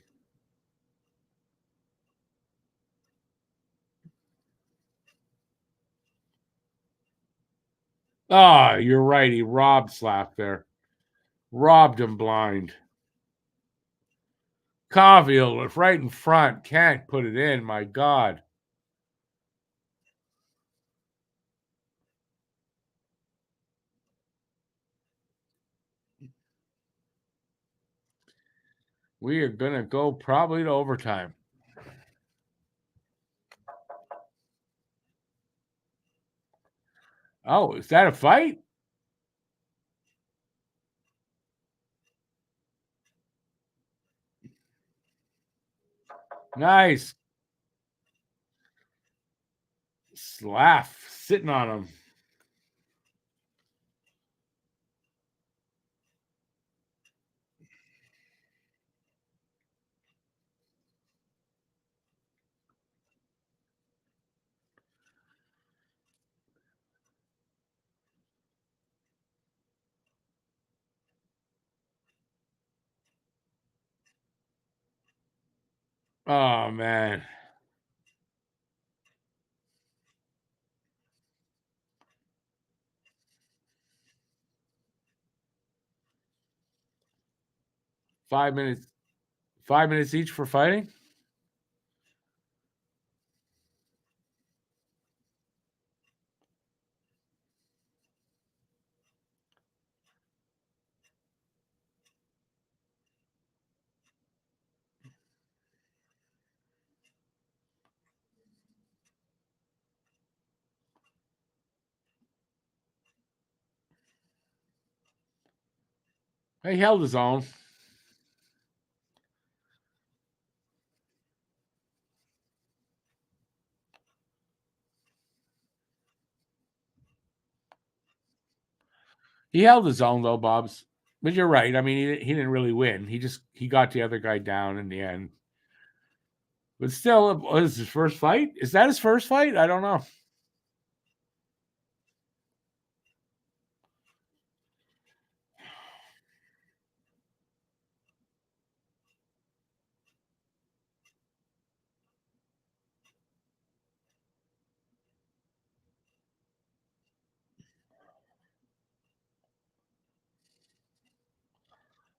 Ah, you're right. He robbed Slack there. Robbed him blind. Caulfield was right in front. Can't put it in. My God. We are going to go probably to overtime. Oh, is that a fight? Nice. Slaff sitting on him. Oh, man. Five minutes. 5 minutes each for fighting? He held his own. He held his own though, Bob's. But you're right. I mean, he didn't really win. He got the other guy down in the end. But still, it was his first fight. Is that his first fight? I don't know.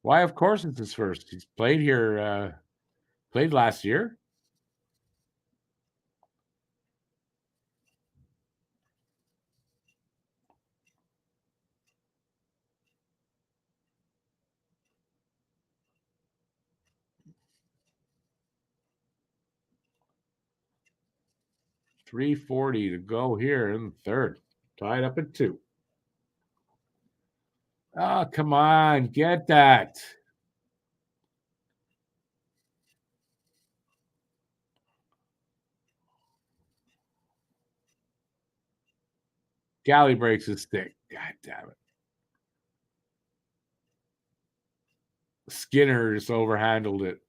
Why? Of course, it's his first. He's played here. Played last year. 3:40 to go here in the third. Tied up at 2. Oh, come on, get that. Galley breaks his stick. God damn it. Skinner just overhandled it.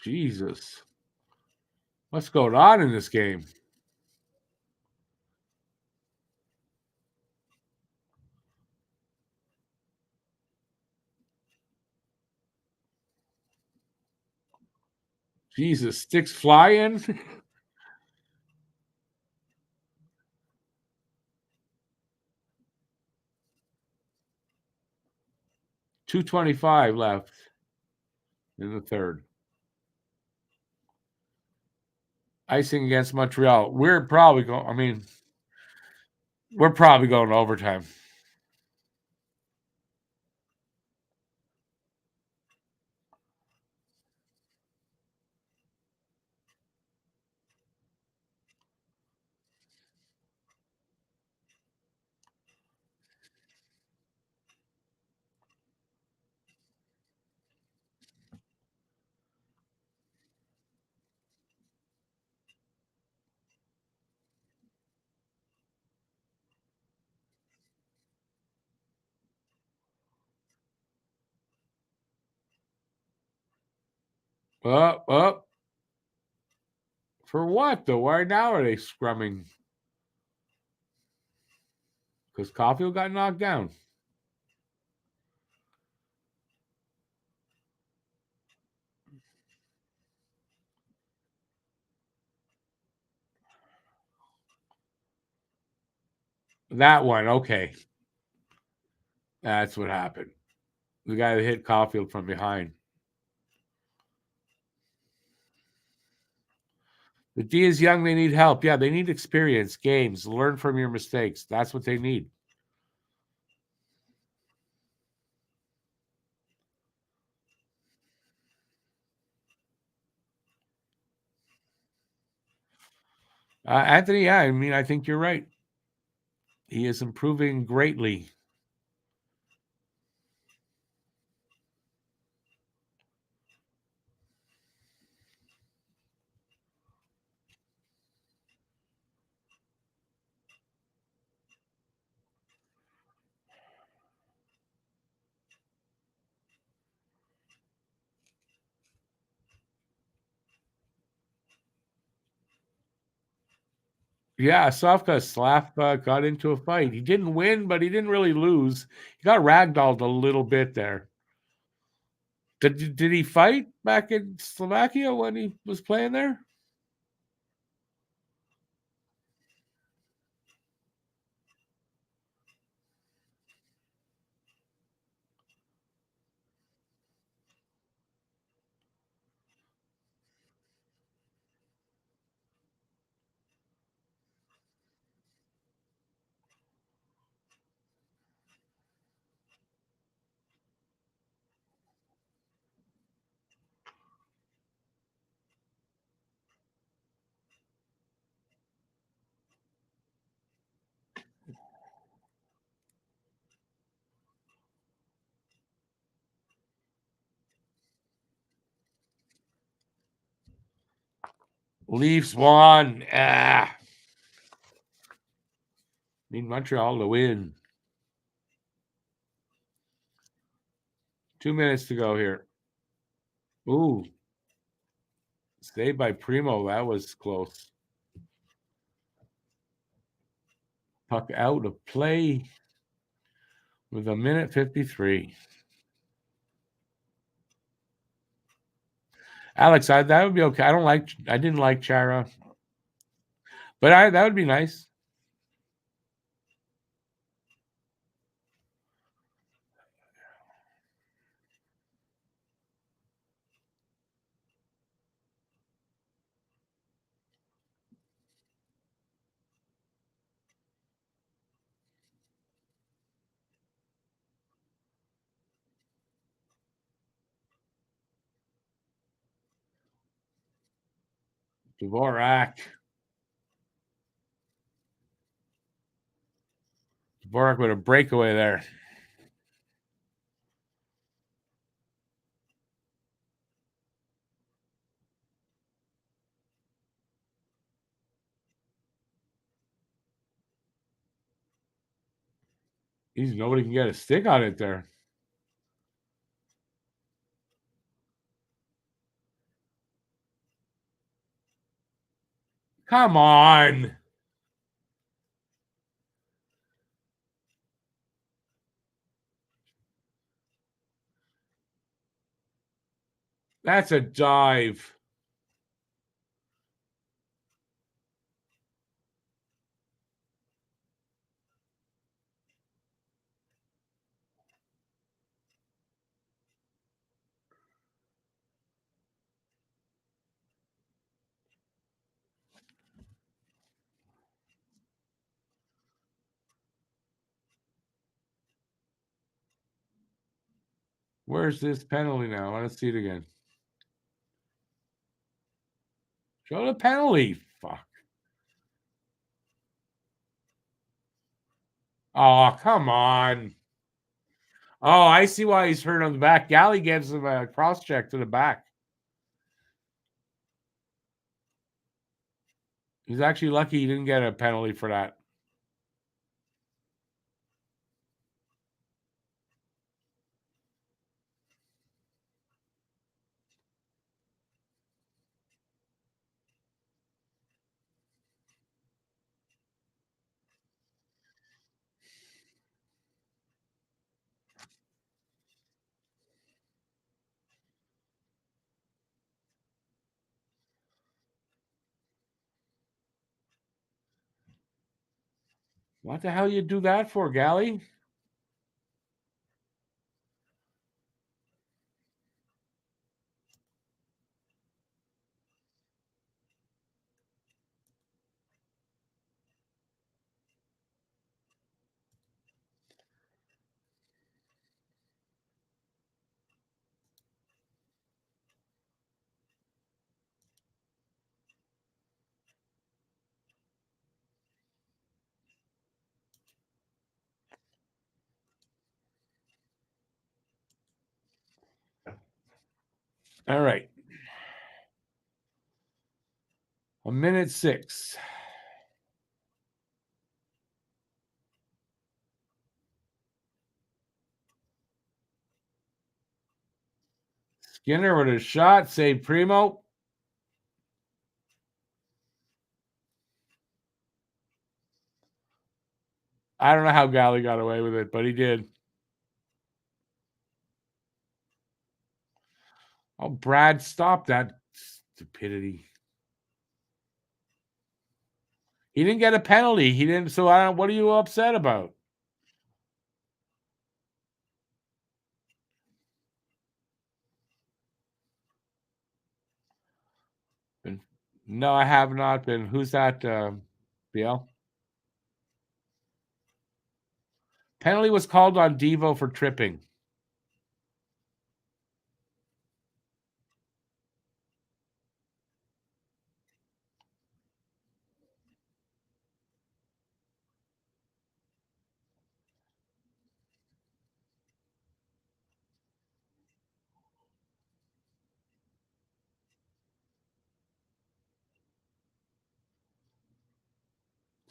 Jesus. What's going on in this game? Jesus, sticks flying. 2:25 left in the third. icing against Montreal. We're probably going. I mean, we're probably going to overtime. Up. For what though? Why now are they scrumming? Because Caulfield got knocked down. That one, okay. That's what happened. The guy that hit Caulfield from behind. The D is young. They need help. Yeah, they need experience, games, learn from your mistakes. That's what they need. Anthony, yeah, I mean, I think you're right. He is improving greatly. Yeah, Sofka Slap got into a fight. He didn't win, but he didn't really lose. He got ragdolled a little bit there. Did he fight back in Slovakia when he was playing there? Leafs won. Need Montreal to win. 2 minutes to go here. Ooh, saved by Primo. That was close. Puck out of play with 1:53. Alex, that would be okay. I didn't like Chara, but that would be nice. Dvorak. Dvorak with a breakaway there. Nobody can get a stick on it there. Come on. That's a dive. Where's this penalty now? I want to see it again. Show the penalty. Fuck. Oh, come on. Oh, I see why he's hurt on the back. Galley gives him a cross check to the back. He's actually lucky he didn't get a penalty for that. What the hell you do that for, Galley? All right. 1:06. Skinner with a shot. Save Primo. I don't know how Galley got away with it, but he did. Oh, Brad, stop that stupidity. He didn't get a penalty. He didn't. So I don't. What are you upset about? No, I have not been. Who's that? BL? Penalty was called on Devo for tripping.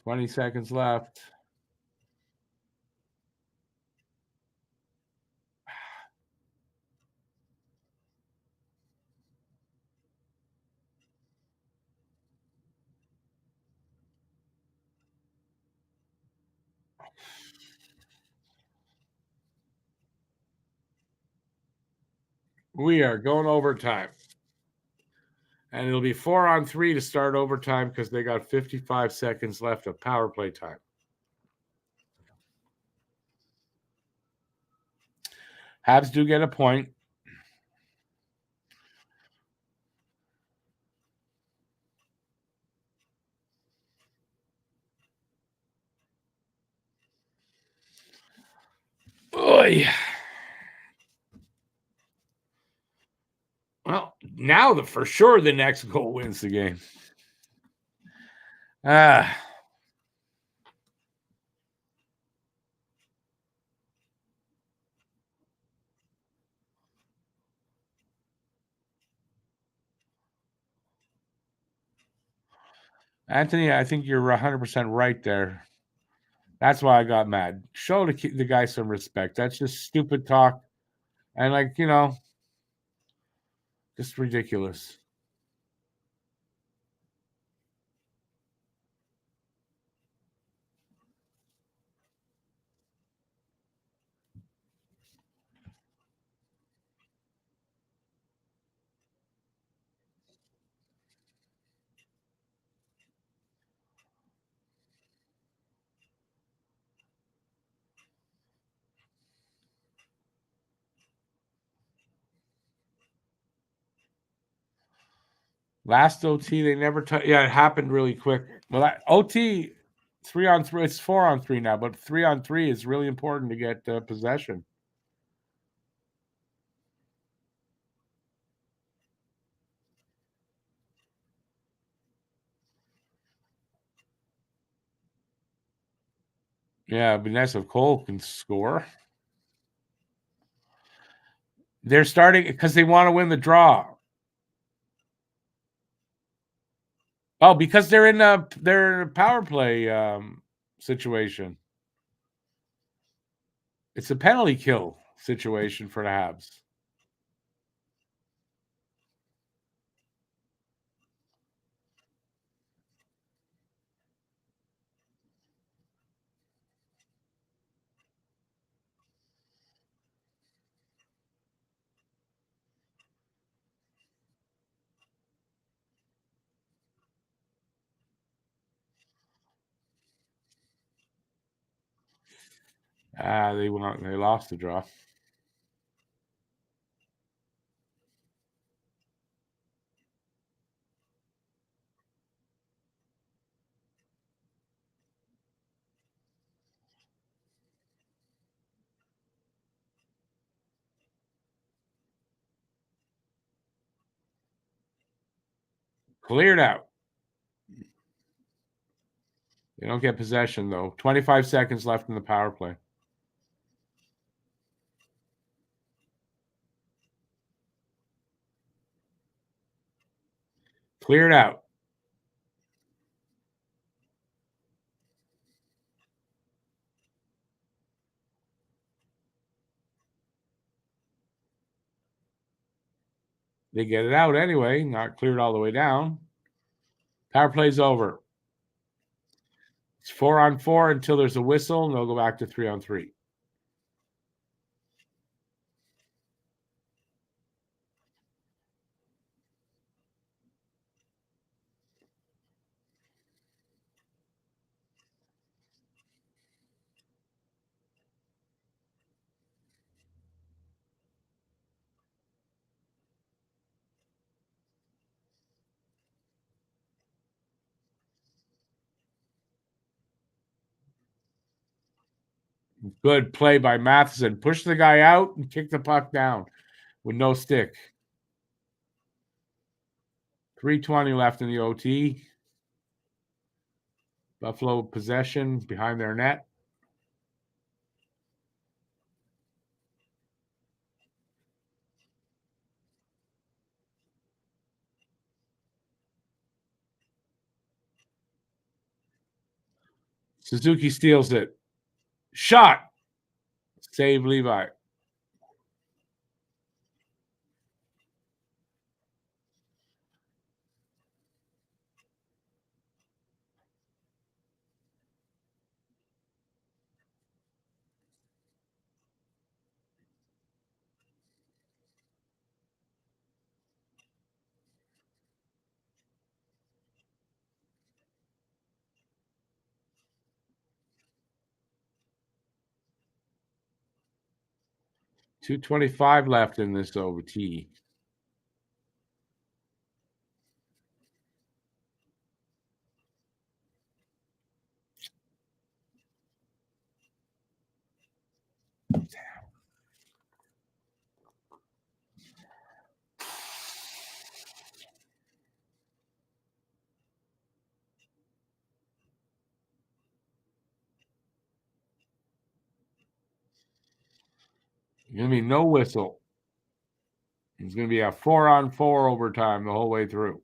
Twenty seconds left. We are going overtime. And it'll be 4-on-3 to start overtime because they got 55 seconds left of power play time. Habs do get a point. Oy. Well, now for sure the next goal wins the game. Anthony, I think you're 100% right there. That's why I got mad. Show the guy some respect. That's just stupid talk. And, just ridiculous. Last OT, they never yeah, it happened really quick. Well, OT 3-on-3, it's 4-on-3 now, but 3-on-3 is really important to get possession. Yeah, Vanessa Cole can score. They're starting because they want to win the draw. Oh, because they're in a power play situation. It's a penalty kill situation for the Habs. They lost the draw. Cleared out. They don't get possession though. 25 seconds left in the power play. Cleared out. They get it out anyway, not cleared all the way down. Power play's over. It's 4-on-4 until there's a whistle, and they'll go back to 3-on-3. Good play by Matheson. Push the guy out and kick the puck down with no stick. 3:20 left in the OT. Buffalo possession behind their net. Suzuki steals it. Shot. Save Levi. .225 left in this OT. Gonna be no whistle. It's gonna be a 4-on-4 overtime the whole way through.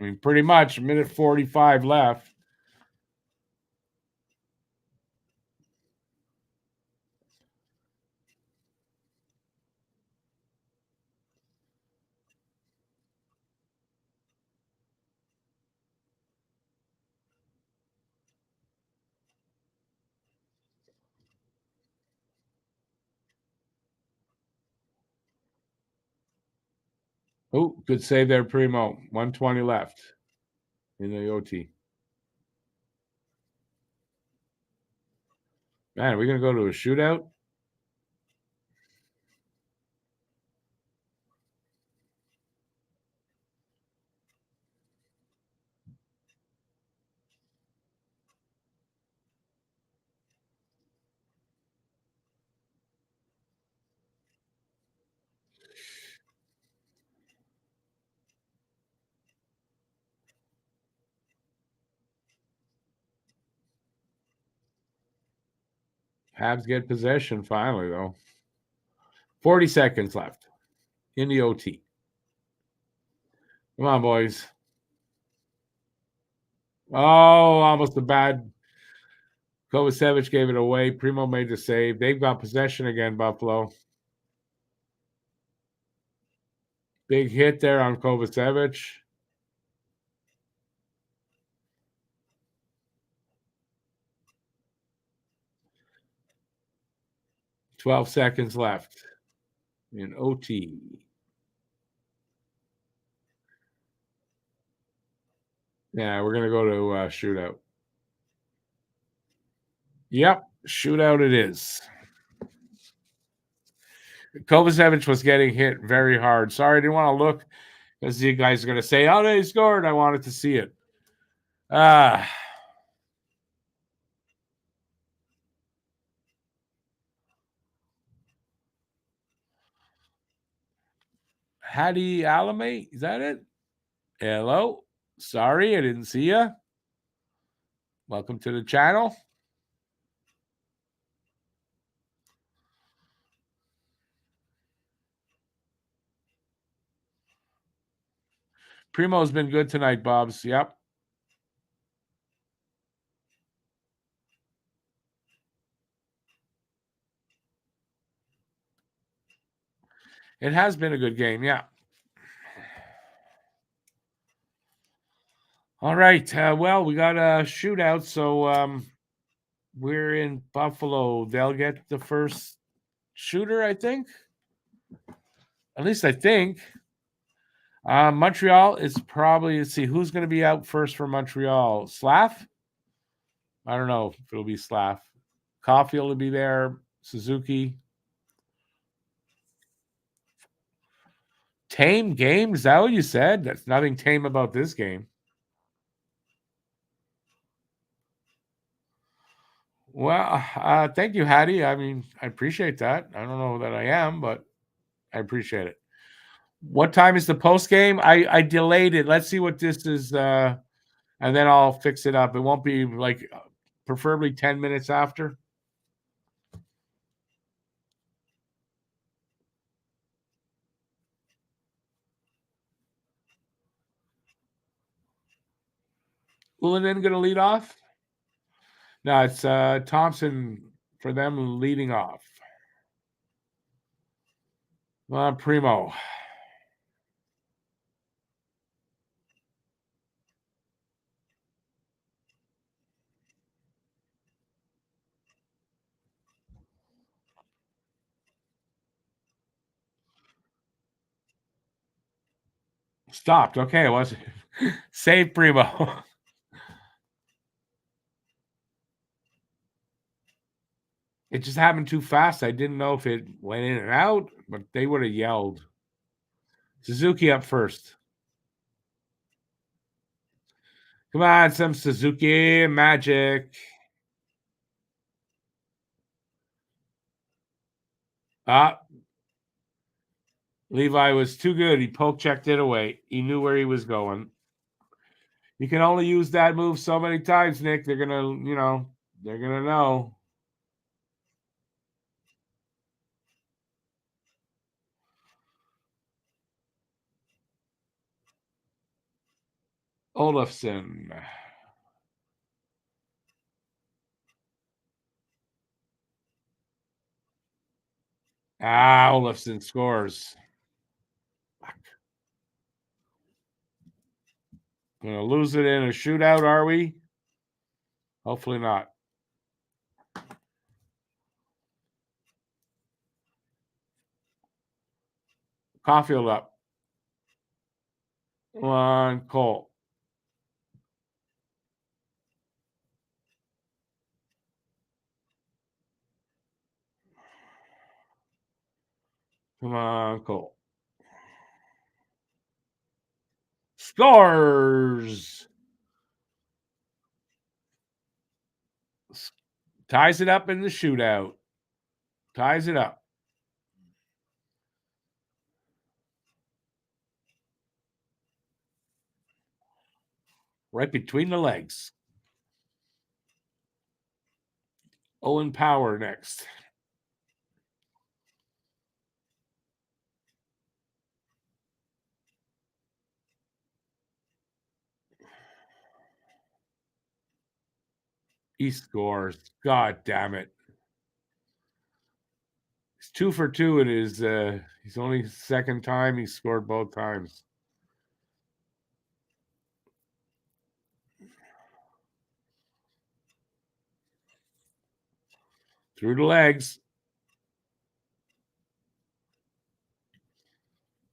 I mean, pretty much a minute 45 left. Oh, good save there, Primo. 120 left in the OT. Man, are we gonna go to a shootout? Habs get possession finally, though. 40 seconds left in the OT. Come on, boys. Oh, almost a bad. Kovacevic gave it away. Primo made the save. They've got possession again, Buffalo. Big hit there on Kovacevic. 12 seconds left in OT. Yeah, we're going to go to shootout. Yep, shootout it is. Kovacevic was getting hit very hard. Sorry, I didn't want to look because you guys are going to say, oh, they scored. I wanted to see it. Hadi Alame, is that it? Hello. Sorry, I didn't see you. Welcome to the channel. Primo's been good tonight, Bobs. Yep. It has been a good game, yeah. All right. Well, we got a shootout, so we're in Buffalo. They'll get the first shooter, I think. At least I think. Montreal is probably, let's see, who's going to be out first for Montreal? Slav? I don't know if it'll be Slav. Caulfield will be there. Suzuki. Tame game? Is that what you said? There's nothing tame about this game. Well, thank you, Hattie. I mean, I appreciate that. I don't know that I am, but I appreciate it. What time is the post game? I delayed it. Let's see what this is, and then I'll fix it up. It won't be like preferably 10 minutes after. Ullinen going to lead off? No, it's Thompson for them leading off. Primo. Stopped. Okay, it was save Primo. It just happened too fast. I didn't know if it went in and out, but they would have yelled. Suzuki up first. Come on, some Suzuki magic. Levi was too good. He poke checked it away. He knew where he was going. You can only use that move so many times, Nick. They're going to, they're going to know. Olofsson. Olofsson scores. Going to lose it in a shootout, are we? Hopefully not. Caulfield up. Come on, Cole. Come on, Cole. Scores. Ties it up in the shootout. Ties it up. Right between the legs. Owen Power next. He scores. God damn it. He's 2 for 2 in his he's only second time he scored both times. Through the legs.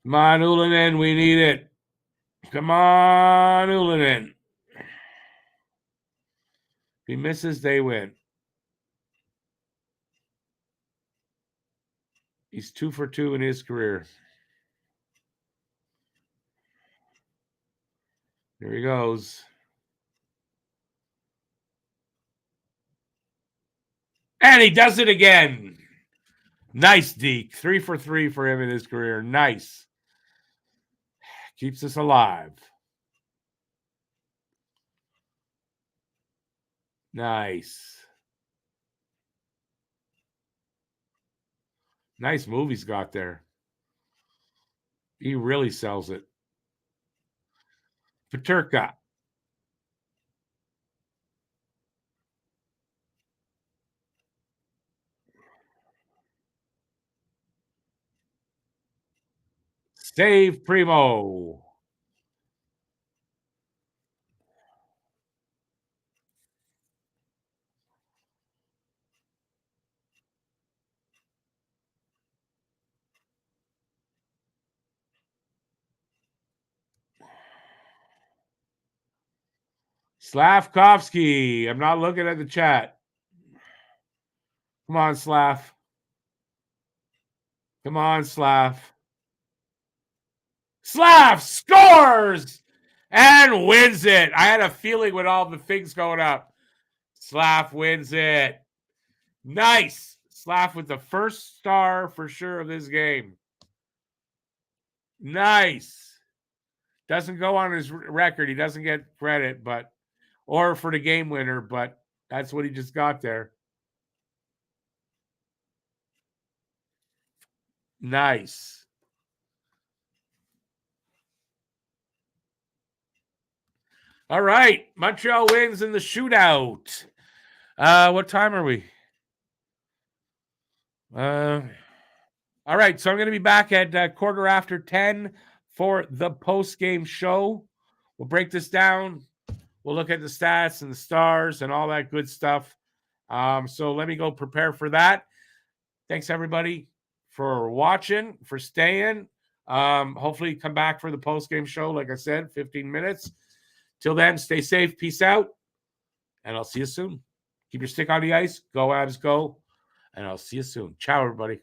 Come on, Ullinen, we need it. Come on, Ullinen. If he misses, they win. He's 2 for 2 in his career. Here he goes. And he does it again. Nice, Deke. 3 for 3 for him in his career. Nice. Keeps us alive. Nice. Nice move he's got there. He really sells it. Peterka. Save Primo. Slavkovsky. I'm not looking at the chat. Come on, Slav. Come on, Slav. Slav scores and wins it. I had a feeling with all the things going up. Slav wins it. Nice. Slav with the first star for sure of this game. Nice. Doesn't go on his record. He doesn't get credit, but or for the game winner, but that's what he just got there. Nice. All right. Montreal wins in the shootout. What time are we? All right. So I'm going to be back at quarter after 10 for the post-game show. We'll break this down. We'll look at the stats and the stars and all that good stuff. So let me go prepare for that. Thanks, everybody, for watching, for staying. Hopefully come back for the post-game show. Like I said, 15 minutes. Till then, stay safe. Peace out. And I'll see you soon. Keep your stick on the ice. Go, Habs, go. And I'll see you soon. Ciao, everybody.